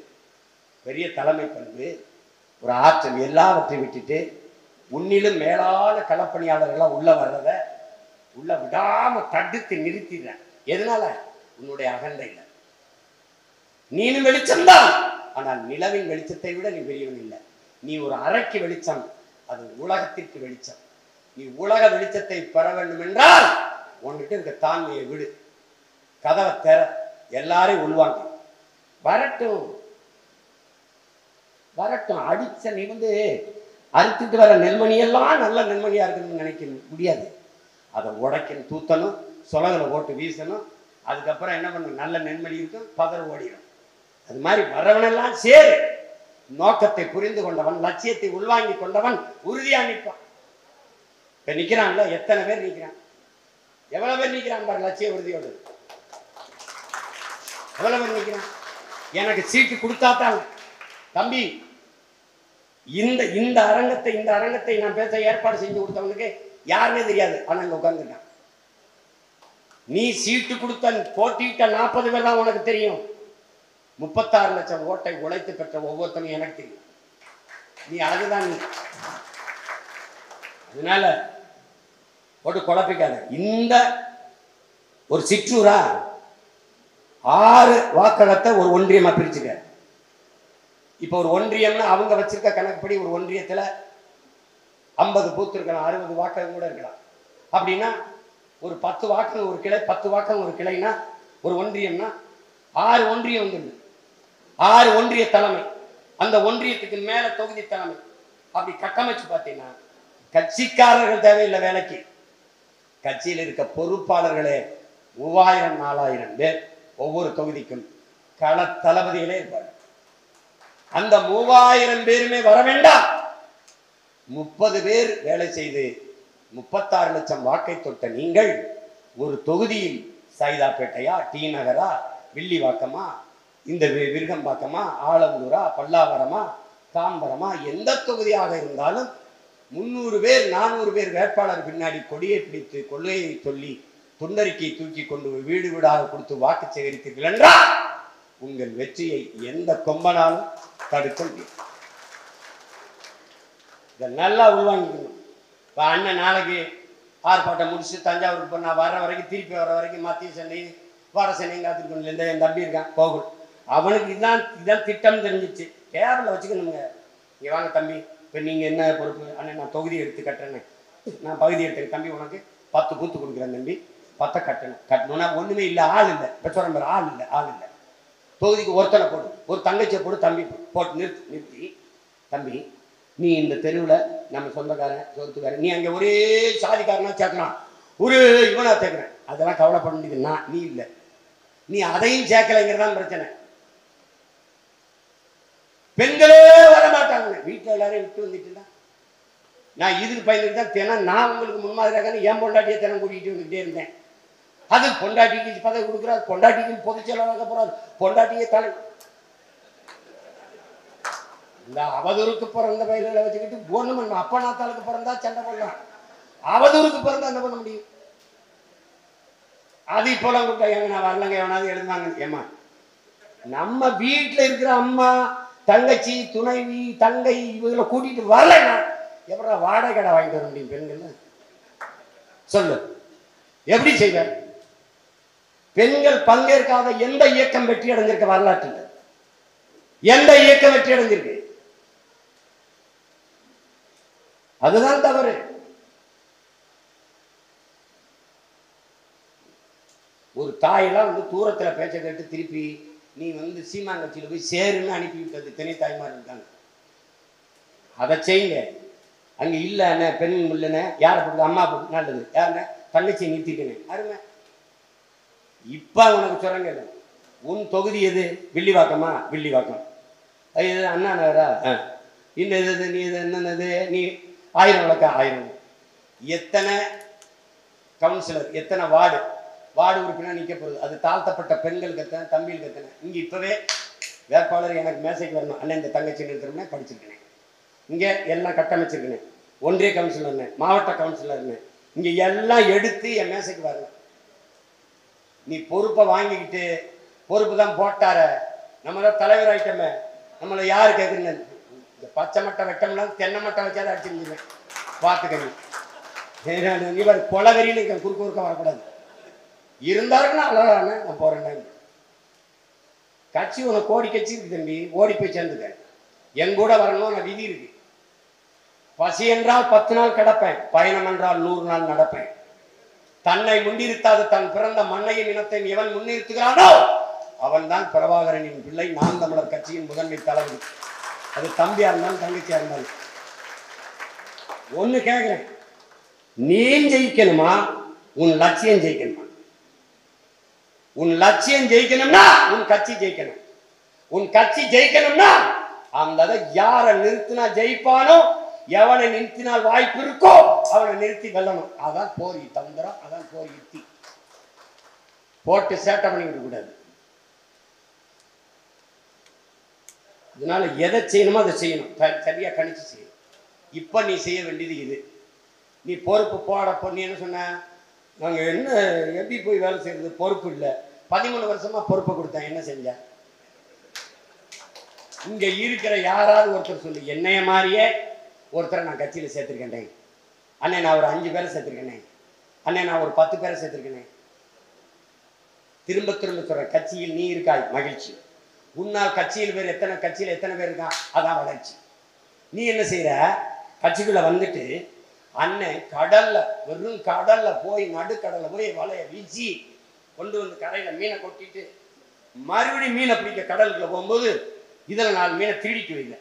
பெரிய தலைமை பண்பு, ஒரு ஆற்றல், எல்லாவற்றையும் விட்டுட்டு உன்னிலும் மேலான களப்பணியாளர்களா உள்ள வர்றத உள்ள விடாம தடுத்து நிறுத்திடுற. எதனால? உன்னுடைய அகந்தையில. நீனும் வெளிச்சம்தான், ஆனால் நிலவின் வெளிச்சத்தை விட நீ பெரியவன் இல்லை. நீ ஒரு அறைக்கு வெளிச்சம், அது உலகத்திற்கு வெளிச்சம். நீ உலக வெளிச்சத்தை பெற வேண்டும் என்றால் உன்கிட்ட இருக்க தாண்மையை விடு, கதவை திற, எல்லாரையும் உள்வாங்க. வரட்டும் வரட்டும். அடிச்ச நீ அறுத்துட்டு வர நெல்மணியெல்லாம் நல்ல நெல்மணியா இருக்குன்னு நினைக்க முடியாது. அதை உடைக்கணும், தூத்தணும், சொலகளை போட்டு வீசணும். அதுக்கப்புறம் என்ன பண்ணணும்? நல்ல நெல்மணி இருக்கும், பதற ஓடிடும். அது மாதிரி வரவனெல்லாம் சேரு. நோக்கத்தை புரிந்து கொண்டவன், லட்சியத்தை உள்வாங்கி கொண்டவன் உறுதியா நிற்பான். இப்ப நிக்கிறான்ல, எத்தனை பேர் நிக்கிறான்? எவ்வளவு பேர் நிக்கிறான் பாரு லட்சிய உறுதியோடு. எவ்வளவு பேர் நிக்கிறான்? எனக்கு சீட்டு கொடுத்தாத்தான் தம்பி. இந்த அரங்கத்தை நான் பேச ஏற்பாடு செஞ்சு கொடுத்தவனுக்கு யாருமே தெரியாது, ஆனா இங்க உட்கார்ந்துட்டான். நீ சீட்டு கொடுத்த போட்டியிட்ட 40 பேர் தான் உனக்கு தெரியும். 36 லட்சம் ஓட்டை உழைத்து பெற்ற ஒவ்வொருத்தனும் எனக்கு தெரியும். நீ அதுதான். அதனால போட்டு குழப்பிக்காத. இந்த ஒரு சிற்றூரா 6 வாக்ககத்தை ஒரு ஒன்றியமா பிரிச்சுக்க. இப்ப ஒரு ஒன்றியம்னா அவங்க வச்சிருக்க கணக்குப்படி ஒரு ஒன்றியத்துல 50 பூத்து இருக்கலாம், 60 வாக்ககம் கூட இருக்கலாம். அப்படின்னா ஒரு 10 வாக்கம் ஒரு கிளை, 10 வாக்கம் ஒரு கிளைனா ஒரு ஒன்றியம்னா 6 ஒன்றியம் வந்துடுது. 6 ஒன்றிய தலைமை, அந்த ஒன்றியத்துக்கு மேல தொகுதி தலைமை. அப்படி கட்டமைச்சு பார்த்தீங்கன்னா கட்சிக்காரர்கள் தேவையில்லை வேலைக்கு. கட்சியில் இருக்க பொறுப்பாளர்களே 3000 4000 பேர் ஒவ்வொரு தொகுதிக்கும் கள தளபதிகளே இருப்பாங்க. அந்த 3000 பேருமே வர வேண்டாம். 30 பேர் வேலை செய்து 36 லட்சம் வாக்கை தொட்ட நீங்கள் ஒரு தொகுதியில் சைதாப்பேட்டையா, டி நகரா, வில்லிவாக்கமா, இந்த விருகம்பாக்கமா, ஆலந்தூரா, பல்லாவரமா, தாம்பரமா, எந்த தொகுதியாக இருந்தாலும் 300 பேர் 400 பேர் வேட்பாளர் பின்னாடி கொடியை பிடித்து கொள்கையை சொல்லி துண்டறிக்கை தூக்கி கொண்டு வீடு வீடாக கொடுத்து வாக்கு சேகரித்தீர்கள் என்றால் உங்கள் வெற்றியை எந்த கொம்பனாலும் தடுக்க முடியும். இதை நல்லா உள்வாங்கிக்கணும். இப்போ அண்ணன் நாளைக்கு ஆர்ப்பாட்டம் முடிச்சு தஞ்சாவூருக்கு போய் நான் வர வரைக்கும், திருப்பி வர வரைக்கும் மத்திய சென்னை வட சென்னை காத்திருக்கணும். இந்த என் தம்பி இருக்கான் கோகுல், அவனுக்கு இதான் திட்டம் தெரிஞ்சிச்சு. கேரள வச்சுக்கணுங்க. இங்கே வாங்க தம்பி, இப்போ நீங்கள் என்ன பொறுப்பு? அண்ணன் நான் தொகுதி எடுத்து கட்டுறேன்னு, நான் பகுதி எடுத்துக்க தம்பி, உனக்கு 10 பூத்து கொடுக்குறேன் தம்பி, 10 கட்டணும்னா ஒன்றுமே இல்லை, ஆள் இல்லை. இப்போ சொல்கிறேன் பாரு, ஆள் இல்லை. தொகுதிக்கு ஒருத்தனை போடு, ஒரு தங்கச்சியை போடு, தம்பி போட்டு நிறுத்தி தம்பி நீ இந்த தெருவில் நம்ம சொந்தக்காரன் சொத்துக்காரன், நீ அங்கே ஒரே சாதிக்காரனா சேர்க்கலாம், ஒரு இவனா சேர்க்கிறேன், அதெல்லாம் கவலைப்பட முடியுதுன்னா நீ இல்லை, நீ அதையும் சேர்க்கலைங்கிறதான் பிரச்சனை. பெண்களே வரமாட்டாங்க, வீட்டில் எல்லாரையும் விட்டு வந்துட்டு நான் இதுக்கு பயந்துட்டு தான் தினம் நான் உங்களுக்கு முன்மாதிரியாக என் பொண்டாட்டியை தினம் கூட்டிகிட்டு வந்துக்கிட்டே இருந்தேன். அது பொண்டாட்டிக்கு பதவி கொடுக்குறாரு, பொண்டாட்டிக்கு பொதுச் செயலாளராக போறாரு, பொண்டாட்டியை தலை இந்த அவதூறுக்கு பிறந்த பயிர்களை வச்சுக்கிட்டு ஒண்ணு பண்ண. அப்பா நாத்தாளுக்கு பிறந்தா சண்டை பண்ணலாம், அவதூறுக்கு பிறந்தா என்ன பண்ண முடியும்? அது இப்போலாம் கூப்பிட்டா எங்க நான் வரலங்க, எவனாவது எழுந்தாங்க. ஏமா நம்ம வீட்டில் இருக்கிற அம்மா, தங்கச்சி, துணைவி, தங்கை இவங்களை கூட்டிட்டு வரலைன்னா எப்படா வாடகை கடை வாங்கிட்டு வர முடியும்? பெண்கள் சொல்லு, எப்படி செய்வ? பெண்கள் பங்கேற்காத எந்த இயக்கம் வெற்றி அடைஞ்சிருக்க வரலாற்றில்? எந்த இயக்கம் வெற்றி அடைஞ்சிருக்கு? அதுதான் தவறு. தாயெல்லாம் வந்து தூரத்துல பேச்ச கேட்டு திருப்பி நீ வந்து சீமான் கட்சியில போய் சேருன்னு அனுப்பி விட்டது திணை தாய்மார் இருக்காங்க. அதை செய்யுங்க. அங்க இல்ல என்ன பெண் இல்லைன்னு யாரை போட்டு அம்மா போட்டு நல்லது யாருன்னு தங்கச்சியை நிறுத்திட்டேன்னு அருமை. இப்ப உனக்கு சொல்றங்க இல்லை, உன் தொகுதி எது? வில்லிவாக்கமா? வில்லிவாக்கம். அது எது? அண்ணா நகரா? இன்னும் எது? நீ இது என்னது? நீ 1000 விளக்கா? 1000. எத்தனை கவுன்சிலர், எத்தனை வார்டு உறுப்பினர் நிற்க போகுது? அது தாழ்த்தப்பட்ட பெண்களுக்கு எத்தனை, தம்பிகளுக்கு எத்தனை? இங்க இப்பவே வேட்பாளர் எனக்கு மேசைக்கு வரணும், அண்ணன் இந்த தங்கச்சி நிறுத்தணும்னா படிச்சிருக்கேன். இங்க எல்லாம் கட்டமைச்சிருக்கேன். ஒன்றிய கவுன்சிலர்னு, மாவட்ட கவுன்சிலர்னு, இங்க எல்லாம் எடுத்து என் மேசைக்கு வரணும். நீ பொறுப்பை வாங்கிக்கிட்டு பொறுப்பு தான் போட்டார, நம்மளாம் தலைவர் ஆயிட்டமே, நம்மளை யாரு கேட்குறீங்க? இந்த பச்சை மட்டை வெட்டம்லாம் தென்னை மட்டை வச்சாதான் அடிச்சிருந்துருவேன். பார்த்துக்கணும். நீ வர கொலவெறின்னு குறுக்க குறுக்க வரக்கூடாது. இருந்தாருன்னா அழகான நான் போறேன். கட்சி உனக்கு கோடி கட்சி இருக்கு தம்பி, ஓடி போய் சேர்ந்துக்க. என் கூட வரணும், நான் விதி இருக்கு. பசி என்றால் 10 நாள் கிடப்பேன், பயணம் என்றால் 100 நாள் நடப்பேன். தன்னை முன்னிறுத்தாது தன் பிறந்த மண்ணையும் இனத்தையும் எவன் முன்னிறுத்துகிறானோ அவன் தான் பிரபாகரனின் பிள்ளை, நாம் தமிழர் கட்சியின் முதன்மை தலைவர். அது தம்பியா இருந்தாலும் தங்கச்சியா இருந்தாலும். ஒண்ணு கேட்கிறேன், நீ ஜெயிக்கணுமா உன் லட்சியம் ஜெயிக்கணுமா? உன் லட்சியம் ஜெயிக்கணும்னா உன் கட்சி ஜெயிக்கணும். உன் கட்சி ஜெயிக்கணும்னா அந்த யாரை நிறுத்தினா ஜெயிப்பானோ, எவனை நிறுத்தினால் வாய்ப்பு இருக்கோ அவனை நிறுத்தி வெல்லணும். அதான் போர் தந்திரம், அதான் போர் யுக்தி. போட்டு சேட்டை பண்ணி விட கூடாது. இதனால எதை செய்யணுமோ அதை செய்யணும், சரியா கணிச்சு செய்யணும். இப்ப நீ செய்ய வேண்டியது இது. நீ பொறுப்பு போடப்போ நீ என்ன சொன்ன, நாங்க என்ன எப்படி போய் வேலை செய்யறது, பொறுப்பு இல்லை. 13 வருஷமா பொறுப்பை கொடுத்தேன், என்ன செஞ்ச? இங்க இருக்கிற யாராவது ஒருத்தர் சொல்லு, என்னைய மாதிரியே ஒருத்தரை நான் கட்சியில சேர்த்திருக்கேன் அண்ணே, நான் ஒரு 5 பேரை சேர்த்திருக்கேனே அண்ணே, நான் ஒரு 10 பேரை சேர்த்திருக்கேனே. திரும்ப திரும்ப சொல்ற, கட்சியில் நீ இருக்காய் மகிழ்ச்சி. உன்னால் கட்சியில் பேர் எத்தனை, கட்சியில் எத்தனை பேர் இருக்கான், அதான் வளர்ச்சி. நீ என்ன செய்யற, கட்சிக்குள்ள வந்துட்டு அண்ணன் கடல்ல, வெறும் கடல்ல போய் நடுக்கடல்ல போய் வலைய வீசி கொண்டு வந்து கரையில மீனை கொட்டிட்டு மறுபடியும் மீனை பிடிக்க கடலுக்குள்ள போகும்போது இதுல 4 மீனை திருடிட்டு வைங்க.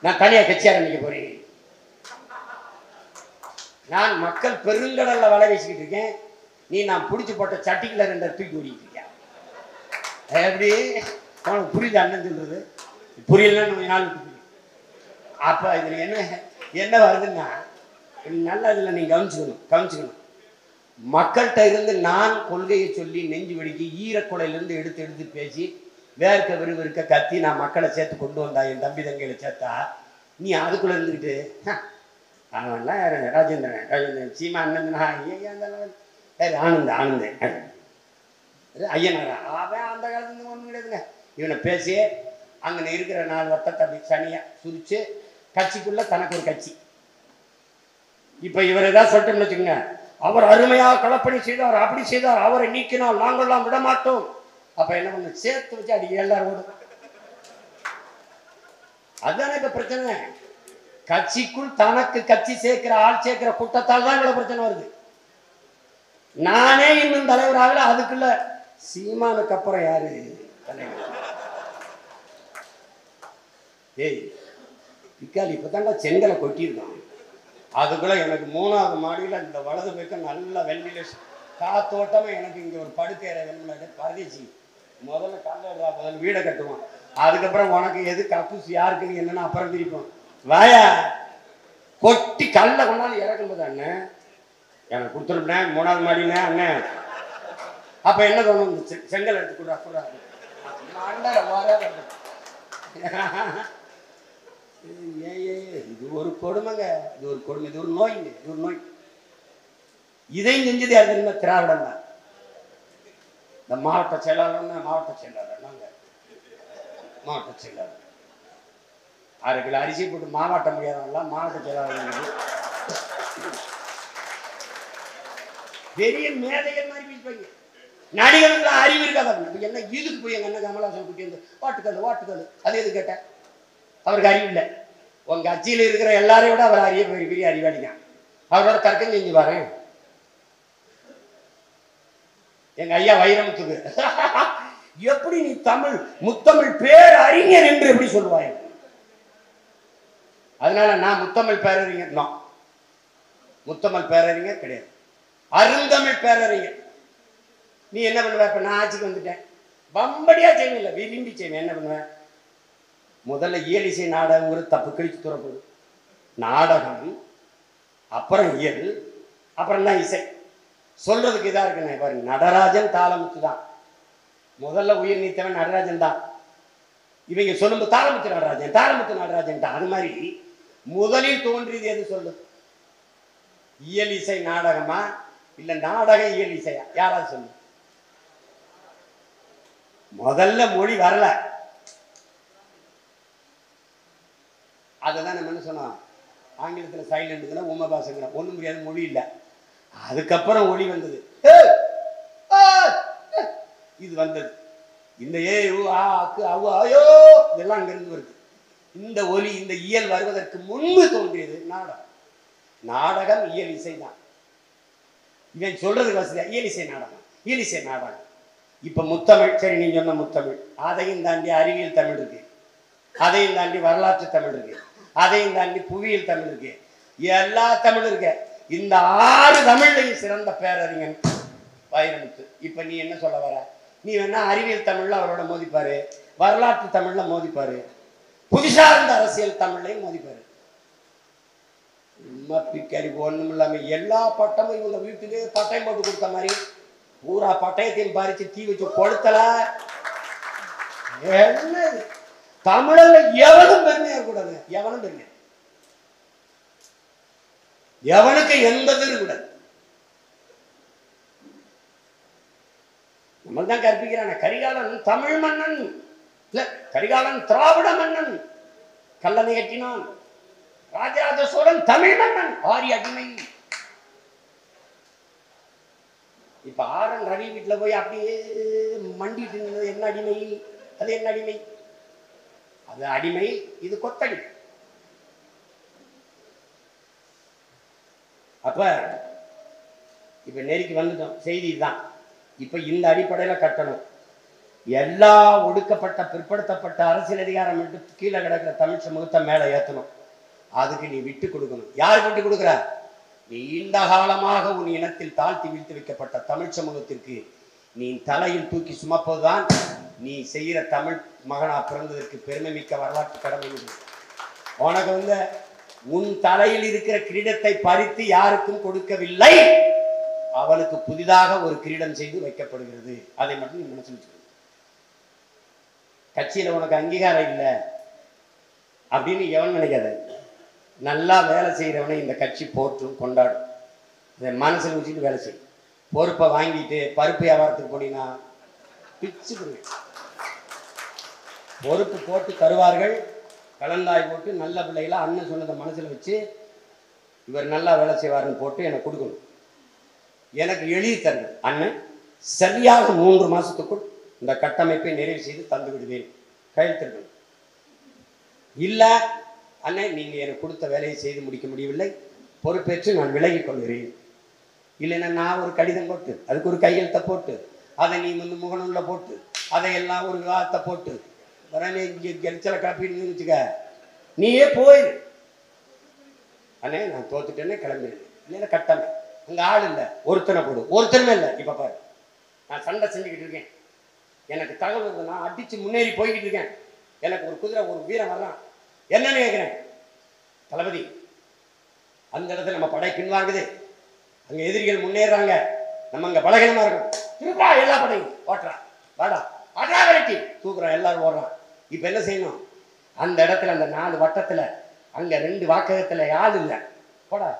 நான் தனியா கட்சி ஆரம்பிக்க போறேன். நான் மக்கள் பெருங்கடல்ல வலை வீசிக்கிட்டு இருக்கேன், நீ நான் பிடிச்சி போட்ட சட்டிக்குள்ள 2 தூக்கி ஓடிக்கிட்டு இருக்கேன். எப்படி உனக்கு புரியுது அண்ணன் சொல்றது? புரியலன்னு நாள். அப்ப இதுல என்ன வருதுன்னா, நல்லா இதுல நீங்க கவனிச்சுக்கணும். மக்கள்கிட்ட இருந்து நான் கொள்கையை சொல்லி நெஞ்சு வெடிக்கி ஈரக்குடையிலிருந்து எடுத்து பேசி வேர்க்க விறுவிறுக்க கத்தி நான் மக்களை சேர்த்து கொண்டு வந்தா, என் தம்பி தங்கையில சேர்த்தா, நீ அதுக்குள்ள இருந்துக்கிட்டு அவன்லாம் யாரு, ராஜேந்திரன் சீமா அண்ணன் ஆனந்த் ஐயனாரா, அவன் அந்த காலத்துல ஒன்றும் கிடையாதுங்க. இவனை பேசி அங்கே இருக்கிற 4 வட்டத்தை அப்படி சனியா சுரிச்சு கட்சிக்குள்ள தனக்கு ஒரு கட்சி. இப்ப இவர் ஏதாவது சொல்லிட்டோம்னு வச்சுக்கோங்க, அவர் அருமையாக களப்பணி செய்தார், அப்படி செய்தார், அவரை நீக்கினால் நாங்கள்லாம் விட மாட்டோம். அப்ப என்ன பண்ண, சேர்த்து வச்சு அடிக்க எல்லாரும். அதுதானே இப்ப பிரச்சனை. கட்சிக்குள் தனக்கு கட்சி சேர்க்கிற ஆள் சேர்க்கிற கூட்டத்தால் தான் இவ்வளவு பிரச்சனை வருது. நானே இன்னும் தலைவராகல, அதுக்குள்ள சீமானுக்கு அப்புறம் யாரு தலைவர்? ஏய் பிக்காலி இப்பதாங்க செங்கலை கொட்டியிருக்கான். அதுக்குள்ள எனக்கு 3வது மாடியில் இந்த வலது பக்கம் நல்ல வெண்டிலேஷன் காத்தோட்டமா எனக்கு இங்க ஒரு படுக்கையறை வெண்மலை பரதேசி. முதல்ல முதல்ல வீடை கட்டுவான், அதுக்கப்புறம் உனக்கு எது கக்கூசி யாருக்குன்னு என்னன்னா அப்புறம் பிரிப்போம். வாயா கொட்டி கல்ல கொண்டாலும் இறக்கும்போது அண்ணன் எனக்கு கொடுத்துருப்பேன் 3வது மாடினே அண்ணன். அப்ப என்ன தோணும், செங்கல் எடுத்து கொடுறா. இது ஒரு கொடுமைங்க, இது ஒரு கொடுமை, இது ஒரு நோய்ங்க, இது ஒரு நோய். இதையும் செஞ்சது யாரு தெரியுமா? திராவிடம் தான். இந்த மாவட்ட செயலாளர் செயலாளர் 6 கிலோ அரிசி போட்டு மாவட்ட முடியாதவங்களாம் மாவட்ட செயலாளர். பெரிய மேதைகள் மாதிரி பேசுவாங்க. நடிகர்களுக்கு அறிவு இருக்காது. என்ன இதுக்கு போய் எங்க அண்ணன் கமலாசன் குட்டி வந்து வாட்டுக்கல் அது எது கேட்ட? அவருக்கு அறிவு இல்லை. உங்க கட்சியில் இருக்கிற எல்லாரையும் விட அவர் பெரிய அறிவாளிங்க. அவரோட தர்க்கம் செஞ்சு பாரு. எங்க ஐயா வைரமுத்துக்கு எப்படி நீ தமிழ் முத்தமிழ் பேர் அறிஞர் என்று எப்படி சொல்லுவாய்? அதனால நான் முத்தமிழ் பேரறிஞர் தான். முத்தமிழ் பேரறிஞர் கிடையாது, அருந்தமிழ் பேரறிஞர். நீ என்ன பண்ணுவ? இப்ப நான் ஆட்சிக்கு வந்துட்டேன், வம்படியா செய்வேன், இல்லை விரும்பி செய்வேன். என்ன பண்ணுவேன்? முதல்ல இயலிசை நாடகங்கிறது தப்பு, கிழிச்சு துறப்பது. நாடகம், அப்புறம் இயல், அப்புறம் தான் இசை. சொல்றதுக்கு இதா இருக்குண்ணே பாருங்க. நடராஜன் தாளமுத்து தான் முதல்ல உயிர் நீத்தவன், நடராஜன் தான். இவங்க சொல்லும்போது தாளமுத்து நடராஜன், தாளமுத்து நடராஜன் தான். அது மாதிரி முதலில் தோன்றியது எது சொல்லு? இயல் இசை நாடகமா இல்ல நாடக இயல் இசையா? யாராவது சொல்லு. முதல்ல மொழி வரல, அதுதான் நம்ம என்ன சொன்னோம், ஆங்கிலத்தில் சைலண்ட்ங்கிற உண்மை பாசங்கிற ஒன்றும் முடியாத மொழி இல்லை. அதுக்கப்புறம் ஒளி வந்தது, இது வந்தது. இந்த ஏ ஆக்கு அவு ஐயோ இதெல்லாம் அங்கிருந்து வருது. இந்த ஒலி, இந்த இயல் வருவதற்கு முன்பு தோன்றியது நாடகம். நாடகம் இயல் இசை தான். இவன் சொல்றதுக்கு வசதியா இயல் இசை நாடகம், இயல் இசை நாடகம். இப்ப முத்தமிழ், சரி நீ சொன்ன முத்தமிழ், அதையும் தாண்டி அறிவியல் தமிழ் இருக்கு, அதையும் தாண்டி வரலாற்று தமிழ் இருக்கு, அதையும் தாண்டி புவியியல் தமிழ் இருக்கு, எல்லா தமிழ் இருக்கு. இந்த 6 தமிழ்லையும் சிறந்த பேரறிஞன் வைரமுத்து. இப்ப நீ என்ன சொல்ல வர? நீ வேணா அறிவியல் தமிழ்ல அவரோட மோதிப்பாரு, வரலாற்று தமிழ்ல மோதிப்பாரு, புவிசார்ந்த அரசியல் தமிழ்லையும் மோதிப்பாரு. பிக்காரி ஒண்ணும் இல்லாம எல்லா பட்டமும் இவங்க வீட்டுக்கு பட்டயம் போட்டு கொடுத்த மாதிரி பூரா பட்டயத்தையும் பறிச்சு தீ வச்சு கொளுத்தல. என்ன தமிழர்ல எவனும் பெருமையா கூடாது, எவனும் பெருமை, எவனுக்கு எந்தது கூடாது. நம்ம தான் கற்பிக்கிறான. கரிகாலன் தமிழ் மன்னன் இல்ல, கரிகாலன் திராவிட மன்னன், கல்லணை கட்டினான். ராஜராஜ சோழன் தமிழ் மன்னன், ஆரிய அடிமை. இப்ப ஆரன் ரவி வீட்டுல போய் அப்படியே மண்டிட்டு இருந்தது என்ன அடிமை? அது என்ன அடிமை? அது அடிமை, இது கொத்தடி. அப்ப இப்ப நெருக்கி வந்துட்டோம். செய்தி தான். இப்ப இந்த அடிப்படையில கட்டணும். எல்லா ஒடுக்கப்பட்ட பிற்படுத்தப்பட்ட அரசியல் அதிகாரம் மட்டும் கீழே கிடக்கிற தமிழ் சமூகத்தை மேல ஏற்றணும். அதுக்கு நீ விட்டு கொடுக்கணும். யாருக்கு விட்டு கொடுக்குற? நீண்ட காலமாக உன் இனத்தில் தாழ்த்தி வீழ்த்து வைக்கப்பட்ட தமிழ் சமூகத்திற்கு நீ தலையில் தூக்கி சுமப்பதுதான் நீ செய்கிற தமிழ் மகனா பிறந்ததற்கு பெருமை மிக்க வரலாற்று கடமை. உனக்கு உன் தலையில் இருக்கிற கிரீடத்தை பறித்து யாருக்கும் கொடுக்கவில்லை, அவனுக்கு புதிதாக ஒரு கிரீடம் செய்து வைக்கப்படுகிறது. அதை மட்டும் நீ மனசில் வச்சுக்கணும். கட்சியில உனக்கு அங்கீகாரம் இல்லை அப்படின்னு எவன் நினைக்காத. நல்லா வேலை செய்யறவனை இந்த கட்சி போற்றும் கொண்டாடும். இதை மனசில் வச்சுட்டு வேலை செய்யும். பொறுப்பை வாங்கிட்டு பருப்பு வியாபாரத்துக்கு போனீங்கன்னா பிச்சு பொறுப்பு போட்டு தருவார்கள். கலந்தாய் போட்டு நல்ல பிள்ளைகளா அண்ணன் சொன்னதை மனசில் வச்சு இவர் நல்லா வேலை செய்வாருன்னு போட்டு எனக்கு கொடுக்கணும். எனக்கு எழுதி தரணும். அண்ணன் சரியாக 3 மாசத்துக்குள் இந்த கட்டமைப்பை நிறைவு செய்து தந்து விடுவேன், கையெழுத்திடணும். இல்லை அண்ணன் நீங்க எனக்கு கொடுத்த வேலையை செய்து முடிக்க முடியவில்லை, பொறுப்பேற்று நான் விலகிக் கொள்கிறேன். இல்லைன்னா நான் ஒரு கடிதம் போட்டு அதுக்கு ஒரு கையெழுத்தை போட்டு அதை நீ முகநூலில் போட்டு அதையெல்லாம் ஒரு விவாதத்தை போட்டு உடனே இங்கே கெளிச்சலை காப்பின்னு வச்சுக்க, நீயே போயிரு. அண்ணே நான் தோத்துட்டேன்னே கிளம்பிடு. இல்லைன்னா கட்டமே அங்கே ஆள் இல்லை, ஒருத்தனை போடு, ஒருத்தருமே இல்லை. இப்போ பாரு, நான் சண்டை செஞ்சுக்கிட்டு இருக்கேன், எனக்கு தகவல் வருது, நான் அடித்து முன்னேறி போய்கிட்டு இருக்கேன், எனக்கு ஒரு குதிரை ஒரு வீரம் வர்றான், என்னன்னு கேட்குறேன், தளபதி அந்த இடத்துல நம்ம படை பின்வாங்குது, அங்கே எதிரிகள் முன்னேறாங்க, நம்ம அங்கே பலகீனமாக இருக்கும், திருப்பா எல்லா படையும் ஓட்டுறான், வாடா அடா விரட்டி தூக்குறான், எல்லாரும் ஓடுறான். இப்போ என்ன செய்யணும்? அந்த இடத்துல அந்த 4 வட்டத்தில் அங்கே 2 வாக்ககத்தில் ஆள் இல்லை, போடா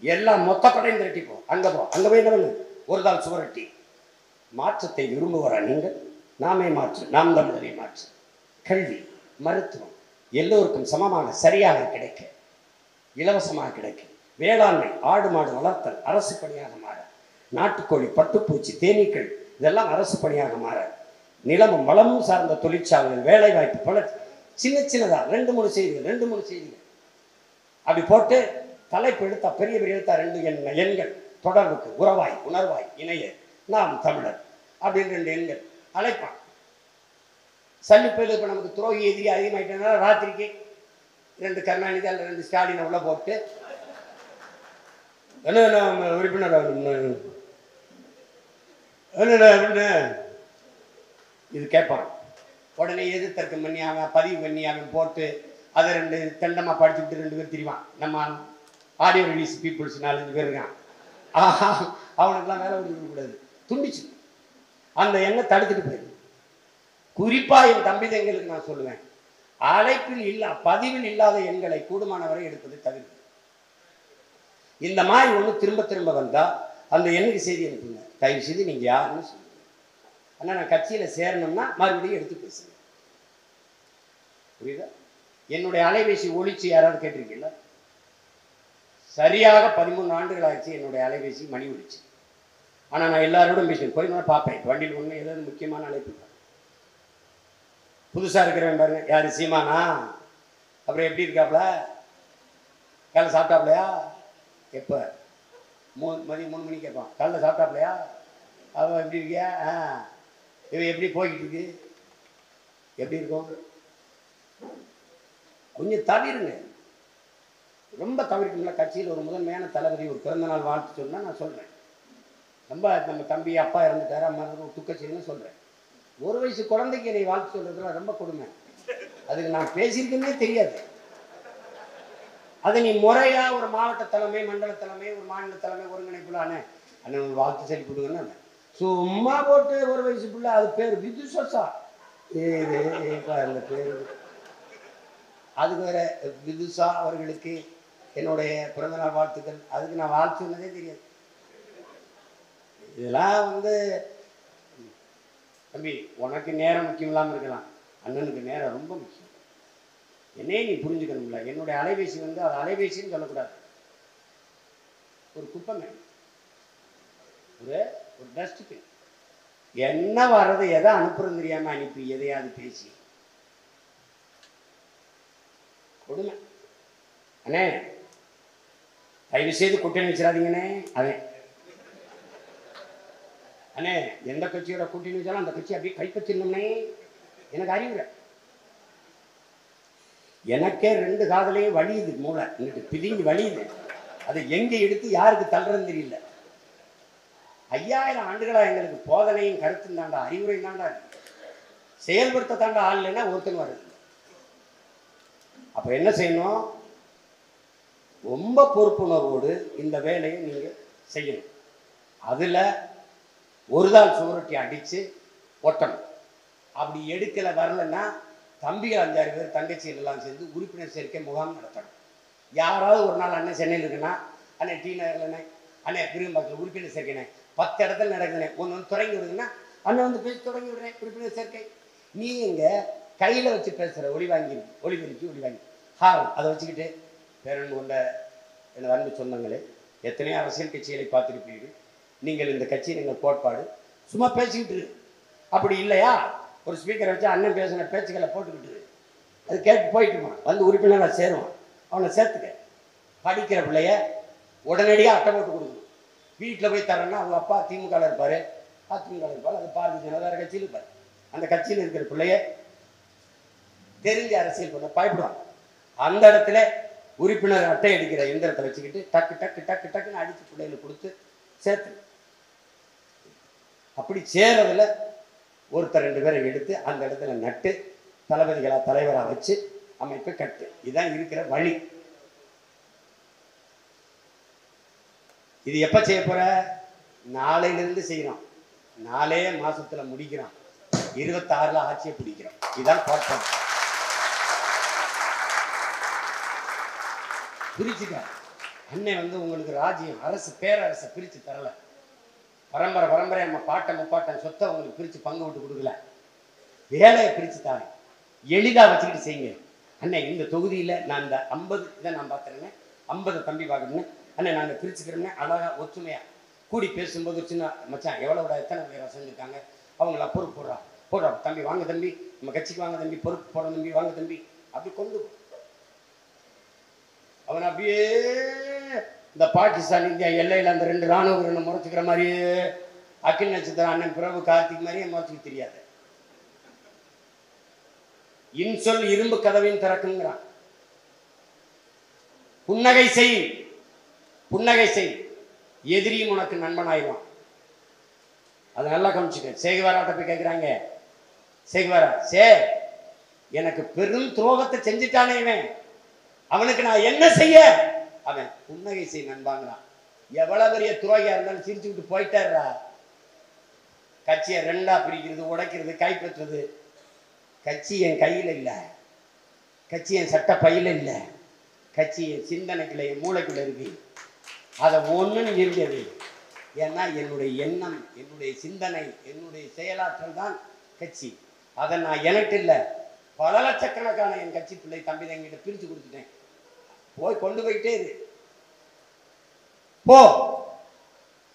எல்லாம் மொத்த படையும் திரட்டிப்போம். அங்கே போய் என்ன பண்ணு? ஒரு தாள் சுவரட்டி. மாற்றத்தை விரும்புகிறா நீங்கள்? நாமே மாற்று, நாம் தமிழரை மாற்று. கல்வி, மருத்துவம் எல்லோருக்கும் சமமாக சரியாக கிடைக்க, இலவசமாக கிடைக்க, வேளாண்மை, ஆடு மாடு வளர்த்தல் அரசு பணியாக மாற, நாட்டுக்கோழி, பட்டுப்பூச்சி, தேனீக்கள் இதெல்லாம் அரசு பணியாக மாற, நிலமும் வளமும் சார்ந்த தொழிற்சாலைகள், வேலை வாய்ப்பு, பல சின்னதா 2-3 செய்திகள் அப்படி போட்டு தலைப்பு எடுத்தா பெரிய எழுத்தா 2 எண்கள் தொடர்புக்கு உறவாய் உணர்வாய் இணைய நாம் தமிழர் அப்படின்னு 2 எண்கள் அழைப்பான். சல்லிப்பையில் இப்போ நமக்கு துரோகி எதிரி அதிகமாகிட்டனால ராத்திரிக்கு 2 கருணாநிதி அல்ல 2 ஸ்டாலினை உள்ள போட்டு என்ன உறுப்பினர் என்ன அப்படின்னு இது கேட்பான். உடனே எதிர்த்தர்க்கம் பண்ணி அவன் பதிவு பண்ணி அவன் போட்டு அதை 2 தண்டமாக படிச்சுட்டு 2 பேர் தெரியுவான். நம்ம ஆடியோ ரிலீஸ் பீப்புள்ஸ் 4-5 பேர் இருக்கான். அவனுக்குலாம் வேலை கொடுக்கக்கூடாது, துண்டிச்சு அந்த எண்ணெய் தடுத்துட்டு போயிடும். குறிப்பாக என் தம்பி தங்களுக்கு நான் சொல்லுவேன், அழைப்பில் பதிவில் இல்லாத எண்களை கூடுமானவரை எடுப்பது தவிர்த்து. இந்த மாதிரி ஒன்று திரும்ப திரும்ப வந்தால் அந்த எண்ணுக்கு செய்தி அனுப்புங்க. தயவு செய்து நீங்கள் யாருன்னு சொல்லுங்க. ஆனால் நான் கட்சியில் சேரணும்னா மறுபடியும் எடுத்து பேசுங்க. புரியுதா? என்னுடைய அலைபேசி ஒழிச்சு யாராவது கேட்டிருக்கீங்களா? சரியாக 13 ஆண்டுகள் ஆச்சு என்னுடைய அலைபேசி மணி ஒழிச்சு. ஆனால் நான் எல்லாரோடும் பேசுவேன், போய் நான் பார்ப்பேன் வண்டியில் ஒன்று ஏதாவது முக்கியமான அழைப்பு. புதுசாக இருக்கிறவன் பாருங்க, யார் சீமானா? அப்புறம் எப்படி இருக்காப்ல? காலைல சாப்பிட்டாப்லையா? எப்போ? மதியம் 3 மணிக்கு கேட்பான். காலைல சாப்பிட்டாப்லையா? அவன் எப்படி இருக்கியா? இவன் எப்படி போய்கிட்டு இருக்கு? எப்படி இருக்கும்? கொஞ்சம் தவிருங்க, ரொம்ப தவிர்க்கும்ல. கட்சியில் ஒரு முதன்மையான தளபதி ஒரு பிறந்தநாள் வாழ்த்து சொன்னால் நான் சொல்கிறேன். ரொம்ப நம்ம தம்பி அப்பா இறந்துட்டாரு, அம்மா துக்க செய்யணும்னு சொல்கிறேன். 1 வயசு குழந்தைக்கு என்னை வாழ்த்து சொல்கிறதுலாம் ரொம்ப கொடுமை. அதுக்கு நான் பேசியிருக்கேன்னே தெரியாது. அதை நீ முறையாக ஒரு மாவட்ட தலைமை, மண்டல தலைமை, ஒரு மாநில தலைமை ஒருங்கிணைப்புலானே அண்ணன் ஒரு வாழ்த்து சொல்லி கொடுங்கன்னு சும்மா போட்டு 1 வயசு பிள்ளை. அது பேர் விதுசா. அந்த பேர் அதுக்கு வேற விதுசா அவர்களுக்கு என்னுடைய பிறந்தநாள் வாழ்த்துக்கள். அதுக்கு நான் வாழ்த்து சொன்னதே தெரியாது. இதெல்லாம் தம்பி, உனக்கு நேரம் முக்கியம் இல்லாமல் இருக்கலாம், அண்ணனுக்கு நேரம் ரொம்ப முக்கியம். என்னையே நீ புரிஞ்சுக்கணும்ல. என்னுடைய அலைபேசி அது அலைபேசின்னு சொல்லக்கூடாது, ஒரு குப்பை, ஒரு டஸ்ட்பின். என்ன வர்றது எதை அனுப்புறது தெரியாம அனுப்பி எதையாவது பேசி கொடுமை. அண்ணே தயவு செய்து கூட்டணி வச்சிடாதீங்கண்ணே. அவன் அண்ணே எந்த கட்சியோட கூட்டணி வச்சாலும் அந்த கட்சி அப்படியே கைப்பற்றிடணும்னே எனக்கு அறிவுரை. எனக்கே 2 காதலையும் வலியுது, மூளை இன்னைக்கு பிதிங்கி வலியுது. அதை எங்கே எடுத்து யாருக்கு தள்ளுறதுன்னு தெரியல. 5000 ஆண்டுகளா எங்களுக்கு போதனையும் கருத்தும் தாண்டா, அறிவுரையும் தாண்டா இருக்கு. செயல்படுத்த தாண்டா ஆள் இல்லைன்னா ஒருத்தன் வருது. அப்ப என்ன செய்யணும்? ரொம்ப பொறுப்புணர்வோடு இந்த வேலையை நீங்க செய்யணும். அதுல ஒரு தாள் சுவரொட்டி அடிச்சு ஒட்டணும். அப்படி எடுக்கல வரலன்னா தம்பிகள் 5-6 பேர் தங்கச்சிகள் எல்லாம் சேர்ந்து உறுப்பினர் சேர்க்கை முகாம் நடத்தணும். யாராவது ஒரு நாள் அண்ணன் சென்னையில் இருக்குன்னா, அண்ணன் டி நகர்லண்ணே, அண்ணன் பிரிவும்பாக்கத்தில் உறுப்பினர் சேர்க்கைண்ணே 10 இடத்துல நடக்குதுண்ணே, ஒன்று தொடங்கி விடுதுன்னா அண்ணன் பேசி தொடங்கி விடுறேன் உறுப்பினர் சேர்க்கை. நீ இங்கே கையில் வச்சு பேசுகிற ஒளி வாங்கி அதை வச்சுக்கிட்டு பேரன் கொண்ட எனது அன்பு சொந்தங்களே, எத்தனையோ அரசியல் கட்சிகளை பார்த்துருப்பீர்கள். நீங்கள் இந்த கட்சி நீங்கள் கோட்பாடு சும்மா பேசிக்கிட்டு அப்படி இல்லையா, ஒரு ஸ்பீக்கரை வச்சு அண்ணன் பேசின பேச்சுக்களை போட்டுக்கிட்டு அது கேட்டு போயிட்டுருவான். உறுப்பினராக சேருவான். அவனை சேர்த்துக்க. படிக்கிற பிள்ளைய உடனடியாக அட்டை போட்டு கொடுக்கணும். வீட்டில் போய் தரேன்னா அவங்க அப்பா திமுகவில் இருப்பார், அதிமுகவில் இருப்பார், அது பாரதிய ஜனதா கட்சியில் இருப்பார். அந்த கட்சியில் இருக்கிற பிள்ளைய தெரிஞ்ச அரசியல் பண்ண பயப்படுவாங்க. அந்த இடத்துல உறுப்பினர் அட்டை அடிக்கிற எந்திரத்தை வச்சுக்கிட்டு டக்கு டக்கு டக்கு டக்குன்னு அடித்து பிள்ளைகளை கொடுத்து சேர்த்து. அப்படி சேரதுல ஒருத்தர் 2 பேரை எடுத்து அந்த இடத்துல நட்டு தளபதிகளா தலைவராக வச்சு அமைப்பை கட்டு. இதுதான் இருக்கிற வழி. இது எப்ப செய்ய போற? நாளையிலிருந்து செய்யறோம். 4 மாசத்துல முடிக்கிறோம். 26ல ஆட்சியை பிடிக்கிறோம். இதுதான் கோட்பாடு. பிரிச்சுக்க. அண்ணன் உங்களுக்கு ராஜ்யம் அரசு பேரரசை பிரிச்சு தரல. பரம்பரை நம்ம பாட்டன் முப்பாட்டன் சொத்தை உங்களுக்கு பிரிச்சு பங்கு விட்டு கொடுக்கல. வேலையை பிரிச்சு தாரேன். எளிதா வச்சுக்கிட்டு செய்யுங்க. அண்ணன் இந்த தொகுதியில நான் இந்த 50 இதை நான் பார்த்துறேன்னு 50 தம்பி பார்க்கணுன்னு அண்ணன் நாங்கள் பிரிச்சுக்கிறோம்னே அழகா ஒற்றுமையா கூடி பேசும்போது சின்ன மச்சான் எவ்வளோட எத்தனை பேர் செஞ்சுருக்காங்க அவங்கள பொறுப்பு போடுறா தம்பி, வாங்க தம்பி, நம்ம கட்சிக்கு வாங்க தம்பி, பொறுப்பு போட தம்பி, வாங்க தம்பி, அப்படி கொண்டு அவன் அப்படியே இந்த பாகிஸ்தான் இந்தியா எல்லையில் அந்த 2 ராணுவ முறைச்சிக்கிற மாதிரியே அக்கினி நட்சத்திரம் அண்ணன் பிரபு கார்த்திக் மாதிரியே மோச்சுக்கு தெரியாது. இன்சொல் இரும்பு கதவையும் திறக்குங்கிறான். புன்னகை செய், புன்னகை செய், எதிரியும் உனக்கு நண்பன் ஆயிடுவான். அது நல்லா கவனிச்சுக்க. சேகுவாராட்ட போய் கேட்குறாங்க, சேகுவாரா எனக்கு பெரும் துரோகத்தை செஞ்சுட்டானே இவன், அவனுக்கு நான் என்ன செய்ய? அவன் புன்னகை செய் நண்பாங்கிறான். எவ்வளவு பெரிய துரோகியா இருந்தாலும் சிரிச்சுக்கிட்டு போயிட்டாரா. கட்சியை ரெண்டா பிரிக்கிறது, உடைக்கிறது, கைப்பற்றுறது. கட்சி என் கையில் இல்லை, கட்சி என் சட்ட பையில இல்லை, கட்சி என் சிந்தனைக்குள்ள, என் மூளைக்குள்ள இருக்கு. அதை ஒன்றுன்னு இருந்தது. ஏன்னா என்னுடைய எண்ணம், என்னுடைய சிந்தனை, என்னுடைய செயலாற்றல் தான் கட்சி. அதை நான் எனக்கு இல்லை, பல லட்சக்கணக்கான என் கட்சி பிள்ளை தம்பி தங்கிட்ட பிரித்து கொடுத்துட்டேன். போய் கொண்டு போயிட்டே இரு போ.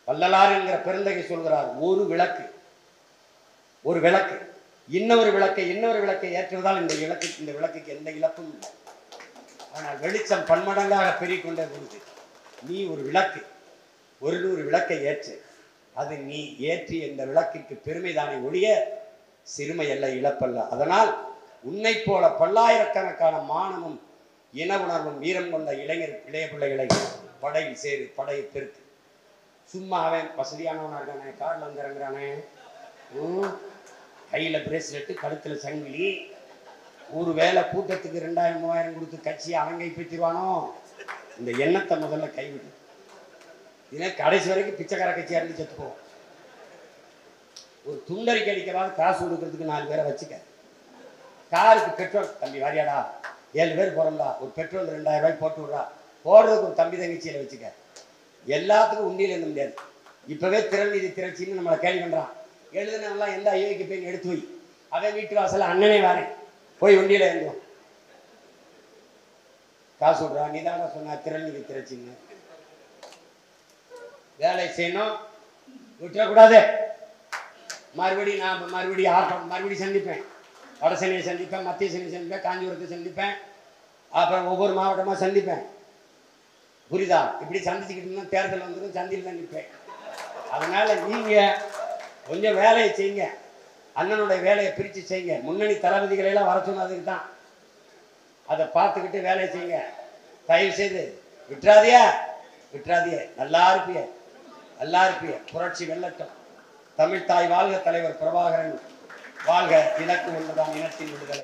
வள்ளலார் என்கிற பெருந்தகை சொல்கிறார், ஒரு விளக்கு, ஒரு விளக்கு இன்னொரு விளக்கை ஏற்றுவதால் இந்த விளக்குக்கு எந்த இழப்பும் இல்லை. ஆனால் வெளிச்சம் பன்மடங்காக பெருகிக்கொண்டே போகுது. நீ ஒரு விளக்கு, 100 விளக்கை ஏற்று. அது நீ ஏற்றி இந்த விளக்கிற்கு பெருமைதானே ஒழிய சிறுமை அல்ல, இழப்பல்ல. அதனால் உன்னை போல பல்லாயிரக்கணக்கான மானமும் இன உணர்வும் வீரம் கொண்ட இளைய பிள்ளைகளை படையில் சேரு, படையை பெருக்கு. சும்மா அவன் வசதியானவனா இருக்கானே, கார்ல வந்து இறங்குறானே, கையில பிரேஸ்லெட்டு, கழுத்துல சங்கிலி, ஒரு வேலை கூட்டத்துக்கு 2000-3000 கொடுத்து கட்சியை அவன் கைப்பற்றிடுவானோ? இந்த எண்ணத்தை முதல்ல கைவிடு. இதே கடைசி வரைக்கும் பிச்சைக்கார கட்சியா இருந்து செத்து போவோம். ஒரு துண்டறிக்கை அடிக்கிறாவது காசு கொடுக்கறதுக்கு 4 பேரை வச்சுக்க. காருக்கு பெட்ரோல், தம்பி வாரியாடா 7 பேர் போறோம்டா, ஒரு பெட்ரோல் 2000 ரூபாய்க்கு போட்டு விட்றா, போடுறதுக்கு ஒரு தம்பி தங்கச்சியில வச்சுக்க. எல்லாத்துக்கும் உண்டியில் எழுத முடியாது. இப்பவே திறன்நிதி திரட்சின்னு நம்மளை கேள்வி பண்றான். எழுதுனவெல்லாம் எந்த ஐயோக்கு போய் எடுத்து வை, அவன் வீட்டு வாசல அண்ணனே வரேன் போய் உண்டியில எழுதுவோம், காசு விட்றா. நீ தானே சொன்ன திறன்நிதி திரட்சின்னு. வேலை செய்யணும், விட்டுறக்கூடாது. மறுபடியும் நான் மறுபடியும் சந்திப்பேன். வட சென்னையை சந்திப்பேன், மத்திய சென்னை சந்திப்பேன், காஞ்சிபுரத்தை சந்திப்பேன், அப்புறம் ஒவ்வொரு மாவட்டமாக சந்திப்பேன். புரியுதா? இப்படி சந்திச்சுக்கிட்டு தேர்தல் வந்துடும், சந்தியில் தான் நிற்பேன். அதனால நீங்க கொஞ்சம் வேலையை செய்யுங்க, அண்ணனுடைய வேலையை பிரித்து செய்யுங்க. முன்னணி தளபதிகளை எல்லாம் வர சொன்னதுக்கு தான். அதை பார்த்துக்கிட்டு வேலையை செய்யுங்க. தயவு செய்து விட்டுறாதிய. நல்லா இருப்பிய. புரட்சி வெல்லட்டும். தமிழ் தாய் வாழ்க, தலைவர் பிரபாகரன் வாழ்க. இலக்கு ஒன்றுதான், இனத்தின் விடுதலை.